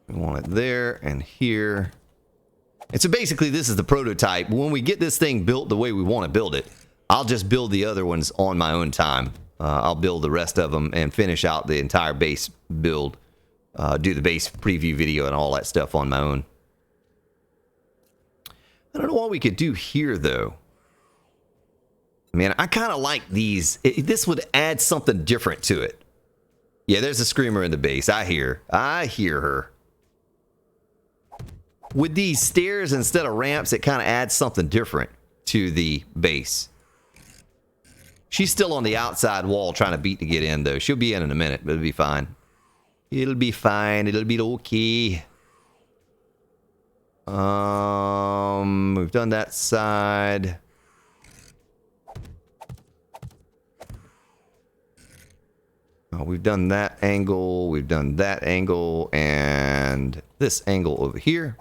We want it there and here. And so basically this is the prototype. When we get this thing built the way we want to build it, I'll just build the other ones on my own time. I'll build the rest of them and finish out the entire base build. Do the base preview video and all that stuff on my own. I don't know what we could do here though. Man, I kind of like these. This would add something different to it. Yeah, there's a screamer in the base. I hear her. With these stairs instead of ramps, it kind of adds something different to the base. She's still on the outside wall trying to beat to get in, though. She'll be in a minute, but it'll be fine. It'll be fine. It'll be okay. We've done that side. We've done that angle, we've done that angle, and this angle over here.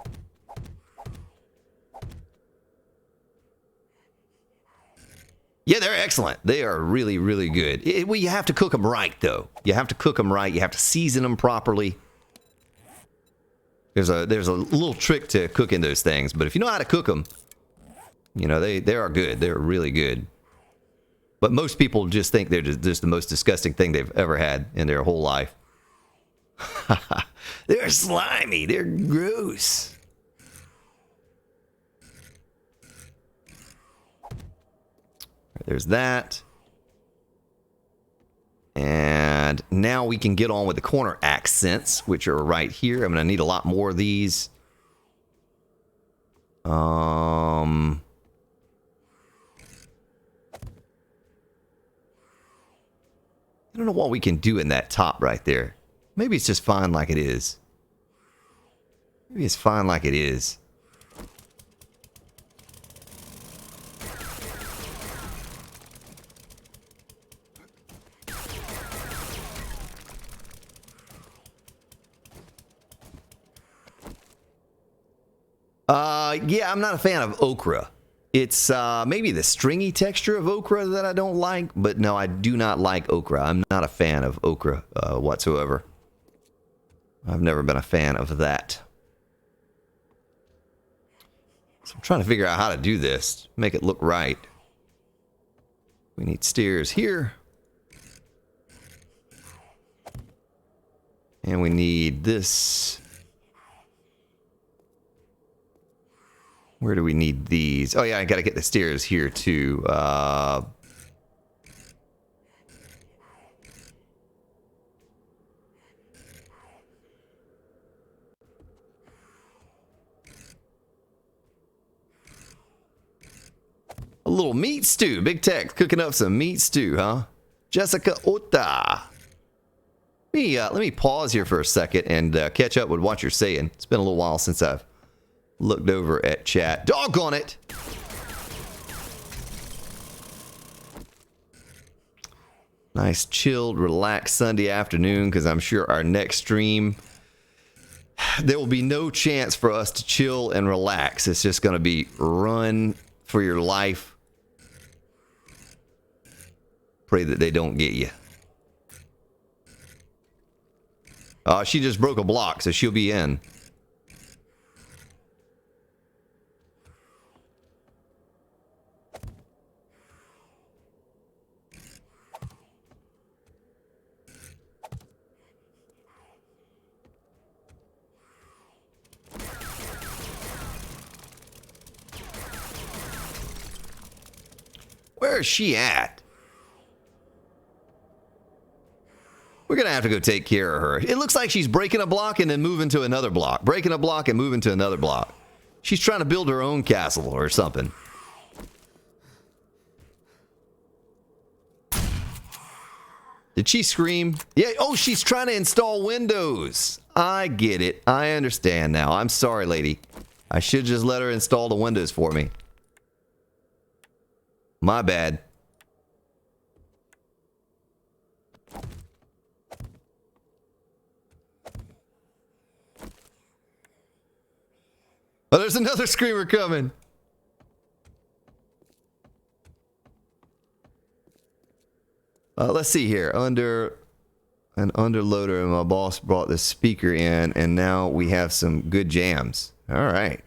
Yeah, they're excellent. They are really, really good. Well, you have to cook them right, though. You have to cook them right. You have to season them properly. There's a little trick to cooking those things, but if you know how to cook them, you know, they are good. They're really good. But most people just think they're just the most disgusting thing they've ever had in their whole life. They're slimy. They're gross. There's that. And now we can get on with the corner accents, which are right here. I'm going to need a lot more of these. I don't know what we can do in that top right there. Maybe it's just fine like it is. Maybe it's fine like it is. Yeah, I'm not a fan of okra. It's maybe the stringy texture of okra that I don't like, but no, I do not like okra. I'm not a fan of okra whatsoever. I've never been a fan of that. So I'm trying to figure out how to do this, make it look right. We need stairs here. And we need this Where do we need these? Oh yeah, I gotta get the stairs here too. A little meat stew. Big Tech cooking up some meat stew, huh? Jessica Ota. Let me pause here for a second and catch up with what you're saying. It's been a little while since I've looked over at chat. Doggone it! Nice, chilled, relaxed Sunday afternoon, because I'm sure our next stream, there will be no chance for us to chill and relax. It's just going to be run for your life. Pray that they don't get you. She just broke a block, so she'll be in. Where is she at? We're going to have to go take care of her. It looks like she's breaking a block and then moving to another block. Breaking a block and moving to another block. She's trying to build her own castle or something. Did she scream? Yeah. Oh, she's trying to install windows. I get it. I understand now. I'm sorry, lady. I should just let her install the windows for me. My bad. Oh, there's another screamer coming. Let's see here. Under an underloader, and my boss brought the speaker in, and now we have some good jams. All right.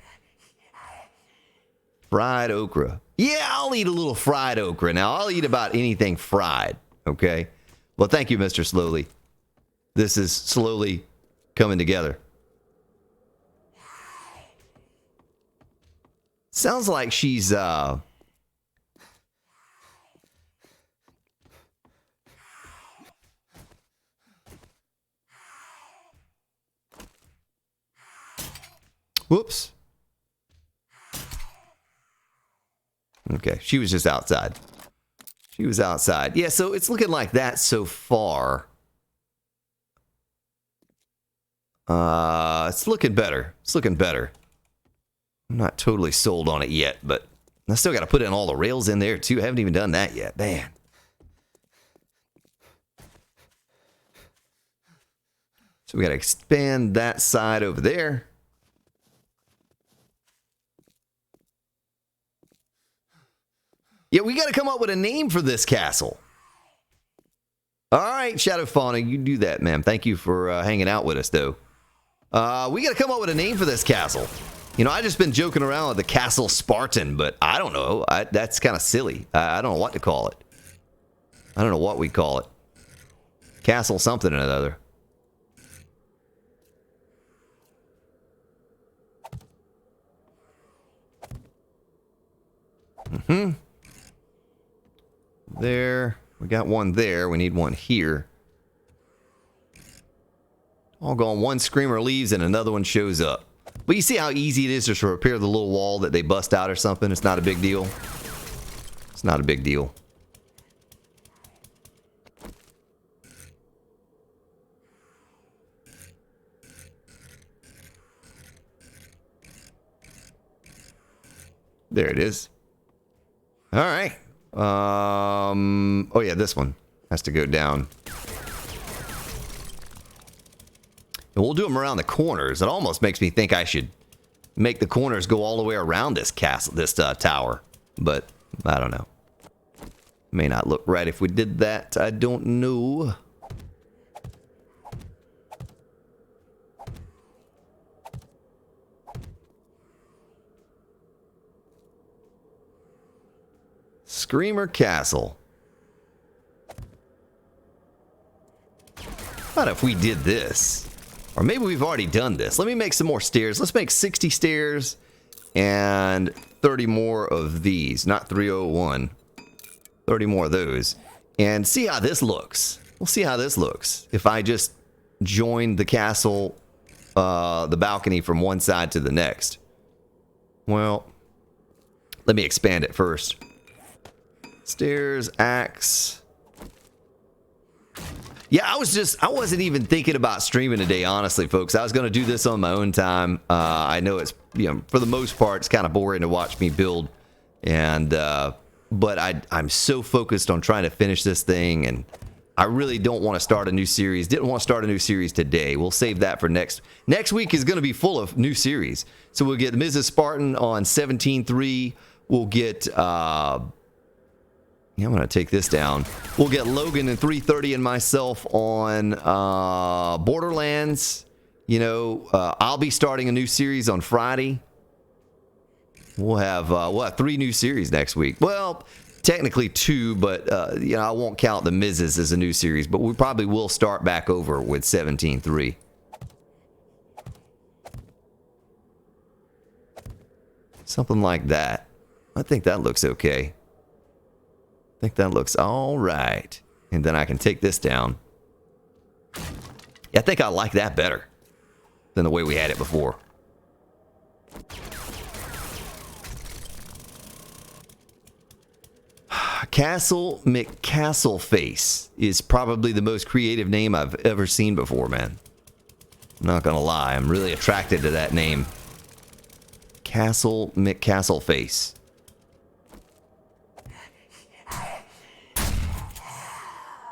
Fried okra. Yeah, I'll eat a little fried okra. Now, I'll eat about anything fried, okay? Well, thank you, Mr. Slowly. This is slowly coming together. Sounds like she's, whoops. Okay, she was just outside. She was outside. Yeah, so it's looking like that so far. It's looking better. It's looking better. I'm not totally sold on it yet, but I still got to put in all the rails in there, too. I haven't even done that yet. Man. So we got to expand that side over there. Yeah, we got to come up with a name for this castle. All right, Shadow Fauna, you do that, ma'am. Thank you for hanging out with us, though. We got to come up with a name for this castle. You know, I just been joking around with the Castle Spartan, but I don't know. That's kind of silly. I don't know what to call it. I don't know what we call it. Castle something or another. Mm-hmm. There. We got one there. We need one here. All gone. One screamer leaves and another one shows up. But you see how easy it is just to repair the little wall that they bust out or something? It's not a big deal. It's not a big deal. There it is. All right. Oh yeah, this one has to go down. And we'll do them around the corners. It almost makes me think I should make the corners go all the way around this castle, this tower. But I don't know. May not look right if we did that. I don't know. Screamer Castle. What if we did this? Or maybe we've already done this. Let me make some more stairs. Let's make 60 stairs. and 30 more of these. Not 301. 30 more of those. And see how this looks. We'll see how this looks. If I just join the castle, the balcony from one side to the next. Well, let me expand it first. Stairs, axe. Yeah, I wasn't even thinking about streaming today, honestly, folks. I was going to do this on my own time. I know it's, for the most part, it's kind of boring to watch me build. And, but I'm so focused on trying to finish this thing, and I really don't want to start a new series. Didn't want to start a new series today. We'll save that for next week is going to be full of new series. So we'll get Mrs. Spartan on 17.3. We'll get, I'm going to take this down. We'll get Logan and 330 and myself on Borderlands. I'll be starting a new series on Friday. We'll have 3 new series next week. Well, technically 2, but I won't count the Mrs. as a new series. But we probably will start back over with 17.3. Something like that. I think that looks okay. I think that looks all right. And then I can take this down. Yeah, I think I like that better than the way we had it before. Castle McCastleface is probably the most creative name I've ever seen before, man. I'm not gonna lie, I'm really attracted to that name. Castle McCastleface.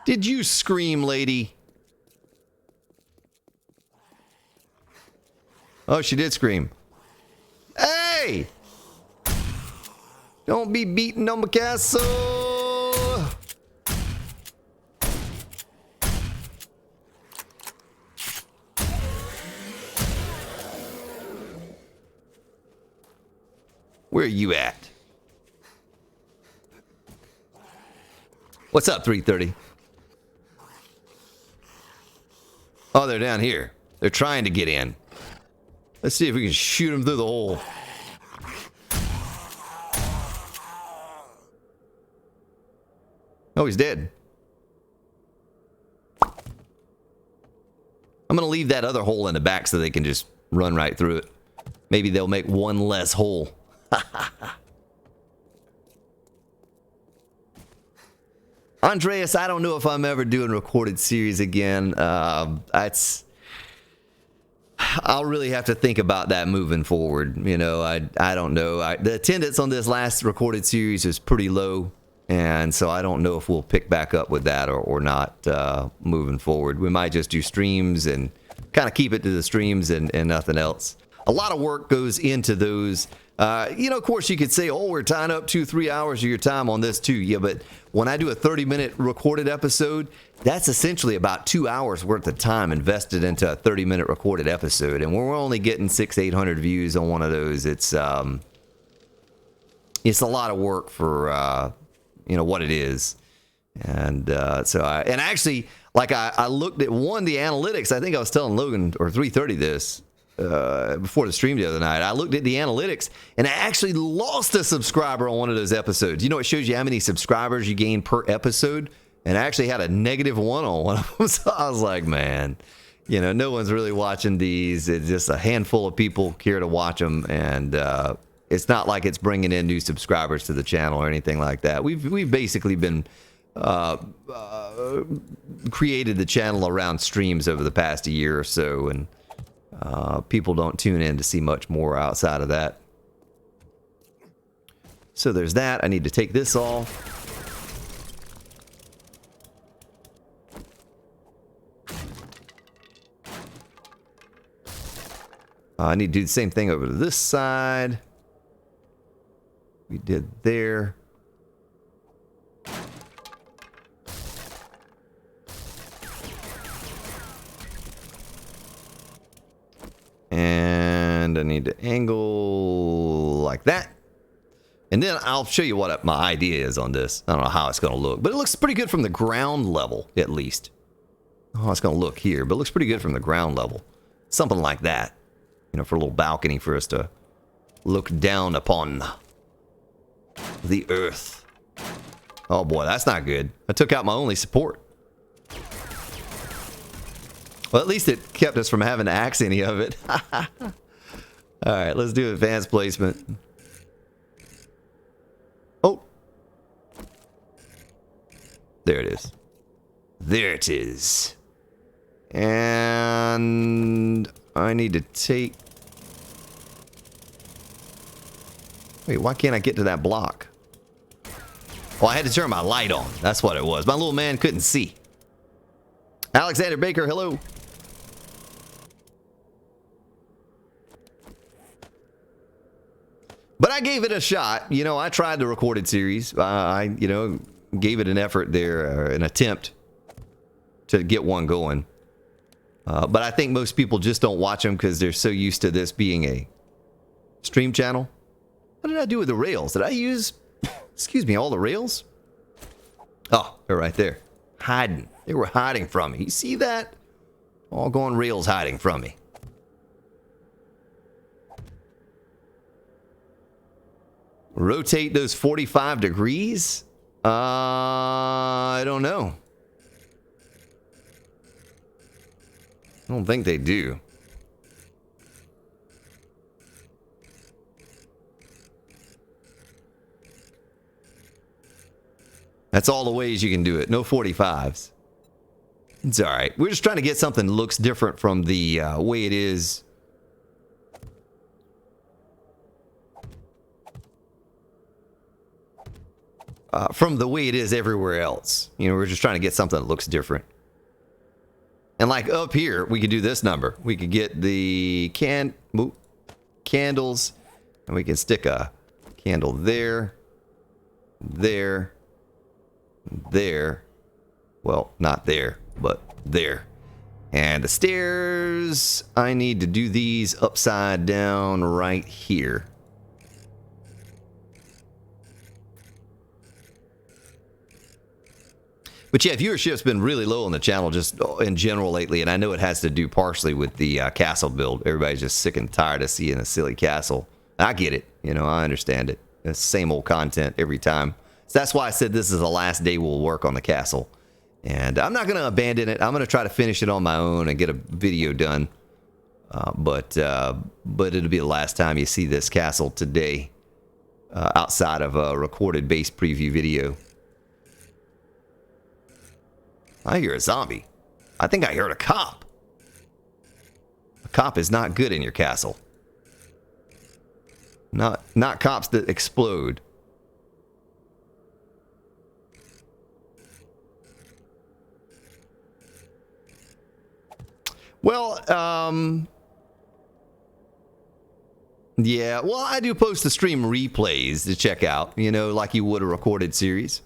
Did you scream, lady? Oh, she did scream. Hey! Don't be beating on my castle! Where are you at? What's up, 330? Oh, they're down here. They're trying to get in. Let's see if we can shoot them through the hole. Oh, he's dead. I'm going to leave that other hole in the back so they can just run right through it. Maybe they'll make one less hole. Andreas, I don't know if I'm ever doing recorded series again. I'll really have to think about that moving forward. I don't know. The attendance on this last recorded series is pretty low, and so I don't know if we'll pick back up with that or not moving forward. We might just do streams and kind of keep it to the streams and nothing else. A lot of work goes into those. Of course, you could say, oh, we're tying up 2-3 hours of your time on this too. Yeah, but when I do a 30-minute recorded episode, that's essentially about 2 hours worth of time invested into a 30-minute recorded episode. And we're only getting 600-800 views on one of those. It's a lot of work for, what it is. And actually, like I looked at the analytics. I think I was telling Logan or 330 this. Before the stream the other night, I looked at the analytics and I actually lost a subscriber on one of those episodes. It shows you how many subscribers you gain per episode, and I actually had a -1 on one of them. So I was like, man, no one's really watching these. It's just a handful of people care to watch them, and it's not like it's bringing in new subscribers to the channel or anything like that. We've basically been created the channel around streams over the past year or so, and people don't tune in to see much more outside of that. So there's that. I need to take this off. I need to do the same thing over to this side. We did there. And I need to angle like that. And then I'll show you what my idea is on this. I don't know how it's going to look, but it looks pretty good from the ground level, at least. Oh, it's going to look here, but it looks pretty good from the ground level. Something like that, for a little balcony for us to look down upon the earth. Oh boy, that's not good. I took out my only support. Well, at least it kept us from having to axe any of it. Alright, let's do advanced placement. Oh. There it is. There it is. And I need to take... Wait, why can't I get to that block? Oh, I had to turn my light on. That's what it was. My little man couldn't see. Alexander Baker, hello. But I gave it a shot. You know, I tried the recorded series. You know, gave it an effort there, an attempt to get one going. But I think most people just don't watch them because they're so used to this being a stream channel. What did I do with the rails? Did I use, excuse me, all the rails? Oh, they're right there. Hiding. They were hiding from me. You see that? All gone rails hiding from me. Rotate those 45 degrees? I don't know. I don't think they do. That's all the ways you can do it. No 45s. It's alright. We're just trying to get something that looks different from the way it is. From the way it is everywhere else. You know, we're just trying to get something that looks different. And like up here, we could do this number. We could get the candles, and we can stick a candle there, there, there. Well, not there, but there. And the stairs, I need to do these upside down right here. But yeah, viewership's been really low on the channel just in general lately, and I know it has to do partially with the castle build. Everybody's just sick and tired of seeing a silly castle. I get it. You know, I understand it. It's the same old content every time. So that's why I said this is the last day we'll work on the castle. And I'm not going to abandon it. I'm going to try to finish it on my own and get a video done. But it'll be the last time you see this castle today outside of a recorded base preview video. I hear a zombie. I think I heard a cop. A cop is not good in your castle. Not cops that explode. Well, yeah, well, I do post the stream replays to check out, you know, like you would a recorded series.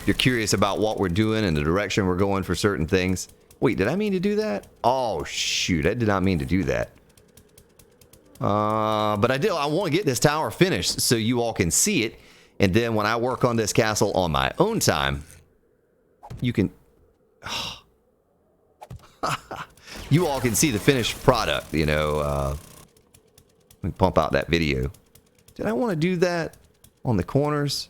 If you're curious about what we're doing and the direction we're going for certain things. Wait, did I mean to do that? Oh, shoot, I did not mean to do that. But I want to get this tower finished so you all can see it. And then when I work on this castle on my own time, you can... you all can see the finished product, you know. Let me pump out that video. Did I want to do that on the corners?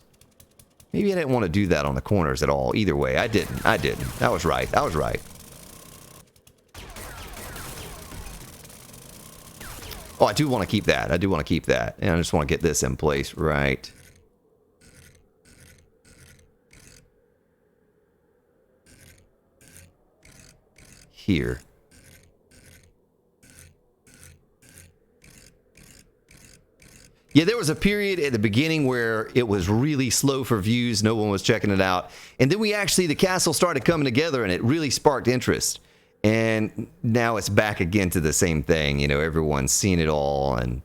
Maybe I didn't want to do that on the corners at all. Either way, I didn't. That was right. I was right. Oh, I do want to keep that. I do want to keep that. And I just want to get this in place right here. Yeah, there was a period at the beginning where it was really slow for views. No one was checking it out. And then the castle started coming together and it really sparked interest. And now it's back again to the same thing. You know, everyone's seen it all. And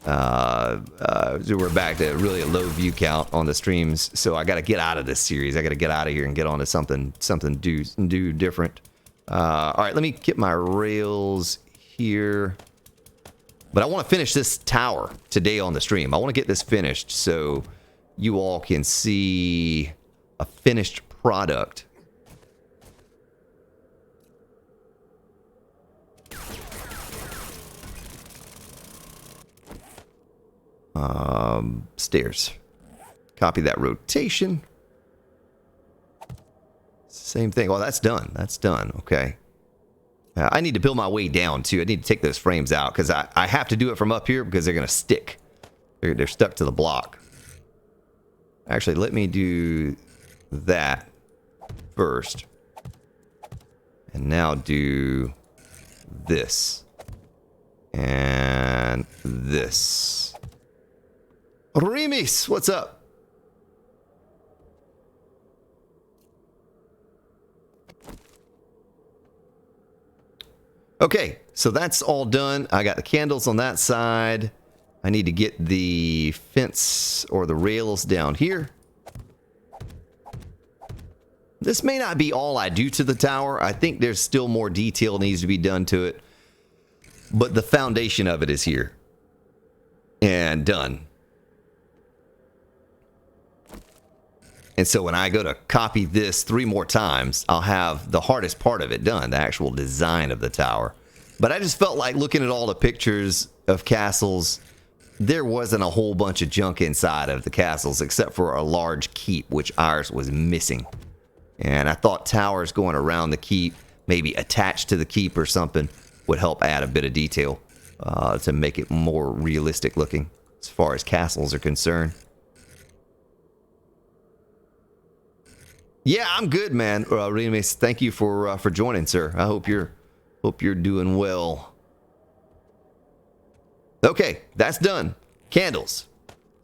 we're back to really a low view count on the streams. So I got to get out of this series. I got to get out of here and get on to something do different. All right, let me get my rails here. But I want to finish this tower today on the stream. I want to get this finished so you all can see a finished product. Stairs. Copy that rotation. Same thing. Well, that's done. That's done. Okay. I need to build my way down, too. I need to take those frames out, because I have to do it from up here because they're going to stick. They're stuck to the block. Actually, let me do that first. And now do this. And this. Remis, what's up? Okay, so that's all done. I got the candles on that side. I need to get the fence or the rails down here. This may not be all I do to the tower. I think there's still more detail needs to be done to it. But the foundation of it is here. And done. And so when I go to copy this 3 more times, I'll have the hardest part of it done, the actual design of the tower. But I just felt like looking at all the pictures of castles, there wasn't a whole bunch of junk inside of the castles except for a large keep, which ours was missing. And I thought towers going around the keep, maybe attached to the keep or something, would help add a bit of detail to make it more realistic looking as far as castles are concerned. Yeah, I'm good, man. Remus, thank you for joining, sir. I hope you're doing well. Okay, that's done. Candles.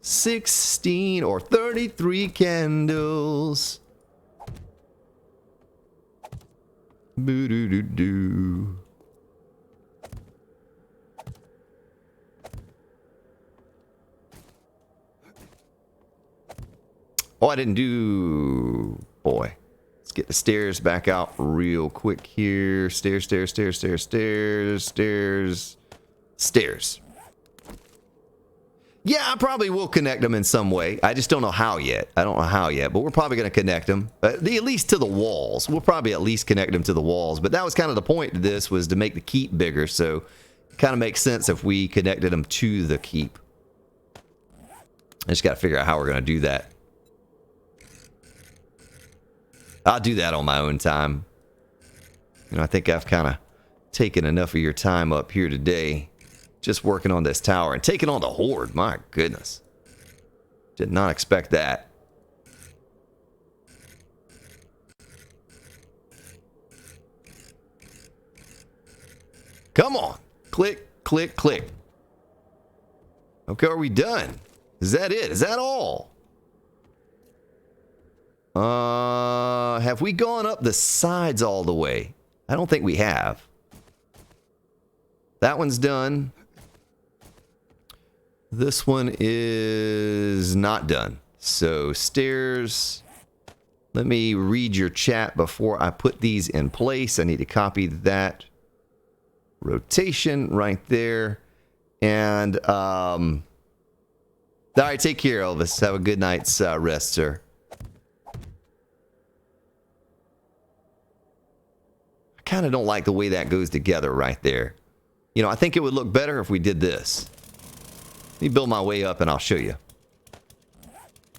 16 or 33 candles. Boo-doo-doo-doo. Oh, I didn't do... Boy. Let's get the stairs back out real quick here. Stairs, stairs, stairs, stairs, stairs, stairs, stairs. Yeah, I probably will connect them in some way. I just don't know how yet. I don't know how yet, but we're probably going to connect them. At least to the walls. We'll probably at least connect them to the walls. But that was kind of the point of this, was to make the keep bigger. So it kind of makes sense if we connected them to the keep. I just got to figure out how we're going to do that. I'll do that on my own time. You know, I think I've kind of taken enough of your time up here today. Just working on this tower and taking on the Horde. My goodness. Did not expect that. Come on. Click, click, click. Okay, are we done? Is that it? Is that all? Have we gone up the sides all the way? I don't think we have. That one's done. This one is not done. So stairs. Let me read your chat before I put these in place. I need to copy that rotation right there. And all right, take care, Elvis. Have a good night's rest, sir. I kind of don't like the way that goes together right there. You know, I think it would look better if we did this. Let me build my way up and I'll show you.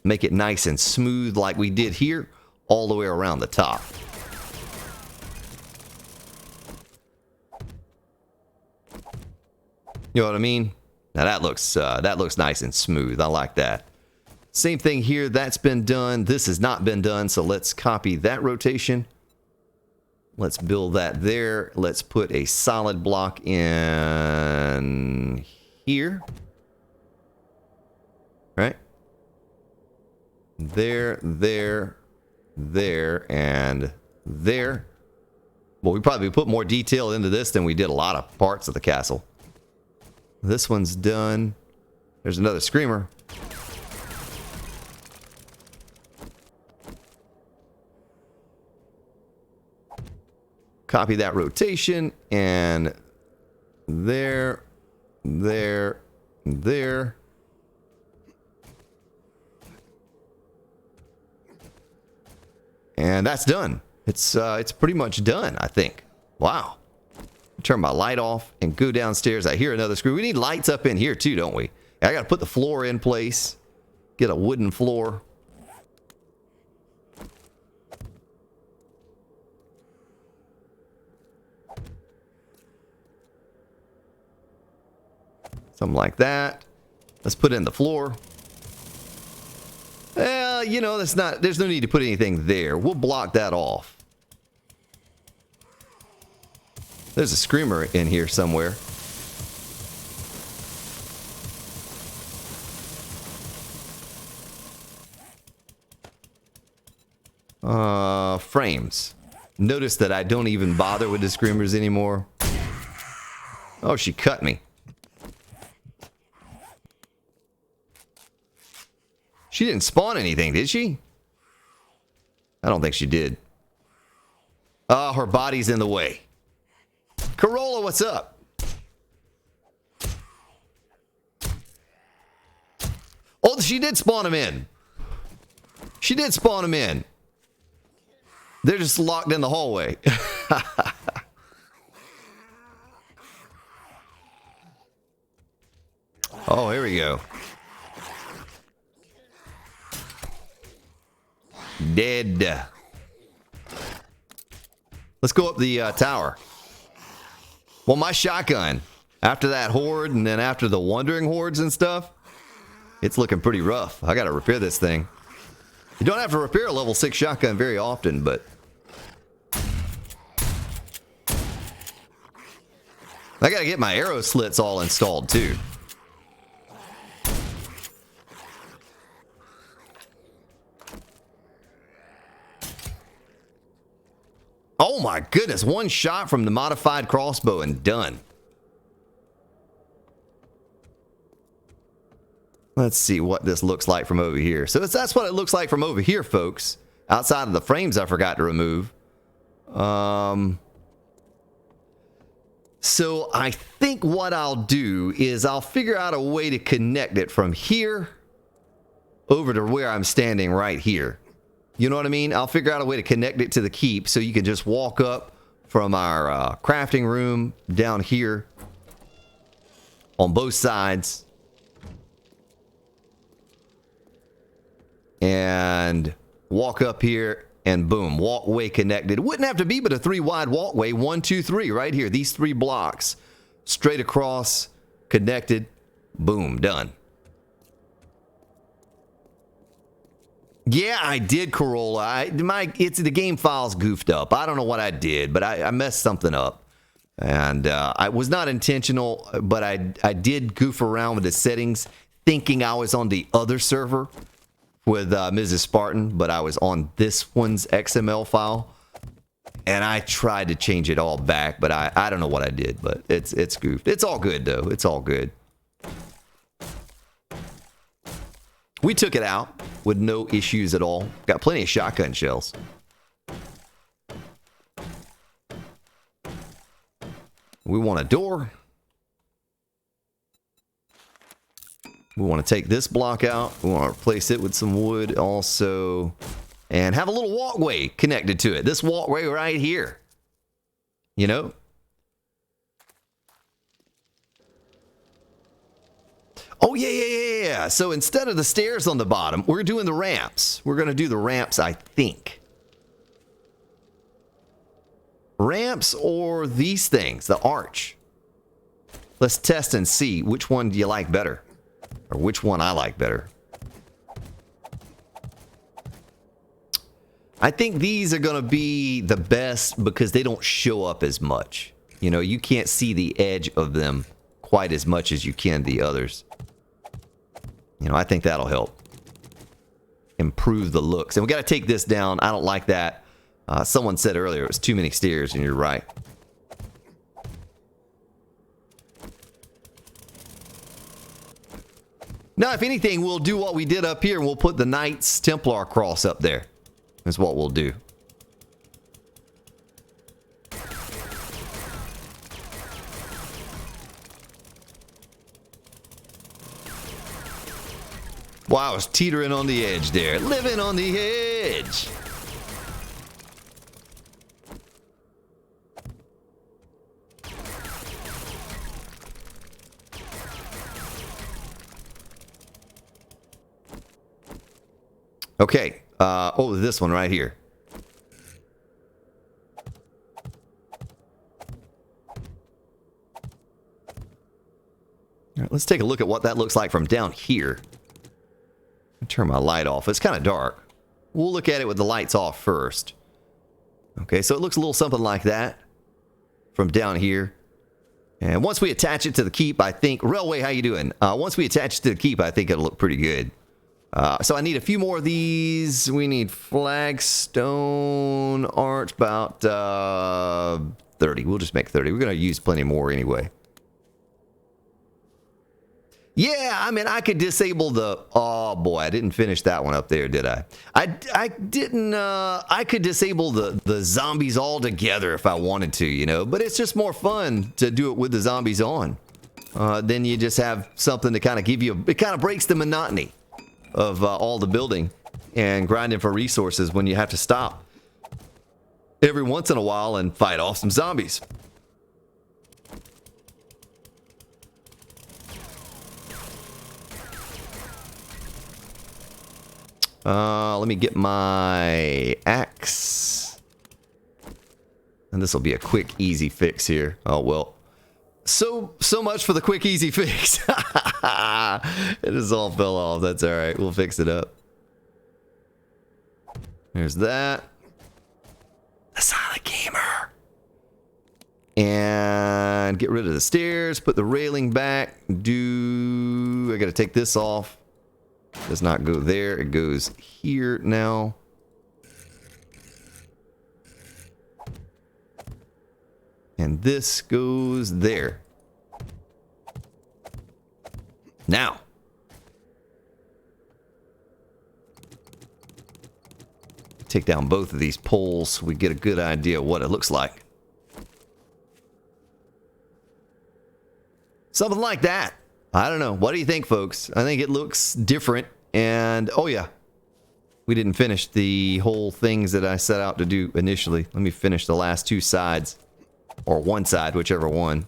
Make it nice and smooth like we did here, all the way around the top. You know what I mean? Now that looks nice and smooth. I like that. Same thing here. That's been done. This has not been done. So let's copy that rotation. Let's build that there. Let's put a solid block in here. Right? There, there, there, and there. Well, we probably put more detail into this than we did a lot of parts of the castle. This one's done. There's another screamer. Copy that rotation, and there, there, there. And that's done. It's pretty much done, I think. Wow. Turn my light off and go downstairs. I hear another screw. We need lights up in here too, don't we? I got to put the floor in place. Get a wooden floor. Something like that. Let's put in the floor. Well, you know, there's no need to put anything there. We'll block that off. There's a screamer in here somewhere. Frames. Notice that I don't even bother with the screamers anymore. Oh, she cut me. She didn't spawn anything, did she? I don't think she did. Oh, her body's in the way. Corolla, what's up? Oh, she did spawn him in. She did spawn him in. They're just locked in the hallway. Oh, here we go. Dead. Let's go up the tower. Well, my shotgun, after that horde and then after the wandering hordes and stuff, it's looking pretty rough. I gotta repair this thing. You don't have to repair a level 6 shotgun very often, but I gotta get my arrow slits all installed too. Oh my goodness, one shot from the modified crossbow and done. Let's see what this looks like from over here. So that's what it looks like from over here, folks. Outside of the frames I forgot to remove. So I think what I'll do is I'll figure out a way to connect it from here over to where I'm standing right here. You know what I mean? I'll figure out a way to connect it to the keep so you can just walk up from our crafting room down here on both sides and walk up here and boom, walkway connected. Wouldn't have to be but a 3 wide walkway. 1, 2, 3 right here. These 3 blocks straight across, connected, boom, done. Yeah, I did, Corolla. The game files goofed up. I don't know what I did, but I messed something up. And I was not intentional, but I did goof around with the settings, thinking I was on the other server with Mrs. Spartan, but I was on this one's XML file. And I tried to change it all back, but I don't know what I did, but it's goofed. It's all good, though. It's all good. We took it out with no issues at all. Got plenty of shotgun shells. We want a door. We want to take this block out. We want to replace it with some wood also. And have a little walkway connected to it. This walkway right here. You know? Oh, yeah. So instead of the stairs on the bottom, we're doing the ramps. We're going to do the ramps, I think. Ramps or these things, the arch. Let's test and see which one do you like better. Or which one I like better. I think these are going to be the best because they don't show up as much. You know, you can't see the edge of them quite as much as you can the others. You know, I think that'll help improve the looks. And we got to take this down. I don't like that. Someone said earlier it was too many stairs, and you're right. Now, if anything, we'll do what we did up here, and we'll put the Knights Templar cross up there. That's what we'll do. Wow, I was teetering on the edge there. Living on the edge. Okay. Oh, this one right here. All right, let's take a look at what that looks like from down here. I'll turn my light off. It's kind of dark. We'll look at it with the lights off first. Okay, so it looks a little something like that from down here. And once we attach it to the keep, I think... Railway, how you doing? Once we attach it to the keep, I think it'll look pretty good. So I need a few more of these. We need flagstone arch, about 30. We'll just make 30. We're going to use plenty more anyway. Yeah, I mean, I could disable the... Oh, boy, I didn't finish that one up there, did I? I didn't... I could disable the zombies altogether if I wanted to, you know? But it's just more fun to do it with the zombies on. Then you just have something to kind of give you... It kind of breaks the monotony of all the building and grinding for resources when you have to stop every once in a while and fight off some zombies. Let me get my axe. And this will be a quick, easy fix here. Oh, well. So much for the quick, easy fix. It just all fell off. That's all right. We'll fix it up. There's that. The Silent Gamer. And get rid of the stairs. Put the railing back. I got to take this off. Does not go there. It goes here now. And this goes there. Now. Take down both of these poles so we get a good idea of what it looks like. Something like that. I don't know. What do you think, folks? I think it looks different. And, oh yeah, we didn't finish the whole things that I set out to do initially. Let me finish the last two sides. Or one side, whichever one.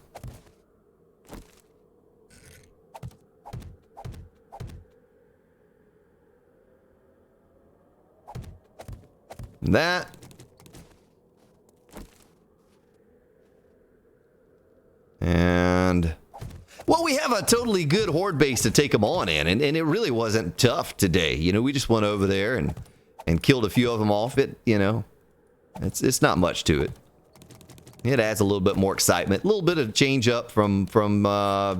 That. And... Well, we have a totally good horde base to take them on in, and it really wasn't tough today. You know, we just went over there and killed a few of them off. It, you know, it's not much to it. It adds a little bit more excitement, a little bit of change up from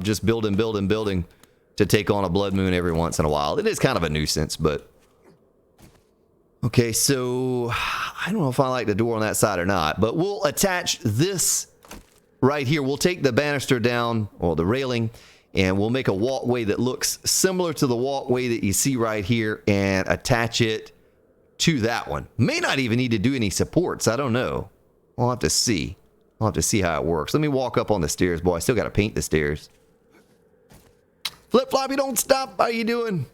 just building to take on a blood moon every once in a while. It is kind of a nuisance, but okay. So I don't know if I like the door on that side or not, but we'll attach this. Right here, we'll take the banister down, or the railing, and we'll make a walkway that looks similar to the walkway that you see right here and attach it to that one. May not even need to do any supports. I don't know. I'll have to see. I'll have to see how it works. Let me walk up on the stairs, boy. I still got to paint the stairs. Flip Floppy, don't stop. How you doing?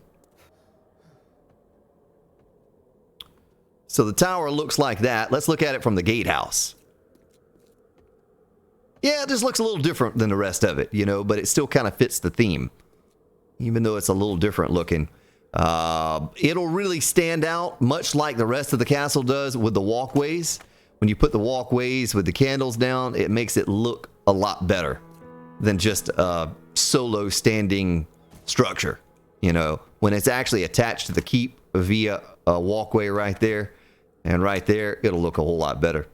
So the tower looks like that. Let's look at it from the gatehouse. Yeah, it just looks a little different than the rest of it, you know, but it still kind of fits the theme. Even though it's a little different looking. It'll really stand out, much like the rest of the castle does with the walkways. When you put the walkways with the candles down, it makes it look a lot better than just a solo standing structure. You know, when it's actually attached to the keep via a walkway right there and right there, it'll look a whole lot better.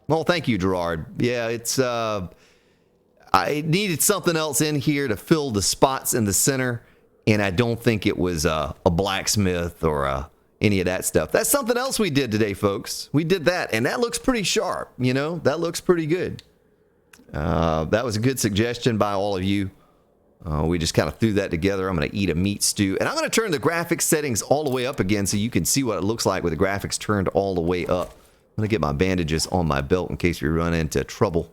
Well, thank you, Gerard. Yeah, it's I needed something else in here to fill the spots in the center, and I don't think it was a blacksmith or any of that stuff. That's something else we did today, folks. We did that, and that looks pretty sharp, you know? That looks pretty good. That was a good suggestion by all of you. We just kind of threw that together. I'm going to eat a meat stew, and I'm going to turn the graphics settings all the way up again so you can see what it looks like with the graphics turned all the way up. I'm going to get my bandages on my belt in case we run into trouble.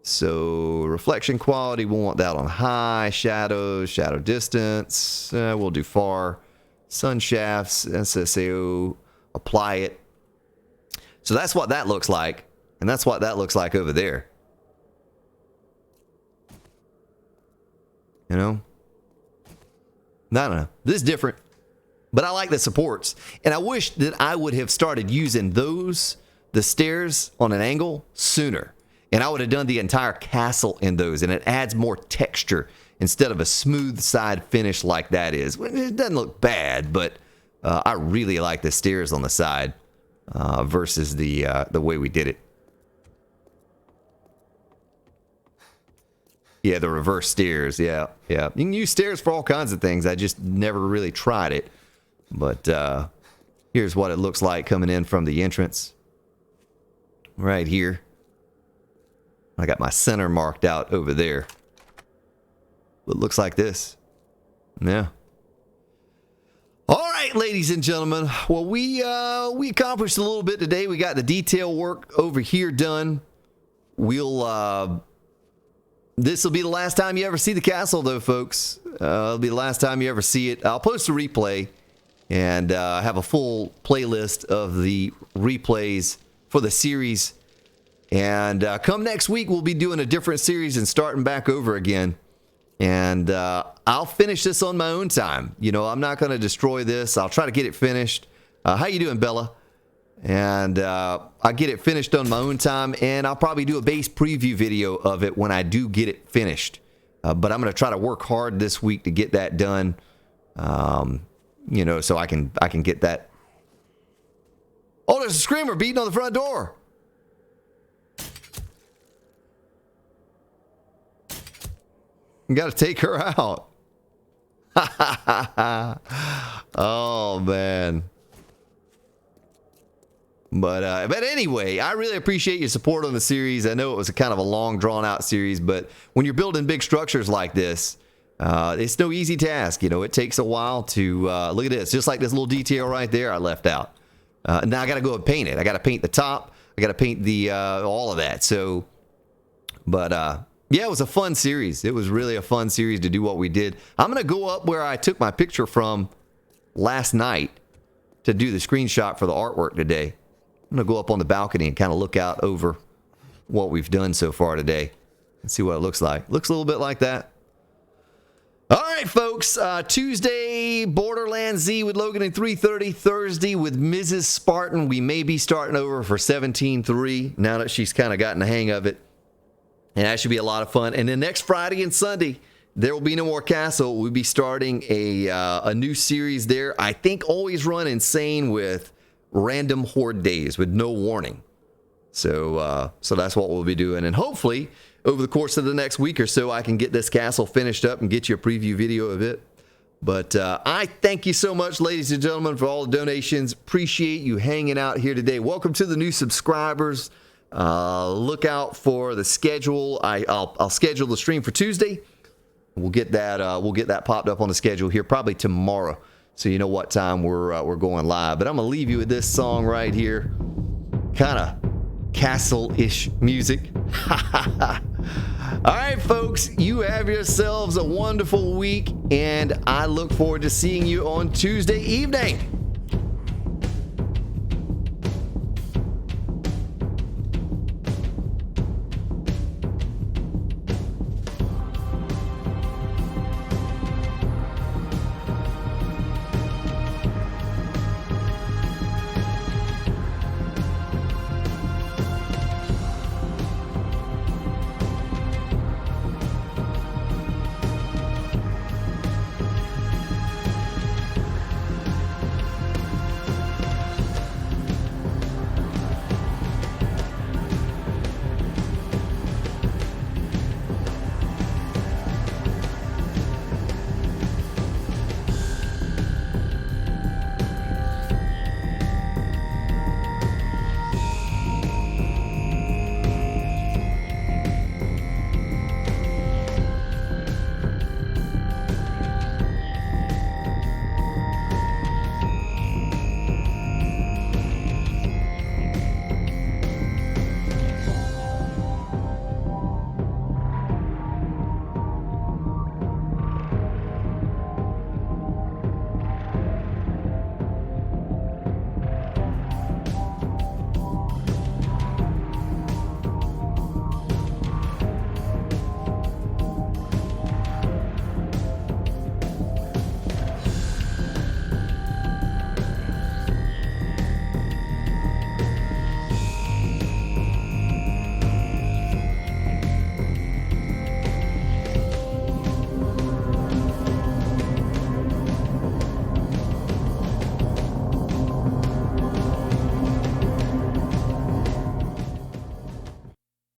So, reflection quality, we'll want that on high. Shadows, shadow distance, we'll do far. Sun shafts, SSAO, apply it. So that's what that looks like. And that's what that looks like over there. You know? I don't know. This is different. But I like the supports. And I wish that I would have started using those, the stairs on an angle, sooner. And I would have done the entire castle in those. And it adds more texture instead of a smooth side finish like that is. It doesn't look bad, but I really like the stairs on the side versus the way we did it. Yeah, the reverse stairs. Yeah, yeah. You can use stairs for all kinds of things. I just never really tried it. But here's what it looks like coming in from the entrance. Right here. I got my center marked out over there. It looks like this. Yeah. All right, ladies and gentlemen. Well, we accomplished a little bit today. We got the detail work over here done. We'll this will be the last time you ever see the castle, though, folks. It'll be the last time you ever see it. I'll post a replay and have a full playlist of the replays for the series. And come next week, we'll be doing a different series and starting back over again. And I'll finish this on my own time. You know, I'm not going to destroy this. I'll try to get it finished. How you doing, Bella? And I'll get it finished on my own time. And I'll probably do a base preview video of it when I do get it finished. But I'm going to try to work hard this week to get that done. You know, so I can get that. Oh, there's a screamer beating on the front door. You got to take her out. Oh, man. But anyway, I really appreciate your support on the series. I know it was a kind of a long, drawn-out series, but when you're building big structures like this, it's no easy task. You know, it takes a while to look at this. Just like this little detail right there I left out. Now I got to go and paint it. I got to paint the top. I got to paint the all of that. So, but yeah, it was a fun series. It was really a fun series to do what we did. I'm going to go up where I took my picture from last night to do the screenshot for the artwork today. I'm going to go up on the balcony and kind of look out over what we've done so far today and see what it looks like. Looks a little bit like that. All right, folks. Tuesday, Borderlands Z with Logan at 3:30. Thursday with Mrs. Spartan. We may be starting over for 17.3 now that she's kind of gotten the hang of it. And that should be a lot of fun. And then next Friday and Sunday, there will be no more Castle. We'll be starting a new series there. I think always run insane with random Horde days with no warning. So that's what we'll be doing. And hopefully, over the course of the next week or so, I can get this castle finished up and get you a preview video of it. But I thank you so much, ladies and gentlemen, for all the donations. Appreciate you hanging out here today. Welcome to the new subscribers. Look out for the schedule. I'll schedule the stream for Tuesday. We'll get that popped up on the schedule here probably tomorrow, so you know what time we're going live. But I'm gonna leave you with this song right here, kind of castle-ish music. All right, folks, you have yourselves a wonderful week, and I look forward to seeing you on Tuesday evening.